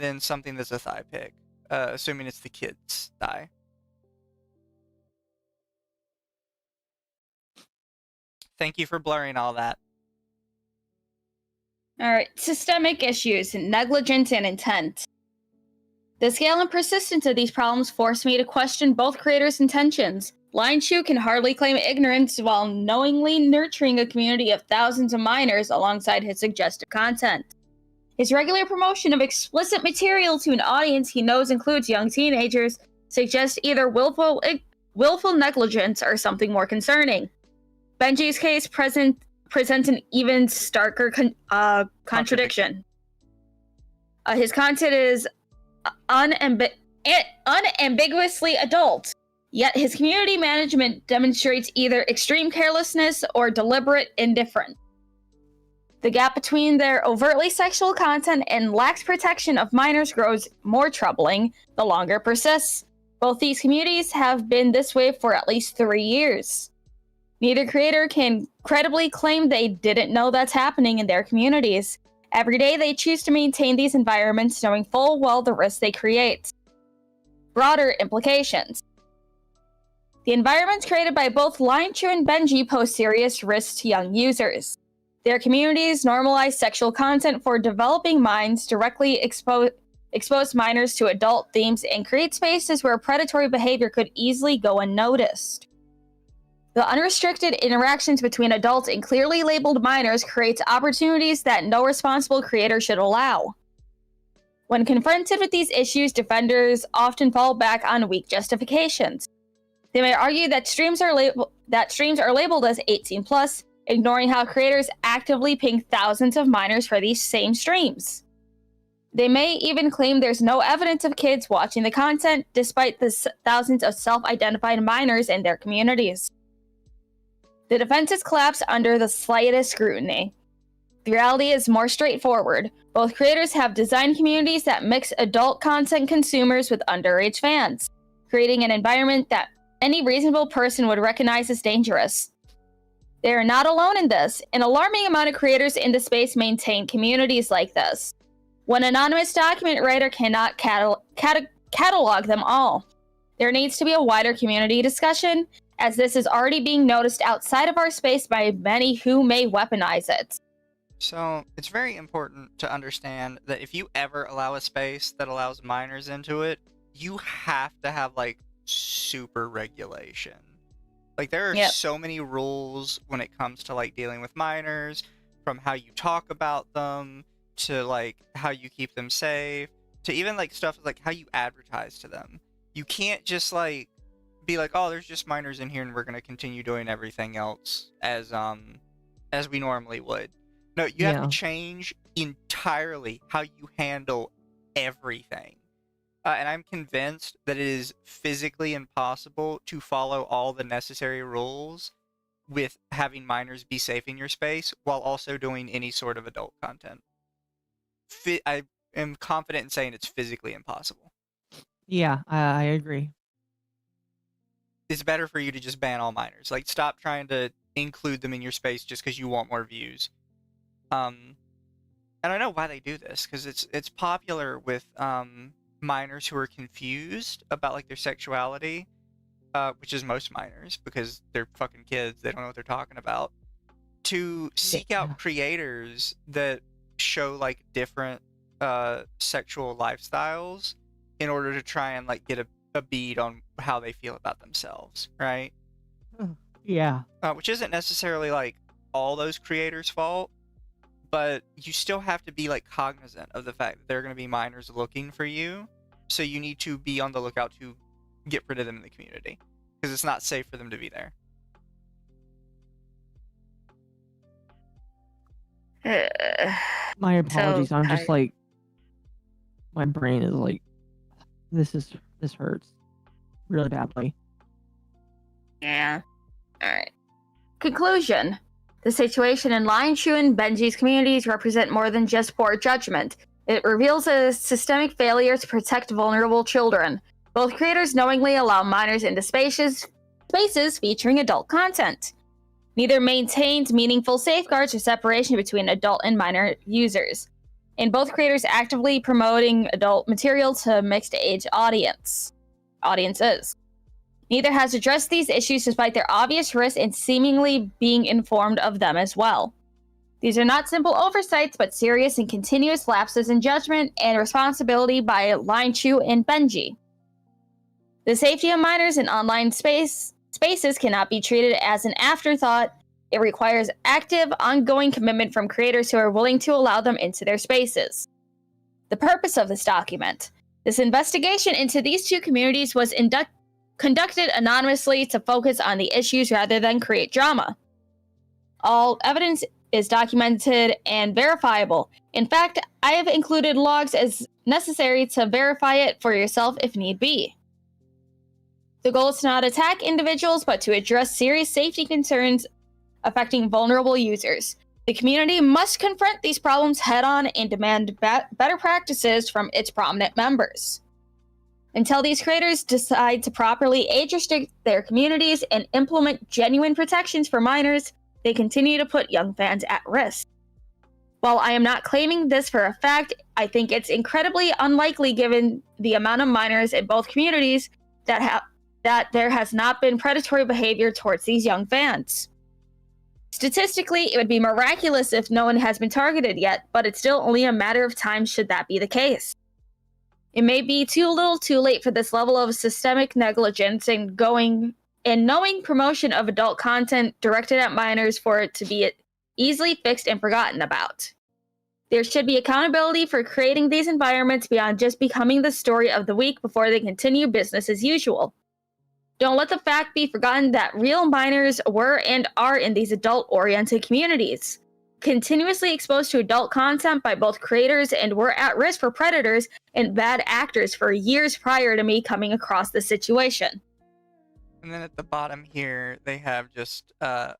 then something that's a thigh pic, assuming it's the kid's thigh. Thank you for blurring all that. All right, systemic issues, negligence, and intent. The scale and persistence of these problems force me to question both creators' intentions. Linechu can hardly claim ignorance while knowingly nurturing a community of thousands of minors alongside his suggestive content. His regular promotion of explicit material to an audience he knows includes young teenagers suggests either willful negligence or something more concerning. Benjy's case presents an even starker contradiction. His content is unambiguously adult, yet his community management demonstrates either extreme carelessness or deliberate indifference. The gap between their overtly sexual content and lax protection of minors grows more troubling the longer it persists. Both these communities have been this way for at least 3 years. Neither creator can credibly claim they didn't know that's happening in their communities. Every day they choose to maintain these environments knowing full well the risks they create. Broader implications. The environments created by both Linechu and Benjy pose serious risks to young users. Their communities normalize sexual content for developing minds, directly expose minors to adult themes, and create spaces where predatory behavior could easily go unnoticed. The unrestricted interactions between adults and clearly labeled minors creates opportunities that no responsible creator should allow. When confronted with these issues, defenders often fall back on weak justifications. They may argue that streams are labeled as 18+, ignoring how creators actively ping thousands of minors for these same streams. They may even claim there's no evidence of kids watching the content, despite the thousands of self-identified minors in their communities. The defenses collapse under the slightest scrutiny. The reality is more straightforward. Both creators have designed communities that mix adult content consumers with underage fans, creating an environment that any reasonable person would recognize as dangerous. They are not alone in this. An alarming amount of creators in the space maintain communities like this. One anonymous document writer cannot catalog them all. There needs to be a wider community discussion, as this is already being noticed outside of our space by many who may weaponize it. So, it's very important to understand that if you ever allow a space that allows minors into it, you have to have, like, super regulation. Like, there are so many rules when it comes to, like, dealing with minors, from how you talk about them, to, like, how you keep them safe, to even, like, stuff like how you advertise to them. You can't just, like, be like, oh, there's just minors in here and we're going to continue doing everything else as we normally would. No, you have to change entirely how you handle everything. And I'm convinced that it is physically impossible to follow all the necessary rules with having minors be safe in your space while also doing any sort of adult content. I am confident in saying it's physically impossible. Yeah, I agree. It's better for you to just ban all minors. Like, stop trying to include them in your space just because you want more views. And I know why they do this, because it's popular with minors who are confused about, like, their sexuality, which is most minors, because they're fucking kids, they don't know what they're talking about, to seek out creators that show, like, different sexual lifestyles in order to try and, like, get a bead on how they feel about themselves, right? Yeah. Which isn't necessarily, like, all those creators' fault, but you still have to be, like, cognizant of the fact that there are going to be minors looking for you, so you need to be on the lookout to get rid of them in the community, because it's not safe for them to be there. My apologies. I'm just like, my brain is like, this hurts really badly. Yeah. All right. Conclusion. The situation in Linechu and Benjy's communities represent more than just poor judgment. It reveals a systemic failure to protect vulnerable children. Both creators knowingly allow minors into spaces featuring adult content. Neither maintains meaningful safeguards or separation between adult and minor users. And both creators actively promoting adult material to mixed-age audiences. Neither has addressed these issues despite their obvious risks and seemingly being informed of them as well. These are not simple oversights, but serious and continuous lapses in judgment and responsibility by Linechu and Benjy. The safety of minors in online spaces cannot be treated as an afterthought. It requires active, ongoing commitment from creators who are willing to allow them into their spaces. The purpose of this document. This investigation into these two communities was conducted anonymously to focus on the issues rather than create drama. All evidence is documented and verifiable. In fact, I have included logs as necessary to verify it for yourself if need be. The goal is to not attack individuals, but to address serious safety concerns affecting vulnerable users. The community must confront these problems head-on and demand better practices from its prominent members. Until these creators decide to properly age restrict their communities and implement genuine protections for minors, they continue to put young fans at risk. While I am not claiming this for a fact, I think it's incredibly unlikely given the amount of minors in both communities that there has not been predatory behavior towards these young fans. Statistically, it would be miraculous if no one has been targeted yet, but it's still only a matter of time should that be the case. It may be too little too late for this level of systemic negligence and knowing promotion of adult content directed at minors for it to be easily fixed and forgotten about. There should be accountability for creating these environments beyond just becoming the story of the week before they continue business as usual. Don't let the fact be forgotten that real minors were and are in these adult-oriented communities, continuously exposed to adult content by both creators and were at risk for predators and bad actors for years prior to me coming across this situation. And then at the bottom here, they have just a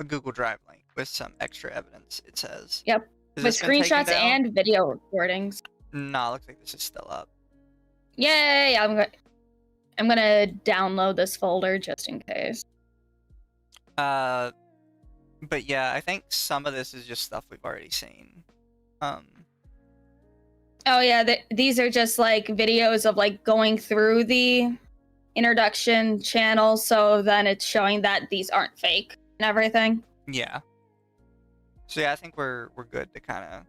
Google Drive link with some extra evidence, it says. Yep. With screenshots and video recordings. Nah, looks like this is still up. Yay! I'm gonna download this folder just in case. But yeah, I think some of this is just stuff we've already seen. Oh yeah, these are just like videos of like going through the introduction channel, so then it's showing that these aren't fake and everything. Yeah. So yeah, I think we're good to kind of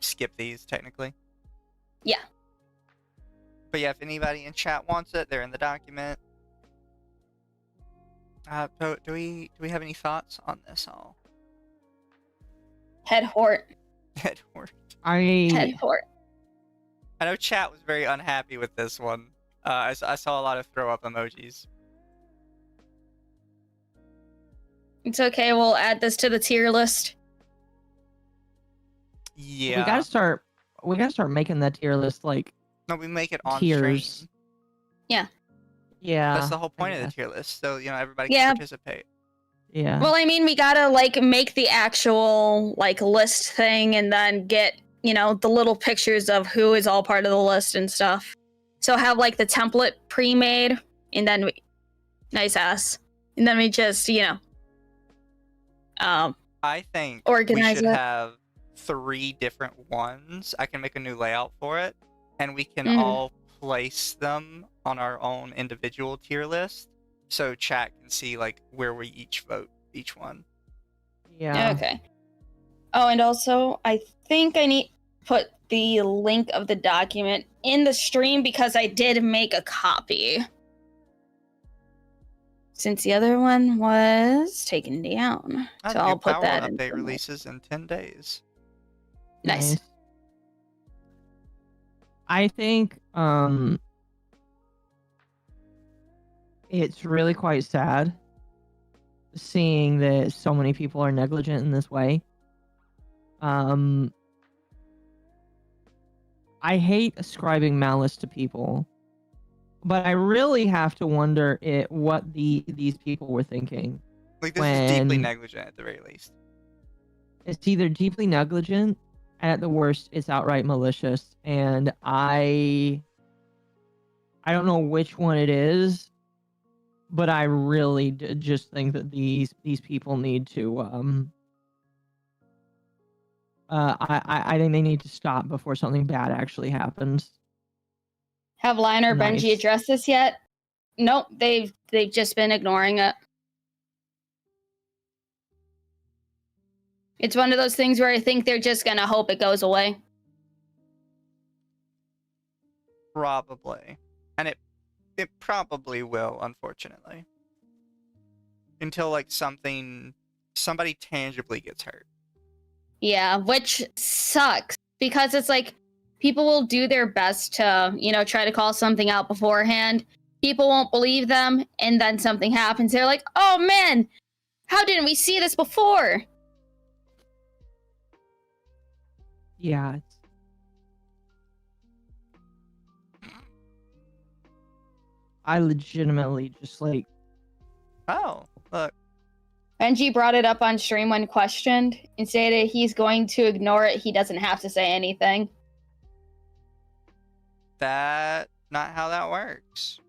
skip these technically. Yeah. But yeah, if anybody in chat wants it, they're in the document. Do we have any thoughts on this all? Head hort. Head hort. Head hort. I know chat was very unhappy with this one. I saw a lot of throw up emojis. It's okay, we'll add this to the tier list. Yeah. We gotta start making that tier list like no, we make it on tiers. stream. Yeah. Yeah. That's the whole point of the tier list, so everybody can participate. Yeah. Well, I mean, we gotta like make the actual like list thing and then get, the little pictures of who is all part of the list and stuff. So have like the template pre-made and then nice ass. And then we just, I think organize we should it. have 3 different ones. I can make a new layout for it, and we can all place them on our own individual tier list, so chat can see like where we each vote each one. Yeah. Okay. Oh, and also, I think I need to put the link of the document in the stream because I did make a copy. Since the other one was taken down. So I'll put that in. Update releases in 10 days. Nice. I think it's really quite sad seeing that so many people are negligent in this way. I hate ascribing malice to people, but I really have to wonder what these people were thinking. Like, this is deeply negligent at the very least. It's either deeply negligent, and at the worst, it's outright malicious. And I don't know which one it is, but I really just think that these people need to I think they need to stop before something bad actually happens. Have Lion or Nice. Benjy addressed this yet? Nope, they've just been ignoring it. It's one of those things where I think they're just gonna hope it goes away. Probably. And it probably will, unfortunately. Until like somebody tangibly gets hurt. Yeah, which sucks because it's like people will do their best to, try to call something out beforehand. People won't believe them, and then something happens. They're like, "Oh man, how didn't we see this before?" Yeah. I legitimately just like. Oh, look. Benjy brought it up on stream when questioned and stated he's going to ignore it. He doesn't have to say anything. That's not how that works.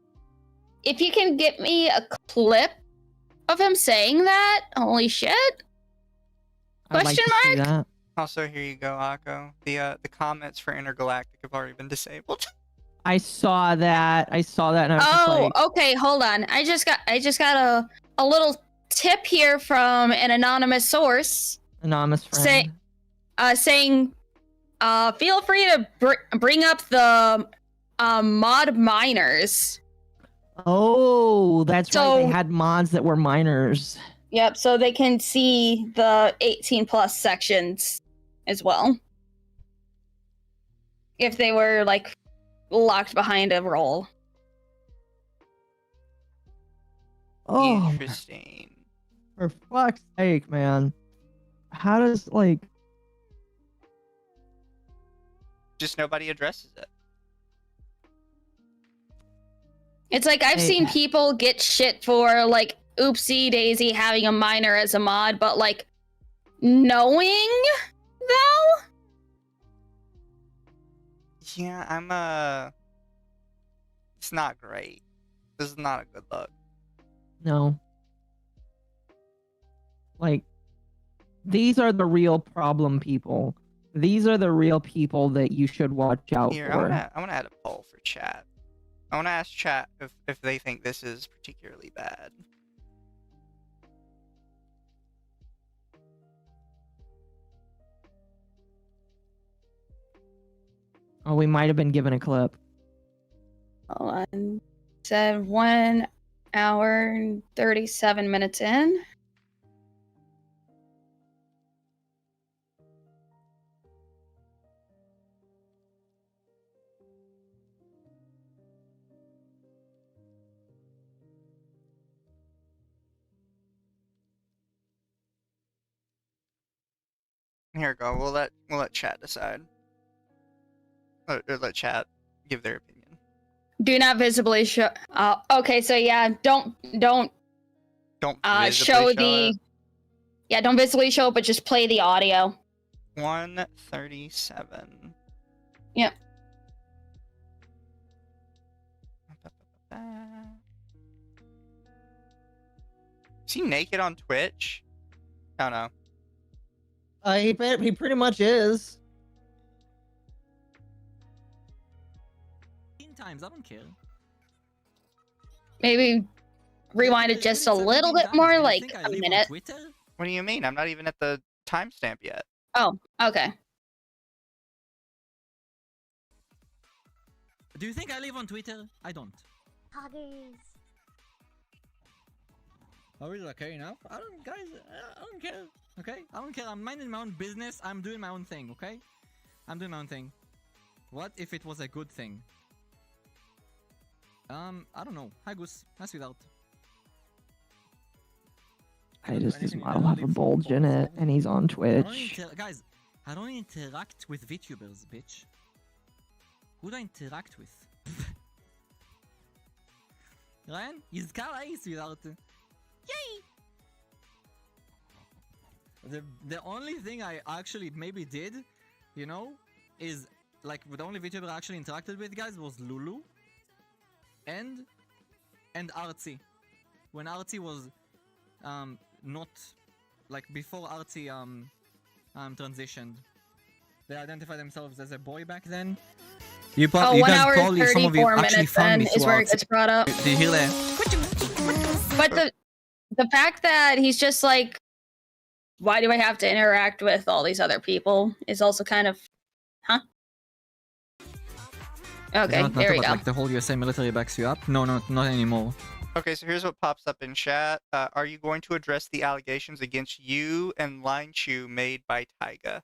If you can get me a clip of him saying that, holy shit. I'd like Question to see mark? that. Also, here you go, Occo. The comments for Intergalactic have already been disabled. I saw that. And I was just like, okay, hold on. I just got a little tip here from an anonymous source anonymous friend. saying feel free to bring up the mod minors. Oh, that's right. So- They had mods that were minors. Yep, so they can see the 18 plus sections as well. If they were like locked behind a roll. Oh, Interesting. for fuck's sake, man. How does, like... Just nobody addresses it. It's like I've Hey, seen people get shit for like oopsie daisy having a minor as a mod, but like knowing though? Yeah, it's not great. This is not a good look. No. Like, these are the real problem people. These are the real people that you should watch out Here, for. I wanna add a poll for chat. I wanna ask chat if they think this is particularly bad. Oh, we might have been given a clip. Hold on. Said 1 hour and 37 minutes in. Here we go. We'll let chat decide. Let chat give their opinion. Do not visibly show. Okay, so yeah, don't Don't visibly show it. the. Yeah, don't visibly show it, but just play the audio. 137. Yep. Is he naked on Twitch? I don't know. He pretty much is. Times, I don't care. Maybe rewind it just a little bit more, like a minute. What do you mean? I'm not even at the timestamp yet. Oh, okay. Do you think I live on Twitter? I don't. Huggies. Oh, really? Okay, enough? I don't, guys, I don't care. Okay? I don't care. I'm minding my own business. I'm doing my own thing, okay? I'm doing my own thing. What if it was a good thing? I don't know. Hi, Goose. Nice without. I just his model have a bulge in it, and he's on Twitch. Guys, I don't interact with VTubers, bitch. Who do I interact with? Ryan? He's Callouts without... Yay! The only thing I actually maybe did, you know, is like the only VTuber I actually interacted with, guys, was Lulu and Artsy. When Artsy was not like before Artsy transitioned. They identified themselves as a boy back then. You Oh, you 1 guys hour and probably some of you 34 actually minutes found then me is through where it Artsy. gets brought up. Do you hear that? But the fact that he's just like, why do I have to interact with all these other people is also kind of, huh? Okay, Not there we about, go. like the whole USA military backs you up. No, not anymore. Okay, so here's what pops up in chat. Are you going to address the allegations against you and Linechu made by Taiga?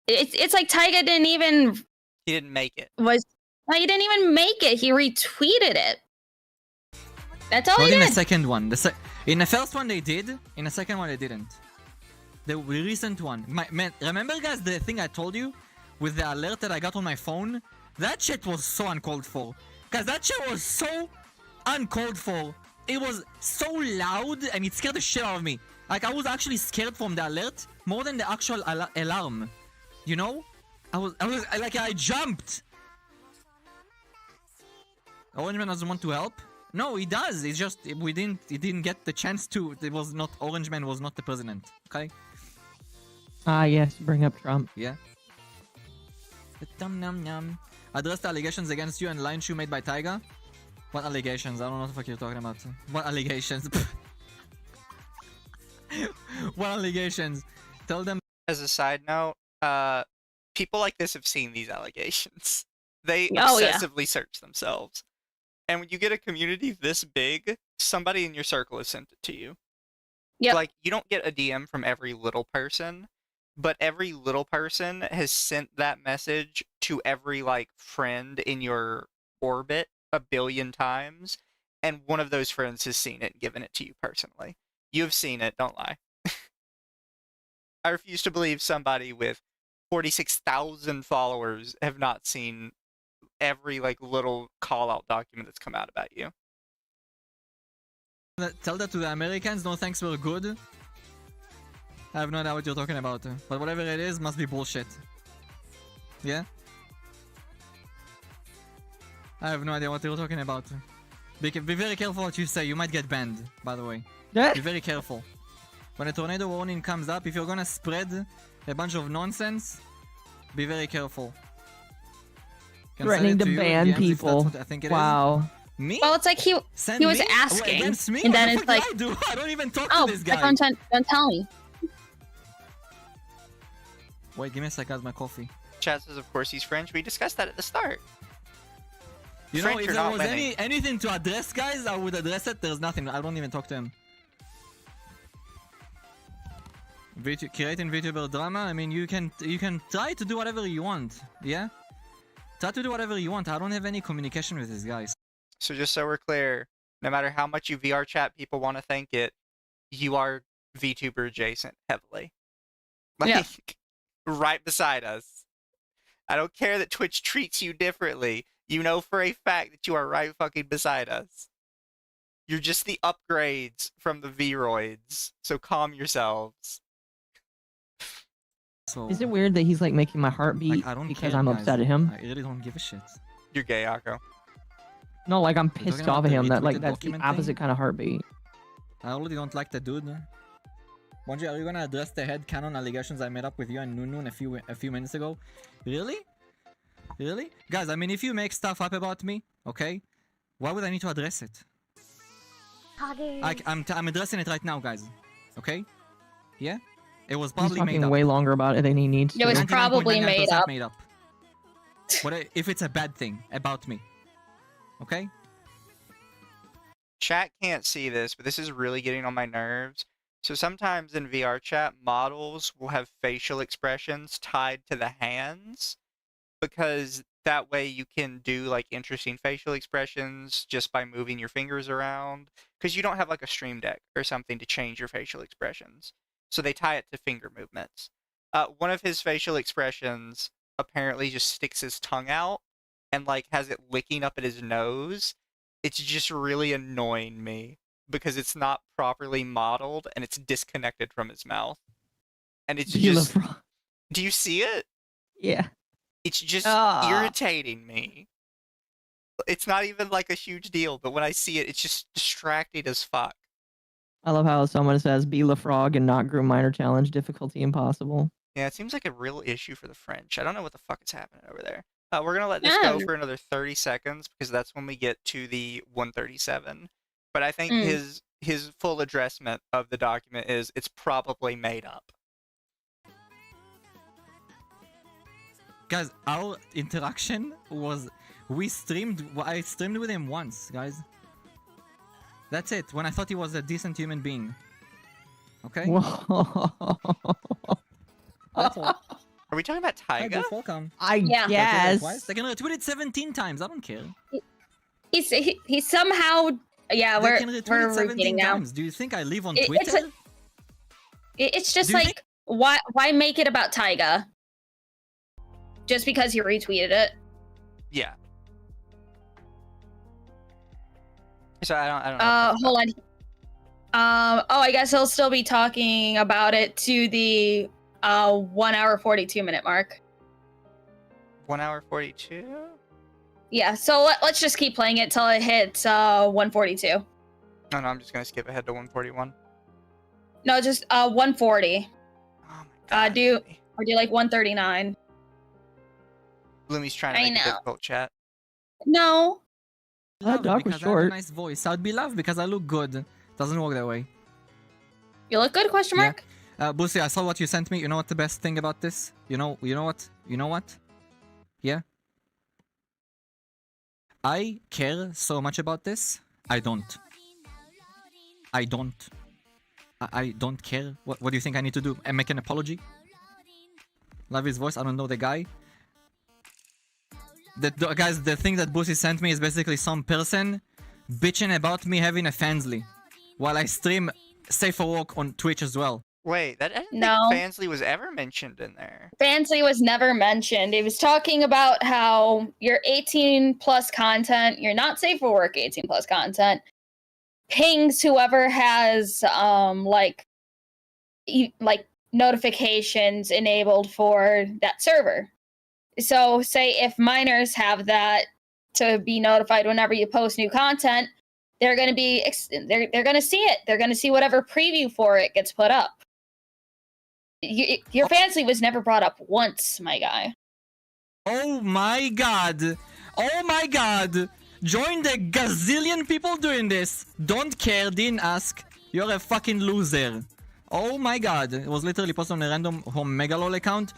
It's like Taiga didn't even He didn't make it. no, he didn't even make it. He retweeted it. That's all Not he in the did. second one. In the first one they did. In the second one they didn't. The recent one. Man, remember guys the thing I told you with the alert that I got on my phone? That shit was so uncalled for. Guys, that shit was so uncalled for. It was so loud and it scared the shit out of me. Like I was actually scared from the alert more than the actual alarm. You know? I jumped. Orange Man doesn't want to help. No, he does. It's just he didn't get the chance to. It was not Orange Man was not the president. Okay. Ah, yes, bring up Trump. Yeah. Num. Address the allegations against you and Linechu made by Taiga. What allegations? I don't know what the fuck you're talking about. What allegations? What allegations? Tell them. As a side note, people like this have seen these allegations. They Oh, yeah. obsessively search themselves. And when you get a community this big, somebody in your circle has sent it to you. Yep. Like, you don't get a DM from every little person, but every little person has sent that message to every, like, friend in your orbit 1 billion times, and one of those friends has seen it and given it to you personally. You've seen it, don't lie. I refuse to believe somebody with 46,000 followers have not seen every, like, little call-out document that's come out about you. Tell that to the Americans, no thanks, we're good. I have no idea what you're talking about, but whatever it is, must be bullshit. Yeah? I have no idea what you're talking about. Be very careful what you say, you might get banned, by the way. Be very careful. When a tornado warning comes up, if you're gonna spread a bunch of nonsense, be very careful. Can Threatening send it to you in ban DMs if people. that's what I think it is. Wow. Me? Well, it's like he Send was me? asking, Against me? and What then the it's fuck like, did I do? I don't even talk oh, to this guy. don't tell me. Wait, give me a sec, guys, my coffee. Chad says, of course, he's French. We discussed that at the start. You know, French if are there not was winning. anything to address, guys, I would address it. There's nothing. I don't even talk to him. Creating VTuber drama. I mean, you can try to do whatever you want. Yeah, try to do whatever you want. I don't have any communication with these guys. So just so we're clear, no matter how much you VR chat people want to think it, you are VTuber adjacent heavily. Like, Yeah. right beside us. I don't care that Twitch treats you differently. You know for a fact that you are right fucking beside us. You're just the upgrades from the V-roids, so calm yourselves. So Is it weird that he's like making my heart beat like, I don't because care, I'm guys. upset at him? I really don't give a shit. You're gay, Occo. No, like I'm talking pissed about off at the him that like retweeted that's the document opposite thing? kind of heartbeat. I already don't like the dude. Benjy, are you gonna address the headcanon allegations I made up with you and Nunu a few minutes ago? Really? Really? Guys, I mean, if you make stuff up about me, okay, why would I need to address it? I'm addressing it right now, guys. Okay? Yeah? It was He's probably made talking up. way longer about it than he needs to. It was 99.99% probably made up. made up. If it's a bad thing about me. Okay? Chat can't see this, but this is really getting on my nerves. So sometimes in VR chat, models will have facial expressions tied to the hands, because that way you can do like interesting facial expressions just by moving your fingers around, because you don't have like a stream deck or something to change your facial expressions. So they tie it to finger movements. One of his facial expressions apparently just sticks his tongue out and like has it licking up at his nose. It's just really annoying me because it's not properly modeled and it's disconnected from his mouth. And it's just... Do you see it? Yeah. It's just Ah. irritating me. It's not even like a huge deal, but when I see it, it's just distracting as fuck. I love how someone says be LaFrog and not Groom Minor Challenge difficulty impossible. Yeah, it seems like a real issue for the French. I don't know what the fuck is happening over there. We're gonna let this go for another 30 seconds because that's when we get to the 137. But I think his full addressment of the document is it's probably made up. Guys, our interaction was... I streamed with him once, guys. That's it, when I thought he was a decent human being. Okay? Whoa. That's all. Are we talking about Hi, Taiga? Goof, welcome. I Yeah. guess. Twice. They can retweet it 17 times, I don't care. He's somehow, yeah, They can retweet we're it 17 repeating now. times. Do you think I live on It's Twitter? It's just Do you like, why make it about Taiga? Just because he retweeted it? Yeah. So I don't know. Hold on. Oh, I guess he'll still be talking about it to the 1 hour 42 minute mark. 1 hour 42? Yeah, so let's just keep playing it till it hits 142. No, I'm just gonna skip ahead to 141. No, just 140. Oh my god. do like 139. Lumi's trying to make a difficult chat. No. That dog was because I have short. a nice voice. I would be loved because I look good. Doesn't work that way. You look good, question Yeah. mark? Busi, I saw what you sent me. You know what the best thing about this? You know what? Yeah? I care so much about this. I don't. I don't care. What do you think I need to do? Make an apology? Love his voice. I don't know the guy. Guys, the thing that Busi sent me is basically some person bitching about me having a Fansly while I stream Safe for Work on Twitch as well. Wait, I didn't No. think Fansly was ever mentioned in there. Fansly was never mentioned. It was talking about how you're 18 plus content, you're not safe for work 18 plus content, pings whoever has like notifications enabled for that server. So say if minors have that to be notified whenever you post new content, they're going to be they're going to see it. They're going to see whatever preview for it gets put up. Your Fansly was never brought up once, my guy. Oh my god! Oh my god! Join the gazillion people doing this. Don't care, didn't ask. You're a fucking loser. Oh my god. It was literally posted on a random home Megalol account.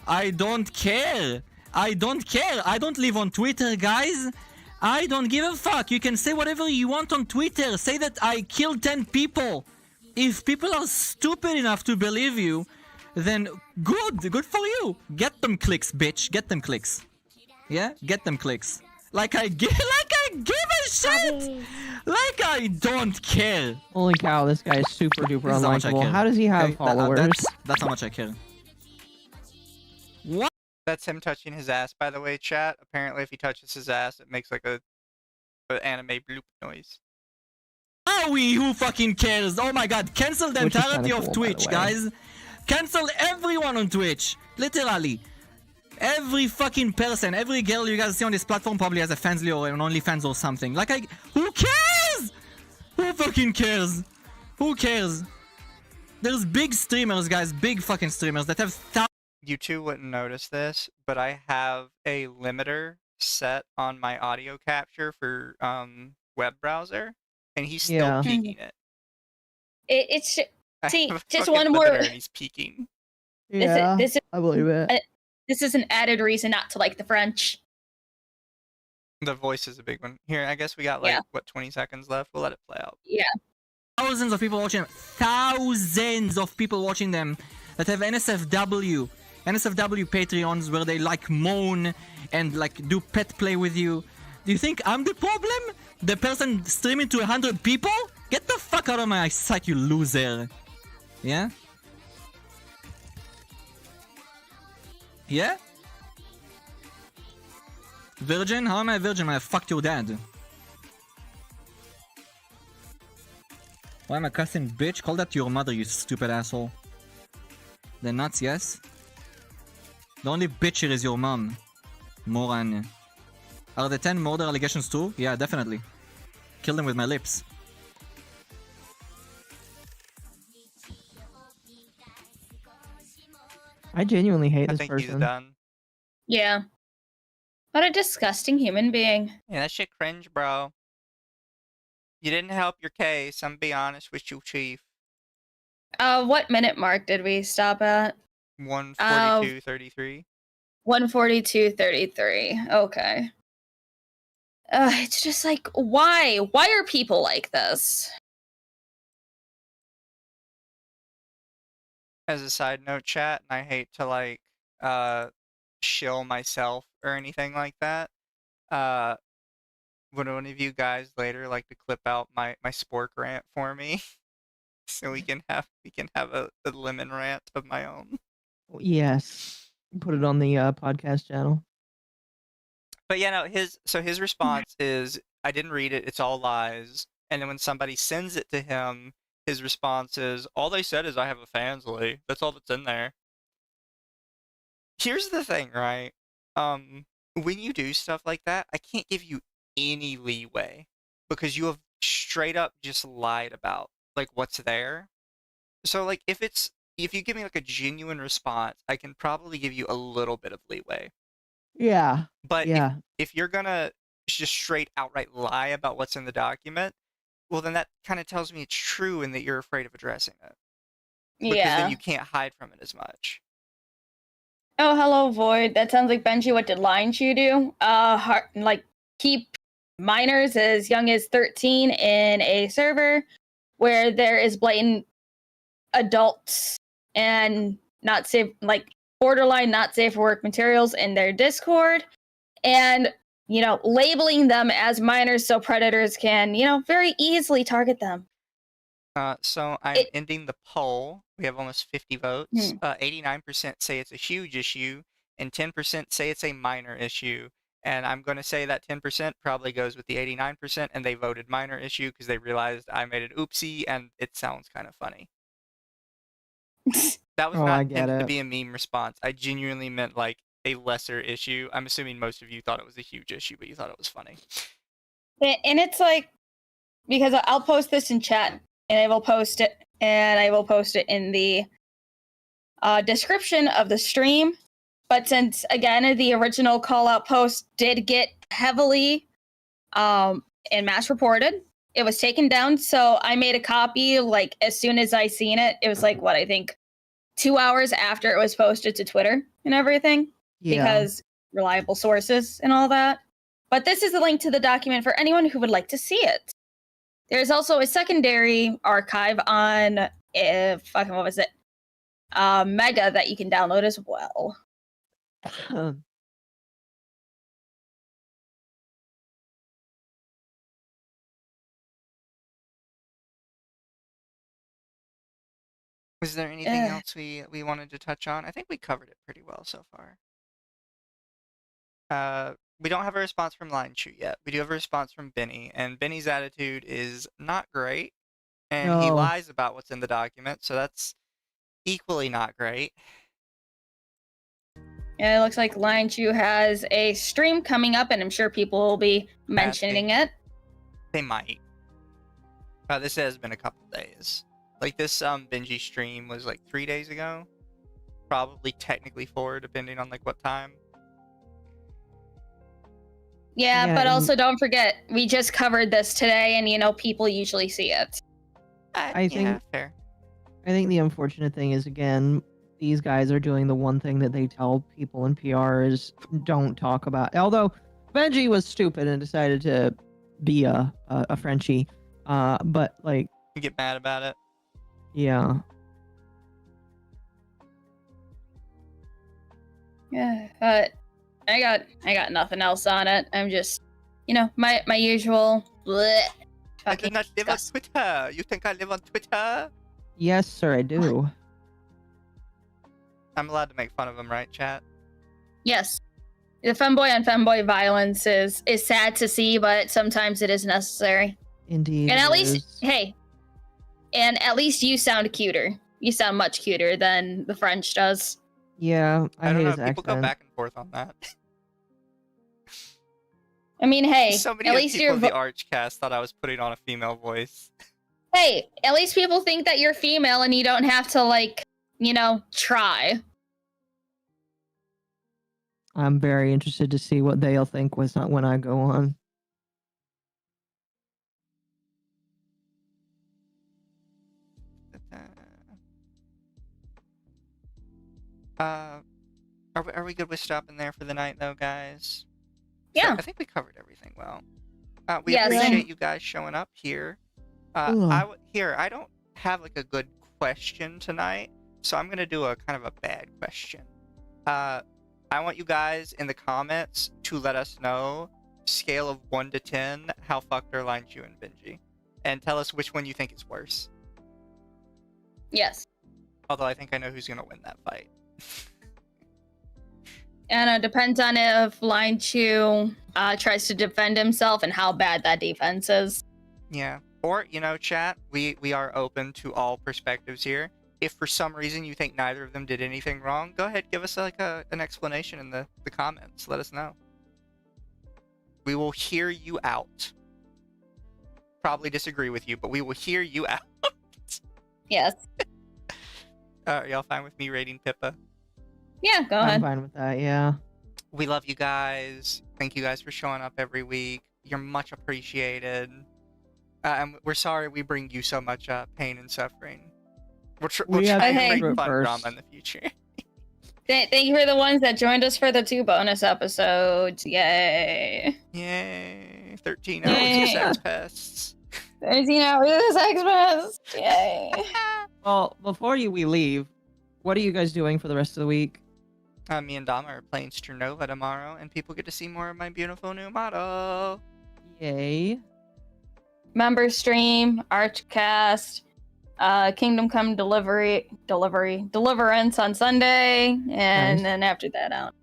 I don't care. I don't care. I don't live on Twitter, guys. I don't give a fuck. You can say whatever you want on Twitter. Say that I killed 10 people. If people are stupid enough to believe you, then good for you. Get them clicks, bitch. Get them clicks. Yeah? Get them clicks. Like I give a shit. Like I don't care. Holy cow, this guy is super duper This is how much I unlikable. care. How does he have Okay, followers? that's how much I care. What? That's him touching his ass, by the way, chat. Apparently, if he touches his ass, it makes like a anime bloop noise. Who fucking cares? Oh my god, cancel the Which is entirety kinda of cool, by Twitch, the way. guys. Cancel everyone on Twitch. Literally. Every fucking person, every girl you guys see on this platform probably has a Fansly or an OnlyFans or something. Like, who cares? Who fucking cares? Who cares? There's big streamers, guys, big fucking streamers that have thousands. You two wouldn't notice this, but I have a limiter set on my audio capture for web browser, and he's still Yeah. peaking it. It's I See, have a just fucking one more- limiter and he's peaking. Yeah, this is I believe it. this is an added reason not to like the French. The voice is a big one. Here, I guess we got like Yeah. what 20 seconds left. We'll let it play out. Thousands of people watching them. Thousands of people watching them that have NSFW Patreons where they like moan and like do pet play with you. Do you think I'm the problem? The person streaming to 100 people? Get the fuck out of my sight, you loser. Yeah? Yeah? Virgin? How am I a virgin when I fucked your dad? Why am I cussing bitch? Call that to your mother, you stupid asshole. The nuts, yes? The only bitch here is your mom. Moran. Are the 10 murder allegations too? Yeah, definitely. Kill them with my lips. I genuinely hate I this think he's person. done. Yeah. What a disgusting human being. Yeah, that shit cringe, bro. You didn't help your case. I'm be honest with you, Chief. What minute mark did we stop at? 142:33. 142:33. Okay. It's just like, why? Why are people like this? As a side note, chat, and I hate to like shill myself or anything like that. Would one of you guys later like to clip out my spork rant for me, so we can have a lemon rant of my own? Yes. Put it on the podcast channel. But yeah, no, his response is, I didn't read it, it's all lies. And then when somebody sends it to him, his response is, all they said is I have a Fansly. That's all that's in there. Here's the thing, right? When you do stuff like that, I can't give you any leeway because you have straight up just lied about like what's there. So like if you give me like a genuine response, I can probably give you a little bit of leeway. Yeah. But Yeah. if you're gonna just straight outright lie about what's in the document, well then that kind of tells me it's true and that you're afraid of addressing it. Because Yeah. then you can't hide from it as much. Oh, hello, Void. That sounds like Benji. What did Linechu do? Keep minors as young as 13 in a server where there is blatant adults and not safe, like borderline not safe for work materials in their Discord, and labeling them as minors so predators can very easily target them. So I'm ending the poll. We have almost 50 votes. 89% say it's a huge issue, and 10% say it's a minor issue. And I'm going to say that 10% probably goes with the 89%, and they voted minor issue because they realized I made an oopsie, and it sounds kind of funny. That was Oh, I not get intended to it. be a meme response. I genuinely meant like a lesser issue. I'm assuming most of you thought it was a huge issue, but you thought it was funny. And it's like, because I'll post this in chat, and I will post it in the description of the stream. But since, again, the original call-out post did get heavily and mass reported, it was taken down. So I made a copy, like, as soon as I seen it. It was like, I think 2 hours after it was posted to Twitter and everything. Yeah. Because reliable sources and all that. But this is the link to the document for anyone who would like to see it. There's also a secondary archive on Mega that you can download as well. Was there anything else we wanted to touch on? I think we covered it pretty well so far. We don't have a response from Linechu yet. We do have a response from Benny, and Benny's attitude is not great, and he No. lies about what's in the document, so that's equally not great. Yeah, it looks like Linechu has a stream coming up, and I'm sure people will be mentioning it. They might. This has been a couple days. Like this Benjy stream was like 3 days ago. Probably technically 4, depending on like what time. Yeah, but also don't forget, we just covered this today, and people usually see it. I think fair. I think the unfortunate thing is, again, these guys are doing the one thing that they tell people in PR is don't talk about. Although Benji was stupid and decided to be a Frenchie, but like You get mad about it. Yeah. Yeah, but I got nothing else on it. I'm just, my usual. Bleh, I do not live on Twitter. You think I live on Twitter? Yes, sir, I do. I'm allowed to make fun of him, right, chat? Yes. The femboy on femboy violence is sad to see, but sometimes it is necessary. Indeed. And at it least, is. hey, and at least you sound cuter. You sound much cuter than the French does. Yeah, I don't hate know. his People go accent. back and forth on that. I mean, hey, So many at least people you're. in the Archcast thought I was putting on a female voice. Hey, at least people think that you're female and you don't have to, try. I'm very interested to see what they'll think when I go on. Are we good with stopping there for the night, though, guys? Yeah. So I think we covered everything well. We Yes. appreciate you guys showing up here. I don't have like a good question tonight, so I'm gonna do a kind of a bad question. I want you guys in the comments to let us know, scale of 1 to 10, how fucked are Linechu and Benjy, and tell us which one you think is worse. Yes. Although I think I know who's gonna win that fight. And it depends on if Linechu tries to defend himself and how bad that defense is. Yeah. Or, chat, we are open to all perspectives here. If for some reason you think neither of them did anything wrong, go ahead, give us like an explanation in the comments. Let us know. We will hear you out. Probably disagree with you, but we will hear you out. Yes. Are y'all fine with me rating Pippa? Yeah, go I'm ahead. fine with that, yeah. We love you guys. Thank you guys for showing up every week. You're much appreciated. And we're sorry we bring you so much pain and suffering. We'll We have try to and make do it fun first. drama in the future. Thank you for the ones that joined us for the 2 bonus episodes. Yay. Yay! 13 Yay. hours of sex pests. 13 hours of sex pest. Yay. Well, before we leave, what are you guys doing for the rest of the week? Me and Dama are playing Sternova tomorrow, and people get to see more of my beautiful new model. Yay. Member stream, Archcast, Kingdom Come Deliverance on Sunday, and Nice. then after that out.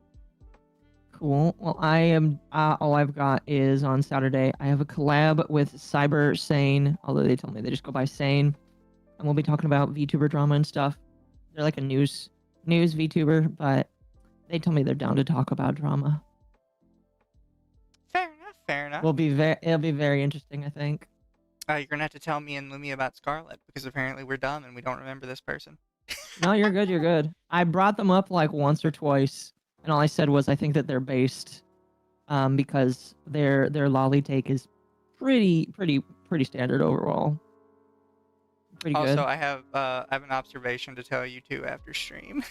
Cool. Well, I am. All I've got is on Saturday. I have a collab with Cyber Sane, although they told me they just go by Sane, and we'll be talking about VTuber drama and stuff. They're like a news VTuber, but they told me they're down to talk about drama. Fair enough. Fair enough. It'll be very interesting, I think. You're gonna have to tell me and Lumi about Scarlet because apparently we're dumb and we don't remember this person. No, you're good. You're good. I brought them up like once or twice, and all I said was I think that they're based, because their lolly take is pretty standard overall. Pretty good. Also, I have an observation to tell you two after stream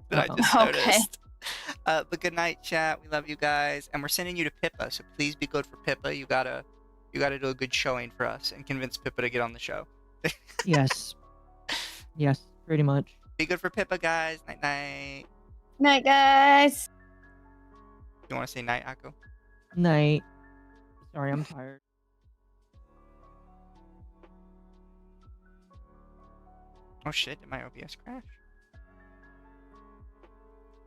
that I Uh-oh. just Okay. noticed. But good night, chat. We love you guys, and we're sending you to Pippa. So please be good for Pippa. You gotta do a good showing for us and convince Pippa to get on the show. Yes. Yes, pretty much. Be good for Pippa, guys. Night night. Night, guys. You want to say night, Occo? Night. Sorry, I'm tired. Oh shit! Did my OBS crash?